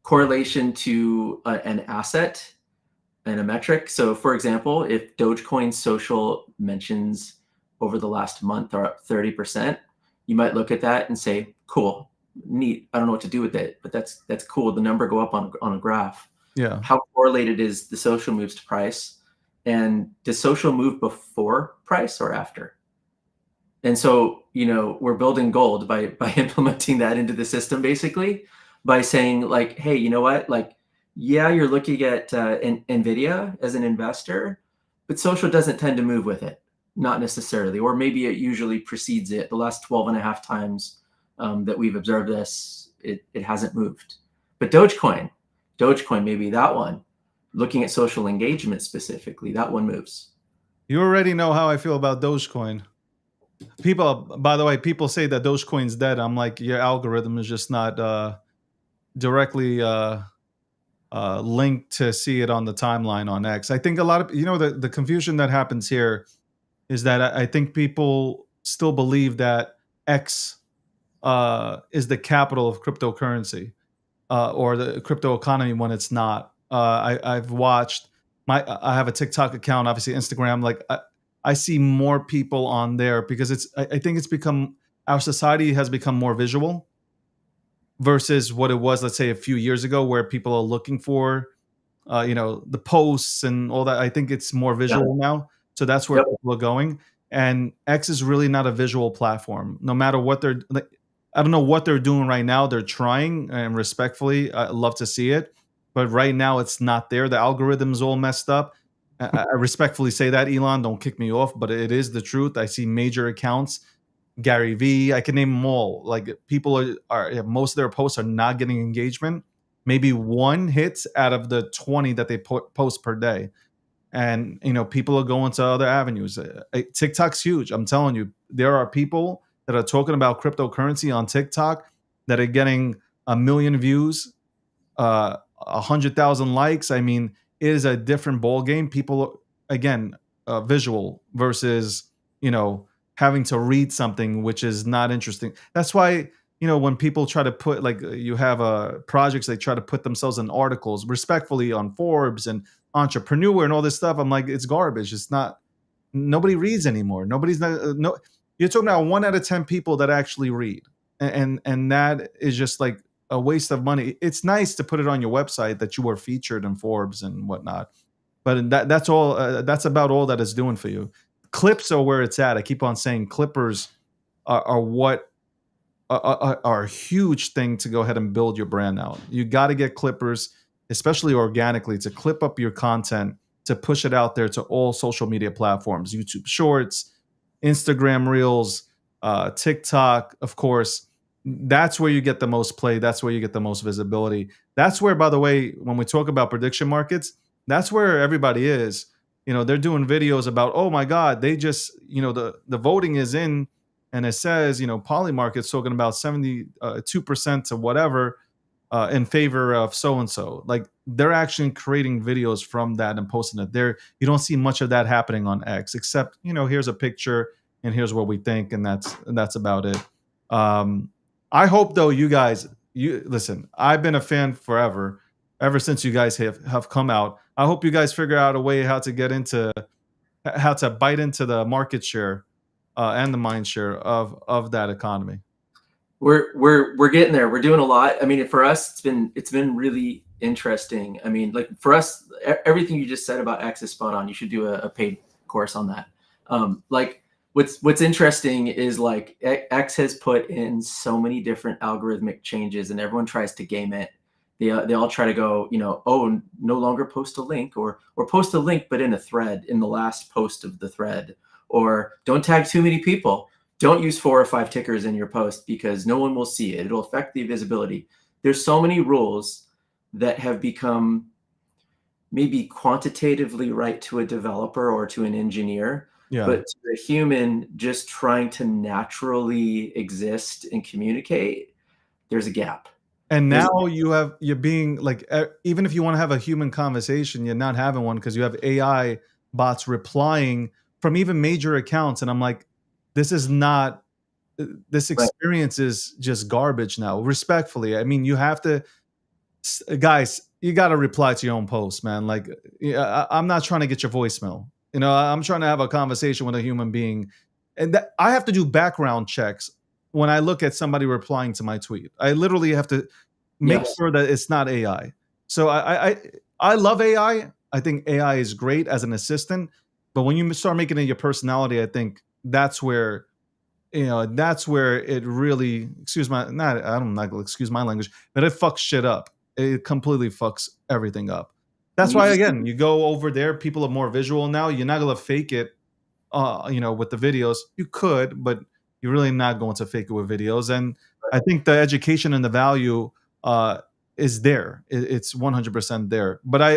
correlation to an asset and a metric. So for example, if Dogecoin social mentions over the last month are up 30%, you might look at that and say, cool, neat. I don't know what to do with it, but that's cool. The number go up on a graph. Yeah. How correlated is the social moves to price? And does social move before price or after? And so, we're building gold by implementing that into the system, basically, by saying like, hey, you know what? Like, yeah, you're looking at NVIDIA as an investor, but social doesn't tend to move with it, not necessarily, or maybe it usually precedes it. The last 12 and a half times that we've observed this, it hasn't moved. But Dogecoin, maybe that one, looking at social engagement specifically, that one moves. You already know how I feel about Dogecoin. People, by the way, people say that Dogecoin's dead. I'm like, your algorithm is just not directly linked to see it on the timeline on X. I think a lot of, the confusion that happens here is that I think people still believe that X is the capital of cryptocurrency or the crypto economy when it's not. I've watched I have a TikTok account, obviously Instagram. Like I see more people on there because I think it's become, our society has become more visual versus what it was, let's say, a few years ago, where people are looking for, the posts and all that. I think it's more visual now. So that's where people are going. And X is really not a visual platform. No matter what they're, I don't know what they're doing right now. They're trying, and respectfully, I love to see it. But right now it's not there. The algorithm's all messed up. I respectfully say that, Elon, don't kick me off, but it is the truth. I see major accounts, Gary Vee, I can name them all. Like people are most of their posts are not getting engagement. Maybe one hits out of the 20 that they post per day. And, people are going to other avenues. TikTok's huge. I'm telling you, there are people that are talking about cryptocurrency on TikTok that are getting 1 million views, 100,000 likes. I mean, it is a different ball game. People, again, visual versus, having to read something which is not interesting. That's why, when people try to put, like, you have projects, they try to put themselves in articles respectfully on Forbes and Entrepreneur and all this stuff. I'm like, it's garbage. It's not, nobody reads anymore. Nobody's not, no, you're talking about 1 out of 10 people that actually read. And that is just like a waste of money. It's nice to put it on your website that you were featured in Forbes and whatnot, but that's all. That's about all that it's doing for you. Clips are where it's at. I keep on saying clippers are what are a huge thing to go ahead and build your brand out. You got to get clippers, especially organically, to clip up your content, to push it out there to all social media platforms, YouTube Shorts, Instagram Reels, TikTok, of course. That's where you get the most play. That's where you get the most visibility. That's where, by the way, when we talk about prediction markets, that's where everybody is. They're doing videos about, oh my God, they just, the voting is in and it says, Polymarket's talking about 72% to whatever in favor of so and so. Like they're actually creating videos from that and posting it there. You don't see much of that happening on X, except here's a picture and here's what we think, and that's about it. I hope though, you guys, you listen. I've been a fan forever, ever since you guys have come out. I hope you guys figure out a way how to bite into the market share and the mind share of that economy. We're getting there. We're doing a lot. I mean, for us, it's been really interesting. I mean, like for us, everything you just said about X is spot on. You should do a paid course on that. Like what's interesting is like X has put in so many different algorithmic changes, and everyone tries to game it. They all try to go, oh, no longer post a link, or post a link but in a thread, in the last post of the thread, or don't tag too many people. Don't use 4 or 5 tickers in your post because no one will see it. It'll affect the visibility. There's so many rules that have become maybe quantitatively right to a developer or to an engineer, but to a human just trying to naturally exist and communicate, there's a gap. And now you're being like, even if you want to have a human conversation, you're not having one because you have AI bots replying from even major accounts. And I'm like, this experience is just garbage now, respectfully. I mean, you have to, guys, you got to reply to your own post, man. Like, I'm not trying to get your voicemail. I'm trying to have a conversation with a human being. And I have to do background checks when I look at somebody replying to my tweet. I literally have to make sure that it's not AI. So I love AI. I think AI is great as an assistant. But when you start making it your personality, I think that's where it really, I'm not gonna excuse my language, but it fucks shit up. It completely fucks everything up. That's why, again, you go over there, people are more visual now. You're not gonna fake it, with the videos. You could, but you're really not going to fake it with videos. And I think the education and the value is there. It's 100% there. But I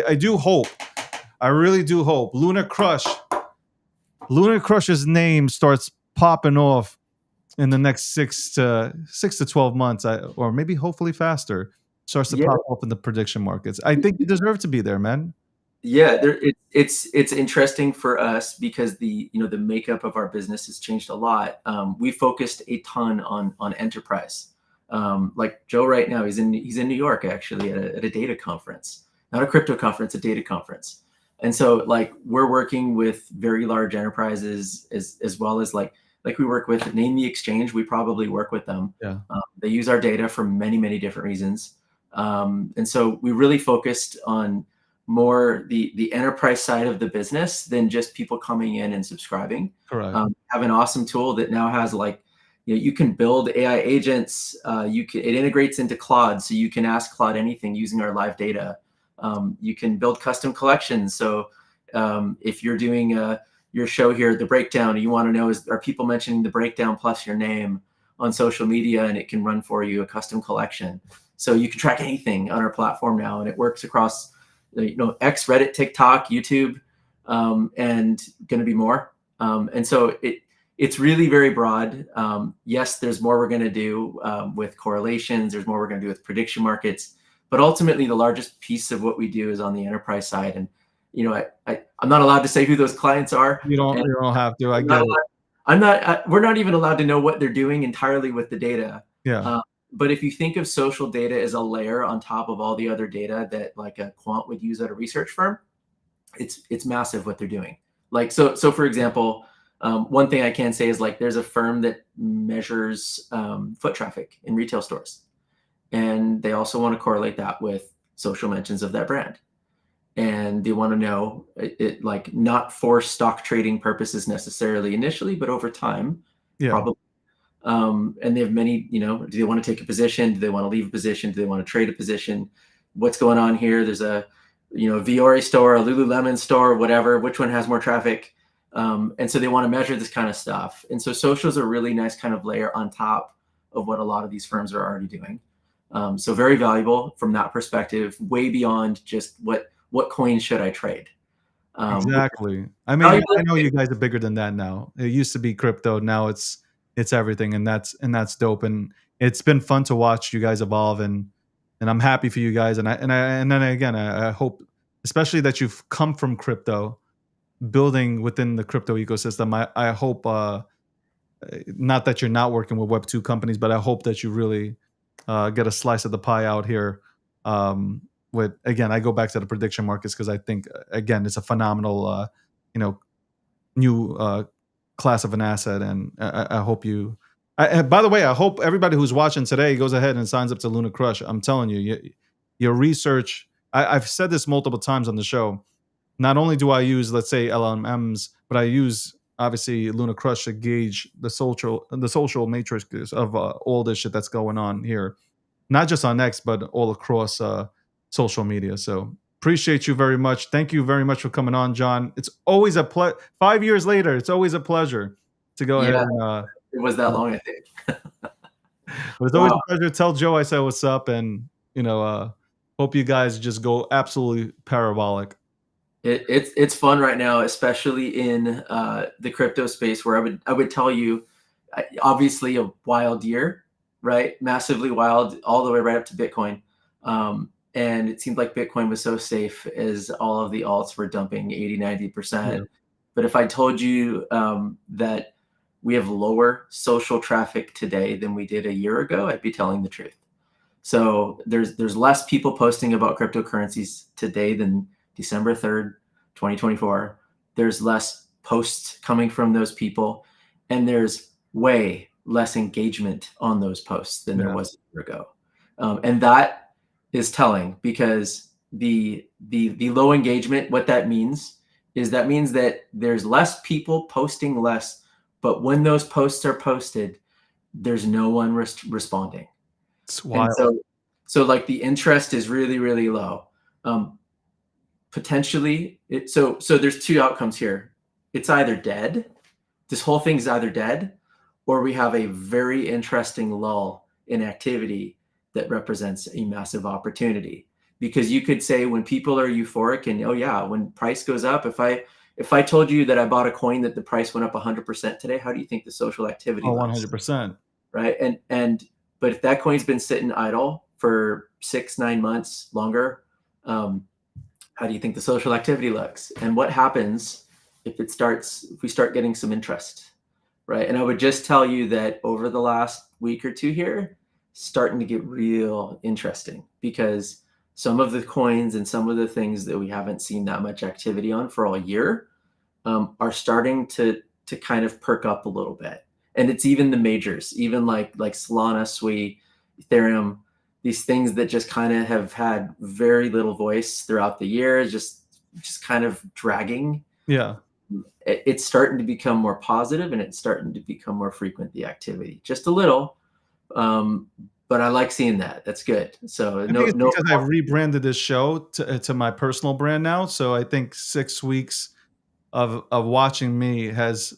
really do hope Lunar Crush's name starts popping off in the next 6 to 12 months, or maybe hopefully faster, starts to pop up in the prediction markets. I think you deserve to be there, man. Yeah, it's interesting for us because the makeup of our business has changed a lot. We focused a ton on enterprise. Like Joe right now, he's in New York actually at a data conference, not a crypto conference, a data conference. And so like we're working with very large enterprises as well as like we work with Name the Exchange. We probably work with them. Yeah. They use our data for many, many different reasons. And so we really focused on more the enterprise side of the business than just people coming in and subscribing. Correct. Have an awesome tool that now has like, you can build AI agents. It integrates into Claude, so you can ask Claude anything using our live data. You can build custom collections. So if you're doing your show here, The Breakdown, you want to know, are people mentioning The Breakdown plus your name on social media, and it can run for you a custom collection. So you can track anything on our platform now, and it works across X, Reddit, TikTok, YouTube, and going to be more. And so it's really very broad. Yes, there's more we're going to do with correlations. There's more we're going to do with prediction markets. But ultimately, the largest piece of what we do is on the enterprise side. And I'm not allowed to say who those clients are. You don't have to. I get it. We're not even allowed to know what they're doing entirely with the data. Yeah. But if you think of social data as a layer on top of all the other data that like a quant would use at a research firm, it's massive what they're doing. Like so for example, one thing I can say is like there's a firm that measures foot traffic in retail stores, and they also want to correlate that with social mentions of that brand. And they want to know it like not for stock trading purposes necessarily initially, but over time, probably. And they have many, do they want to take a position? Do they want to leave a position? Do they want to trade a position? What's going on here? There's a, Viore store, a Lululemon store, whatever, which one has more traffic? And so they want to measure this kind of stuff. And so social is a really nice kind of layer on top of what a lot of these firms are already doing. So very valuable from that perspective, way beyond just what coin should I trade? Exactly. I mean, I know you guys are bigger than that now. It used to be crypto. Now it's it's everything, and that's dope. And it's been fun to watch you guys evolve, and I'm happy for you guys. And then again, I hope, especially that you've come from crypto, building within the crypto ecosystem. I hope not that you're not working with Web2 companies, but I hope that you really get a slice of the pie out here. With, again, I go back to the prediction markets because I think, again, it's a phenomenal, new class of an asset, and I hope you. By the way, I hope everybody who's watching today goes ahead and signs up to Luna Crush. I'm telling you, your research. I've said this multiple times on the show. Not only do I use, let's say, LLMs, but I use obviously Luna Crush to gauge the social matrices of all this shit that's going on here, not just on X, but all across social media. So appreciate you very much. Thank you very much for coming on, John. It's always a 5 years later. It's always a pleasure to go ahead and. It was that long, I think. It's always a pleasure. Tell Joe I said what's up, and hope you guys just go absolutely parabolic. It's fun right now, especially in the crypto space, where I would tell you, obviously a wild year, right? Massively wild, all the way right up to Bitcoin. And it seemed like Bitcoin was so safe as all of the alts were dumping 80, 90%. Yeah. But if I told you that we have lower social traffic today than we did a year ago, I'd be telling the truth. So there's less people posting about cryptocurrencies today than December 3rd, 2024. There's less posts coming from those people, and there's way less engagement on those posts than there was a year ago. And that is telling, because the low engagement, what that means is that there's less people posting less, but when those posts are posted, there's no one responding. It's wild. And so like the interest is really, really low. Potentially, so there's two outcomes here. It's either dead, this whole thing's either dead, or we have a very interesting lull in activity that represents a massive opportunity. Because you could say, when people are euphoric and, oh yeah, when price goes up, if I told you that I bought a coin that the price went up 100% today, how do you think the social activity looks? 100%. Right. But if that coin's been sitting idle for 6-9 months longer, how do you think the social activity looks? And what happens if we start getting some interest, right? And I would just tell you that over the last week or two here, starting to get real interesting, because some of the coins and some of the things that we haven't seen that much activity on for all year are starting to kind of perk up a little bit. And it's even the majors, even like Solana, Sui, Ethereum, these things that just kind of have had very little voice throughout the year, just kind of dragging. Yeah. It's starting to become more positive, and it's starting to become more frequent, the activity, just a little. But I like seeing that. That's good. So because I've rebranded this show to my personal brand now. So I think 6 weeks of watching me has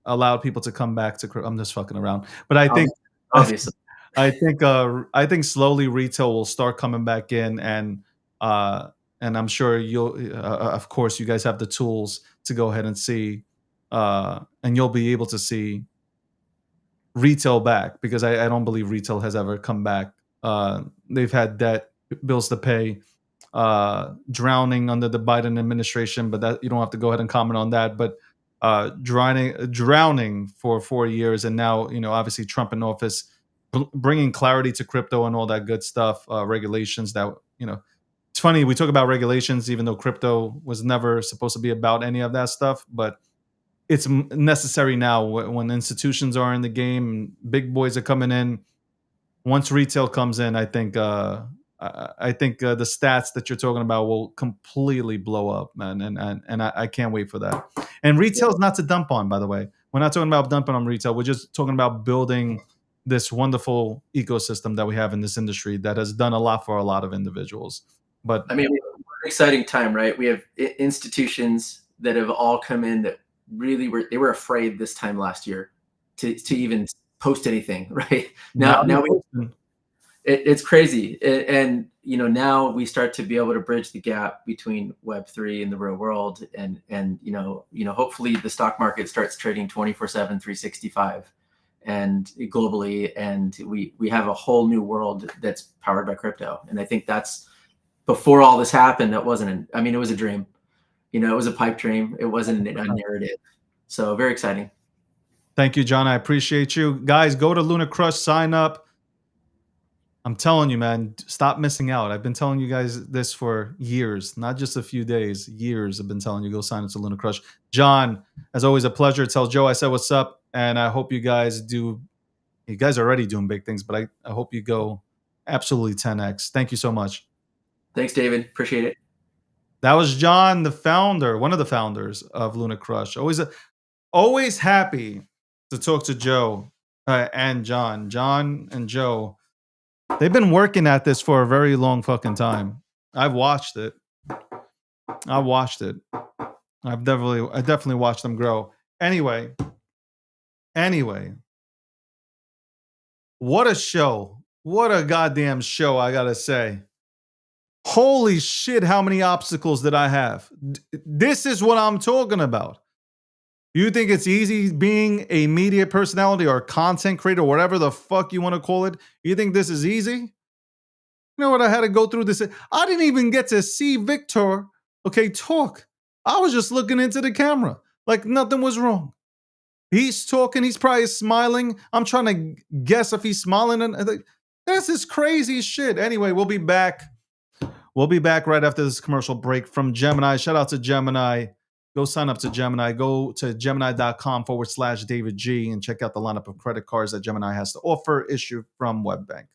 allowed people to come back to. I'm just fucking around, but I think obviously. I think slowly retail will start coming back in, and I'm sure you'll, of course, you guys have the tools to go ahead and see, and you'll be able to see retail back, because I don't believe retail has ever come back. They've had debt, bills to pay, drowning under the Biden administration, but that you don't have to go ahead and comment on that. But drowning for 4 years, and now obviously Trump in office, bringing clarity to crypto and all that good stuff, regulations that it's funny we talk about regulations even though crypto was never supposed to be about any of that stuff, but it's necessary now when institutions are in the game and big boys are coming in. Once retail comes in, I think the stats that you're talking about will completely blow up, man, and I can't wait for that. And retail is not to dump on, by the way. We're not talking about dumping on retail. We're just talking about building this wonderful ecosystem that we have in this industry that has done a lot for a lot of individuals. But I mean, we're an exciting time, right? We have institutions that have all come in that really were afraid this time last year to even post anything, right? Now it's crazy. And now we start to be able to bridge the gap between Web3 and the real world. And hopefully the stock market starts trading 24/7, 365. and globally, and we have a whole new world that's powered by crypto. And I think that's, before all this happened, that wasn't I mean, it was a dream. It was a pipe dream. It wasn't a narrative. So very exciting. Thank you, John. I appreciate you. Guys, go to Luna Crush, sign up. I'm telling you, man, stop missing out. I've been telling you guys this for years, not just a few days, years. I've been telling you, go sign up to Luna Crush. John, as always, a pleasure. Tell Joe I said what's up, and I hope you guys do. You guys are already doing big things, but I hope you go absolutely 10x. Thank you so much. Thanks, David. Appreciate it. That was John, the founder, one of the founders of Luna Crush. Always happy to talk to Joe and John. John and Joe, they've been working at this for a very long fucking time. I've watched it. I definitely watched them grow. Anyway, what a show. What a goddamn show, I gotta say. Holy shit, how many obstacles did I have? This is what I'm talking about. You think it's easy being a media personality or content creator, whatever the fuck you want to call it? You think this is easy? You know what I had to go through this? I didn't even get to see Victor, talk. I was just looking into the camera like nothing was wrong. He's talking. He's probably smiling. I'm trying to guess if he's smiling. And this is crazy shit. Anyway, we'll be back. We'll be back right after this commercial break from Gemini. Shout out to Gemini. Go sign up to Gemini. Go to gemini.com/David G and check out the lineup of credit cards that Gemini has to offer, issued from WebBank.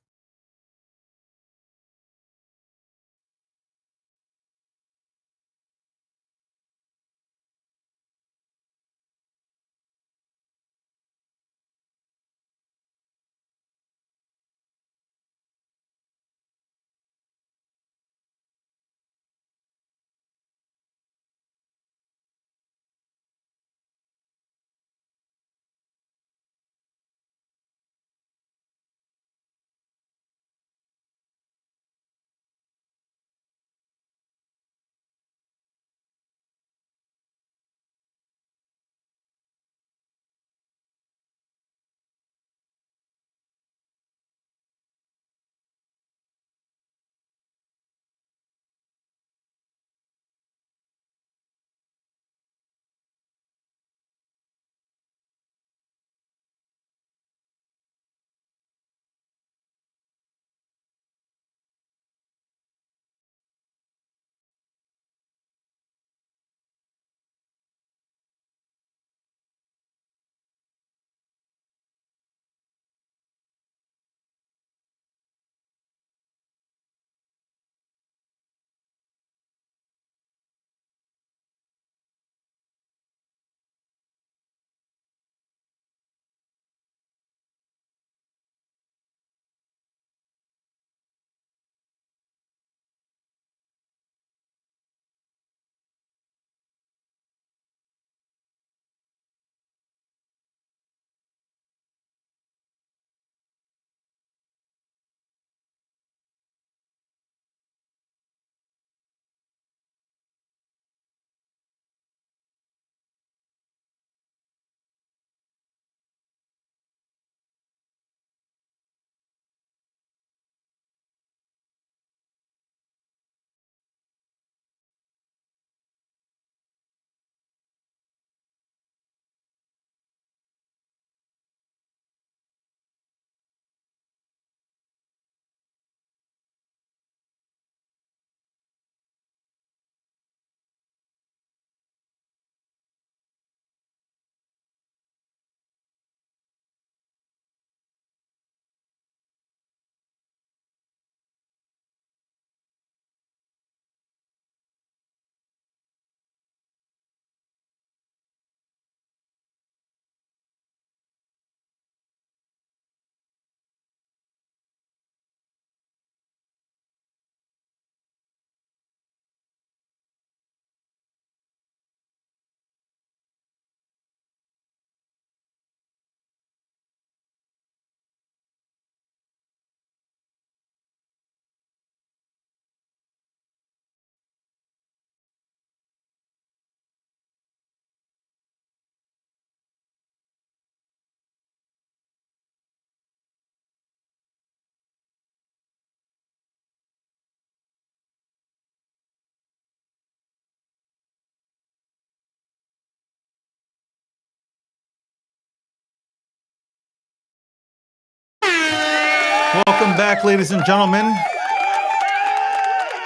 Welcome back, ladies and gentlemen.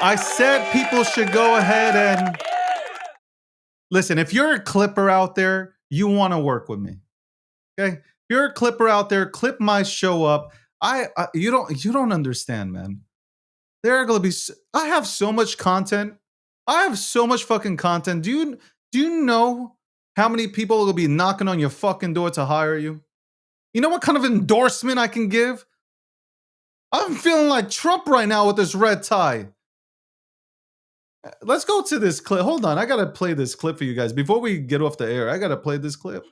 I said people should go ahead and listen. If you're a clipper out there, you want to work with me. Okay? If you're a clipper out there, clip my show up. You don't understand, man. There are gonna be. I have so much content. I have so much fucking content. Do you know how many people will be knocking on your fucking door to hire you? You know what kind of endorsement I can give? I'm feeling like Trump right now with this red tie. Let's go to this clip. Hold on, I gotta play this clip for you guys before we get off the air. I gotta play this clip.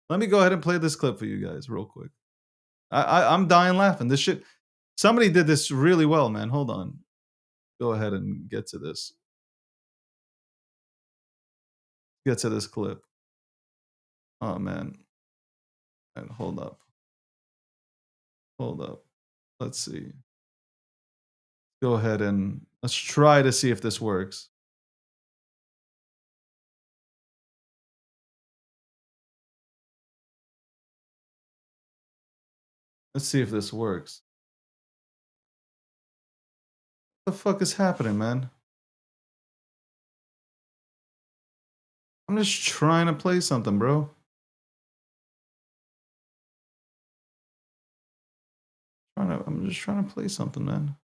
Let me go ahead and play this clip for you guys real quick. I'm dying laughing. This shit. Somebody did this really well, man. Hold on. Go ahead and get to this. Get to this clip. Oh man. And hold up. Hold up. Let's see. Go ahead and let's try to see if this works. Let's see if this works. What the fuck is happening, man? I'm just trying to play something, bro. I'm just trying to play something, man.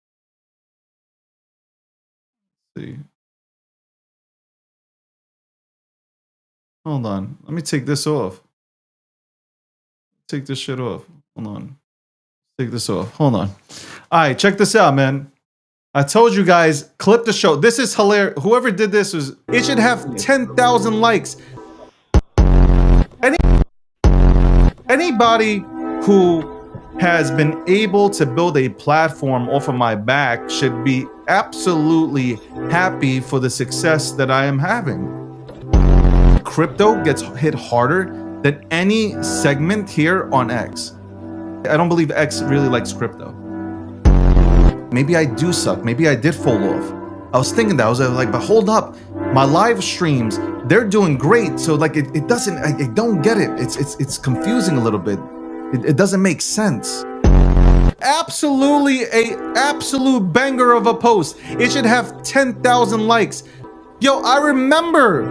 Let's see. Hold on. Let me take this off. Take this shit off. Hold on. Take this off. Hold on. All right, check this out, man. I told you guys, clip the show. This is hilarious. Whoever did this it should have 10,000 likes. Anybody who has been able to build a platform off of my back should be absolutely happy for the success that I am having. Crypto gets hit harder than any segment here on X. I don't believe X really likes crypto. Maybe I do suck. Maybe I did fall off. I was thinking that. I was like, but hold up. My live streams, they're doing great. So like it doesn't, I don't get it. It's confusing a little bit. It doesn't make sense. Absolutely absolute banger of a post. It should have 10,000 likes. Yo, I remember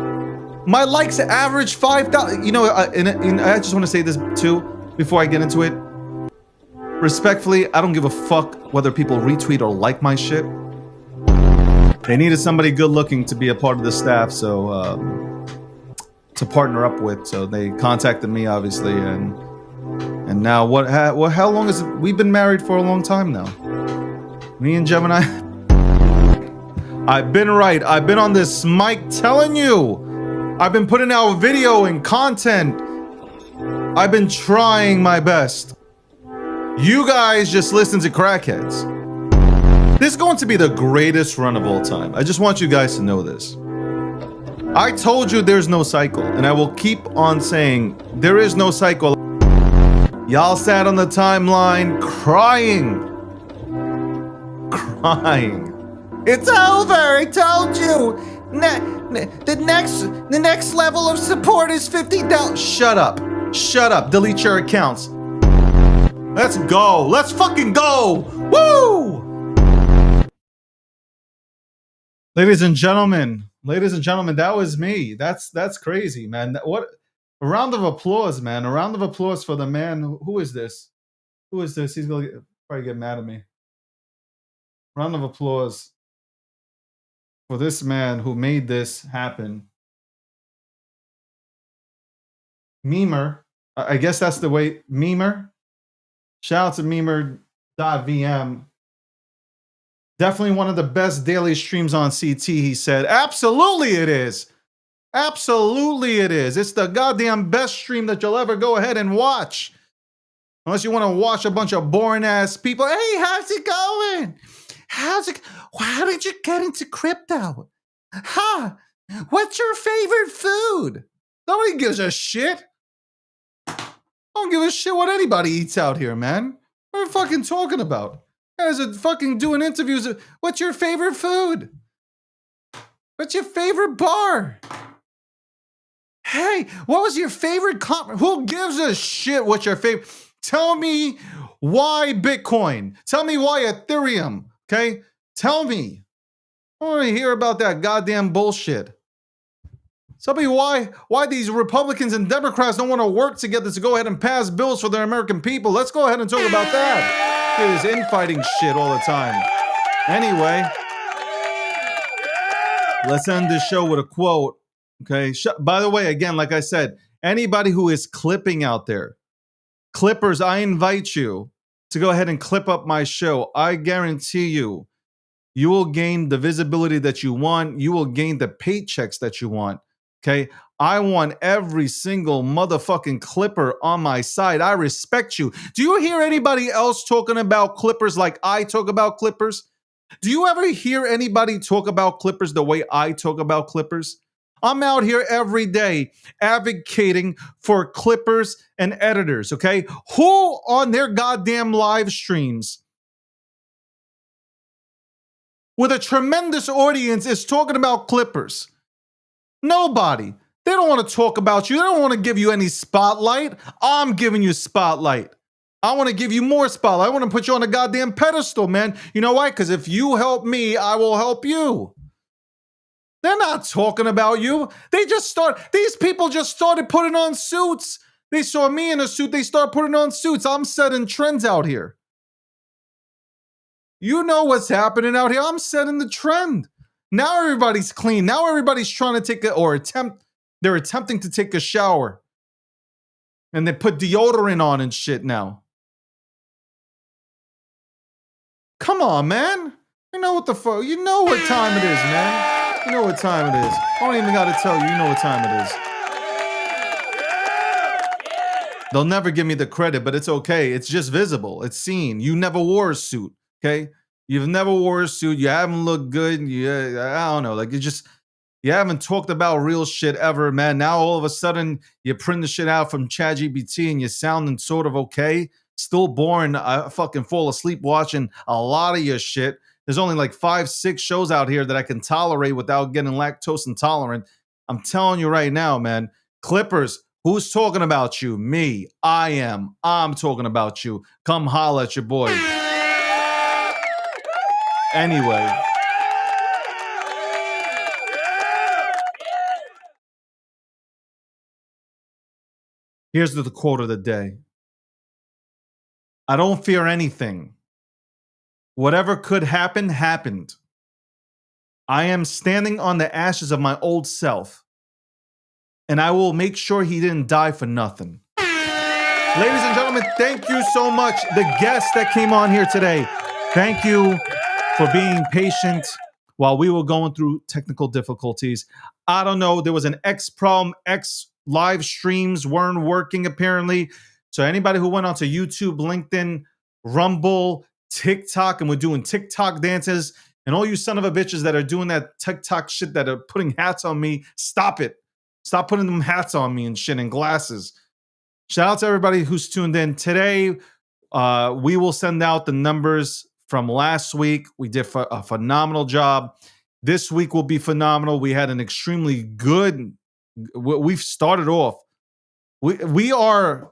my likes average 5,000. You know, and I just want to say this too before I get into it. Respectfully, I don't give a fuck whether people retweet or like my shit. They needed somebody good looking to be a part of the staff, so to partner up with. So they contacted me, obviously, and now how long is it? We've been married for a long time now. Me and Gemini. I've been right. I've been on this mic telling you. I've been putting out video and content. I've been trying my best. You guys just listen to crackheads. This is going to be the greatest run of all time. I just want you guys to know this. I told you there's no cycle, and I will keep on saying there is no cycle. Y'all sat on the timeline crying. It's over, I told you. The next level of support is $50. Shut up, delete your accounts. Let's go. Let's fucking go. Woo! Ladies and gentlemen, that was me. That's crazy, man. What a round of applause, man. A round of applause for the man. Who is this? Who is this? He's gonna probably get mad at me. Round of applause for this man who made this happen. Memer. I guess that's the way. Memer. Shout out to Memer.vm. Definitely one of the best daily streams on CT, he said. Absolutely it is. Absolutely it is. It's the goddamn best stream that you'll ever go ahead and watch. Unless you want to watch a bunch of boring ass people. Hey, how's it going? How did you get into crypto? Huh? What's your favorite food? Nobody gives a shit. I don't give a shit what anybody eats out here, man. What are we fucking talking about? Guys are fucking doing interviews. What's your favorite food? What's your favorite bar? Hey, what was your favorite conference? Who gives a shit what's your favorite? Tell me why Bitcoin. Tell me why Ethereum. Okay? Tell me. I don't want to hear about that goddamn bullshit. Tell me why these Republicans and Democrats don't want to work together to go ahead and pass bills for their American people. Let's go ahead and talk about that. It is infighting shit all the time. Anyway, let's end this show with a quote. Okay. By the way, again, like I said, anybody who is clipping out there, clippers, I invite you to go ahead and clip up my show. I guarantee you, you will gain the visibility that you want. You will gain the paychecks that you want. Okay. I want every single motherfucking clipper on my side. I respect you. Do you hear anybody else talking about clippers like I talk about clippers? Do you ever hear anybody talk about clippers the way I talk about clippers? I'm out here every day advocating for clippers and editors, okay? Who on their goddamn live streams with a tremendous audience is talking about clippers? Nobody. They don't want to talk about you. They don't want to give you any spotlight. I'm giving you spotlight. I want to give you more spotlight. I want to put you on a goddamn pedestal, man. You know why? Because if you help me, I will help you. They're not talking about you. These people just started putting on suits. They saw me in a suit. They start putting on suits. I'm setting trends out here. You know what's happening out here. I'm setting the trend. Now everybody's clean. Now everybody's trying to they're attempting to take a shower. And they put deodorant on and shit now. Come on, man. You know what the fuck? You know what time it is, man. You know what time it is. I don't even gotta tell you. You know what time it is. They'll never give me the credit, but it's okay. It's just visible. It's seen. You never wore a suit, okay? You've never wore a suit. You haven't looked good. I don't know. Like, you haven't talked about real shit ever, man. Now all of a sudden you print the shit out from ChatGPT and you're sounding sort of okay. Still boring. I fucking fall asleep watching a lot of your shit. There's only like 5-6 shows out here that I can tolerate without getting lactose intolerant. I'm telling you right now, man. Clippers, who's talking about you? Me. I am. I'm talking about you. Come holla at your boy. Anyway. Here's the quote of the day. I don't fear anything. Whatever could happen, happened. I am standing on the ashes of my old self, and I will make sure he didn't die for nothing. Ladies and gentlemen, thank you so much. The guests that came on here today, thank you for being patient while we were going through technical difficulties. I don't know. There was an X problem. X live streams weren't working apparently. So anybody who went onto YouTube, LinkedIn, Rumble, TikTok, and we're doing TikTok dances, and all you son of a bitches that are doing that TikTok shit that are putting hats on me, stop it. Stop putting them hats on me and shit and glasses. Shout out to everybody who's tuned in. Today, we will send out the numbers from last week. We did a phenomenal job. This week will be phenomenal. We had an extremely good, we've started off. We are,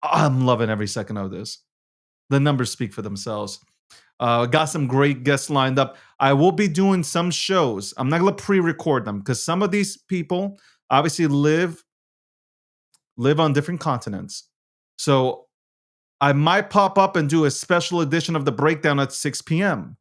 I'm loving every second of this. The numbers speak for themselves. Got some great guests lined up. I will be doing some shows. I'm not going to pre-record them because some of these people obviously live on different continents. So I might pop up and do a special edition of the breakdown at 6 p.m.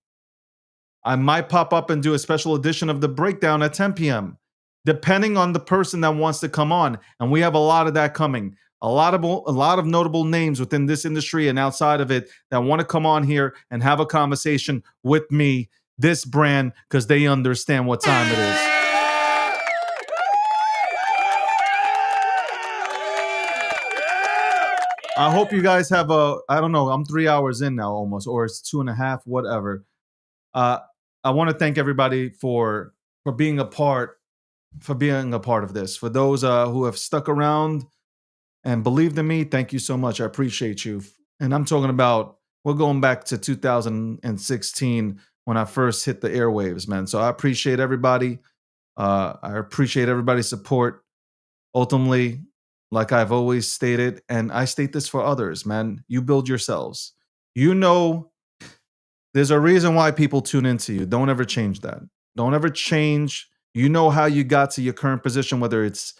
I might pop up and do a special edition of the breakdown at 10 p.m. depending on the person that wants to come on. And we have a lot of that coming. A lot of notable names within this industry and outside of it that want to come on here and have a conversation with me, this brand, because they understand what time it is. I hope you guys have I don't know, I'm 3 hours in now almost, or it's 2.5, whatever. I want to thank everybody for being a part of this. For those who have stuck around and believed in me, thank you so much. I appreciate you. And I'm talking about, we're going back to 2016 when I first hit the airwaves, man. So I appreciate everybody. I appreciate everybody's support. Ultimately, like I've always stated, and I state this for others, man. You build yourselves. You know, there's a reason why people tune into you. Don't ever change that. Don't ever change. You know how you got to your current position, whether it's,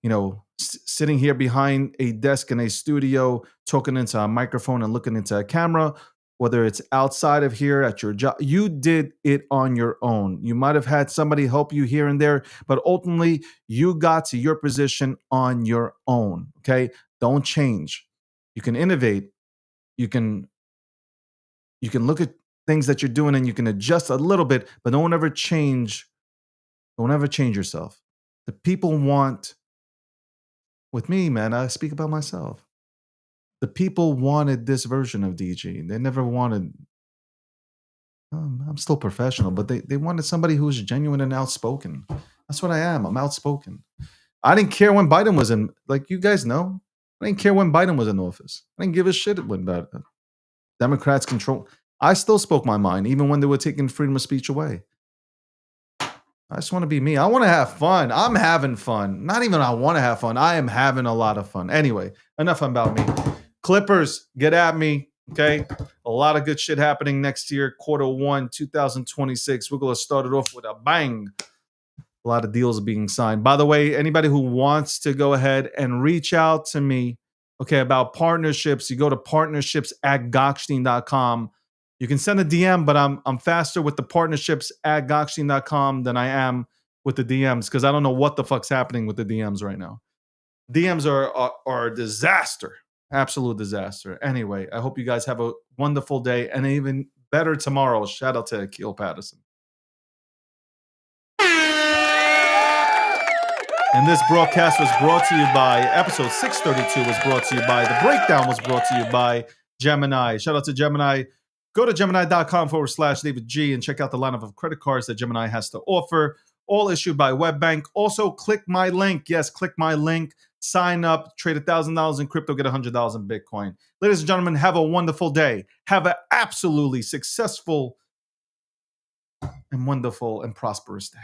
you know, sitting here behind a desk in a studio, talking into a microphone and looking into a camera, whether it's outside of here at your job. You did it on your own. You might have had somebody help you here and there, but ultimately you got to your position on your own. Okay. Don't change. You can innovate. You can look at things that you're doing and you can adjust a little bit, but don't ever change. Don't ever change yourself. The people want, with me, man, I speak about myself. The people wanted this version of DG. They never wanted, I'm still professional, but they wanted somebody who was genuine and outspoken. That's what I am. I'm outspoken. I didn't care when Biden was in, like you guys know, I didn't care when Biden was in office. I didn't give a shit when Democrats control. I still spoke my mind, even when they were taking freedom of speech away. I just want to be me. I want to have fun. I'm having fun. Not even I want to have fun. I am having a lot of fun. Anyway, enough about me. Clippers, get at me. Okay. A lot of good shit happening next year. Q1, 2026. We're going to start it off with a bang. A lot of deals being signed. By the way, anybody who wants to go ahead and reach out to me, okay, about partnerships, you go to partnerships@gokhshtein.com. You can send a DM, but I'm faster with the partnerships@gokhshtein.com than I am with the DMs because I don't know what the fuck's happening with the DMs right now. DMs are a disaster, absolute disaster. Anyway, I hope you guys have a wonderful day and even better tomorrow. Shout out to Akil Patterson. And this broadcast was brought to you by, episode 632 was brought to you by, The Breakdown was brought to you by Gemini. Shout out to Gemini. Go to Gemini.com/David G and check out the lineup of credit cards that Gemini has to offer, all issued by WebBank. Also, click my link. Yes, click my link. Sign up, trade $1,000 in crypto, get $100 in Bitcoin. Ladies and gentlemen, have a wonderful day. Have an absolutely successful and wonderful and prosperous day.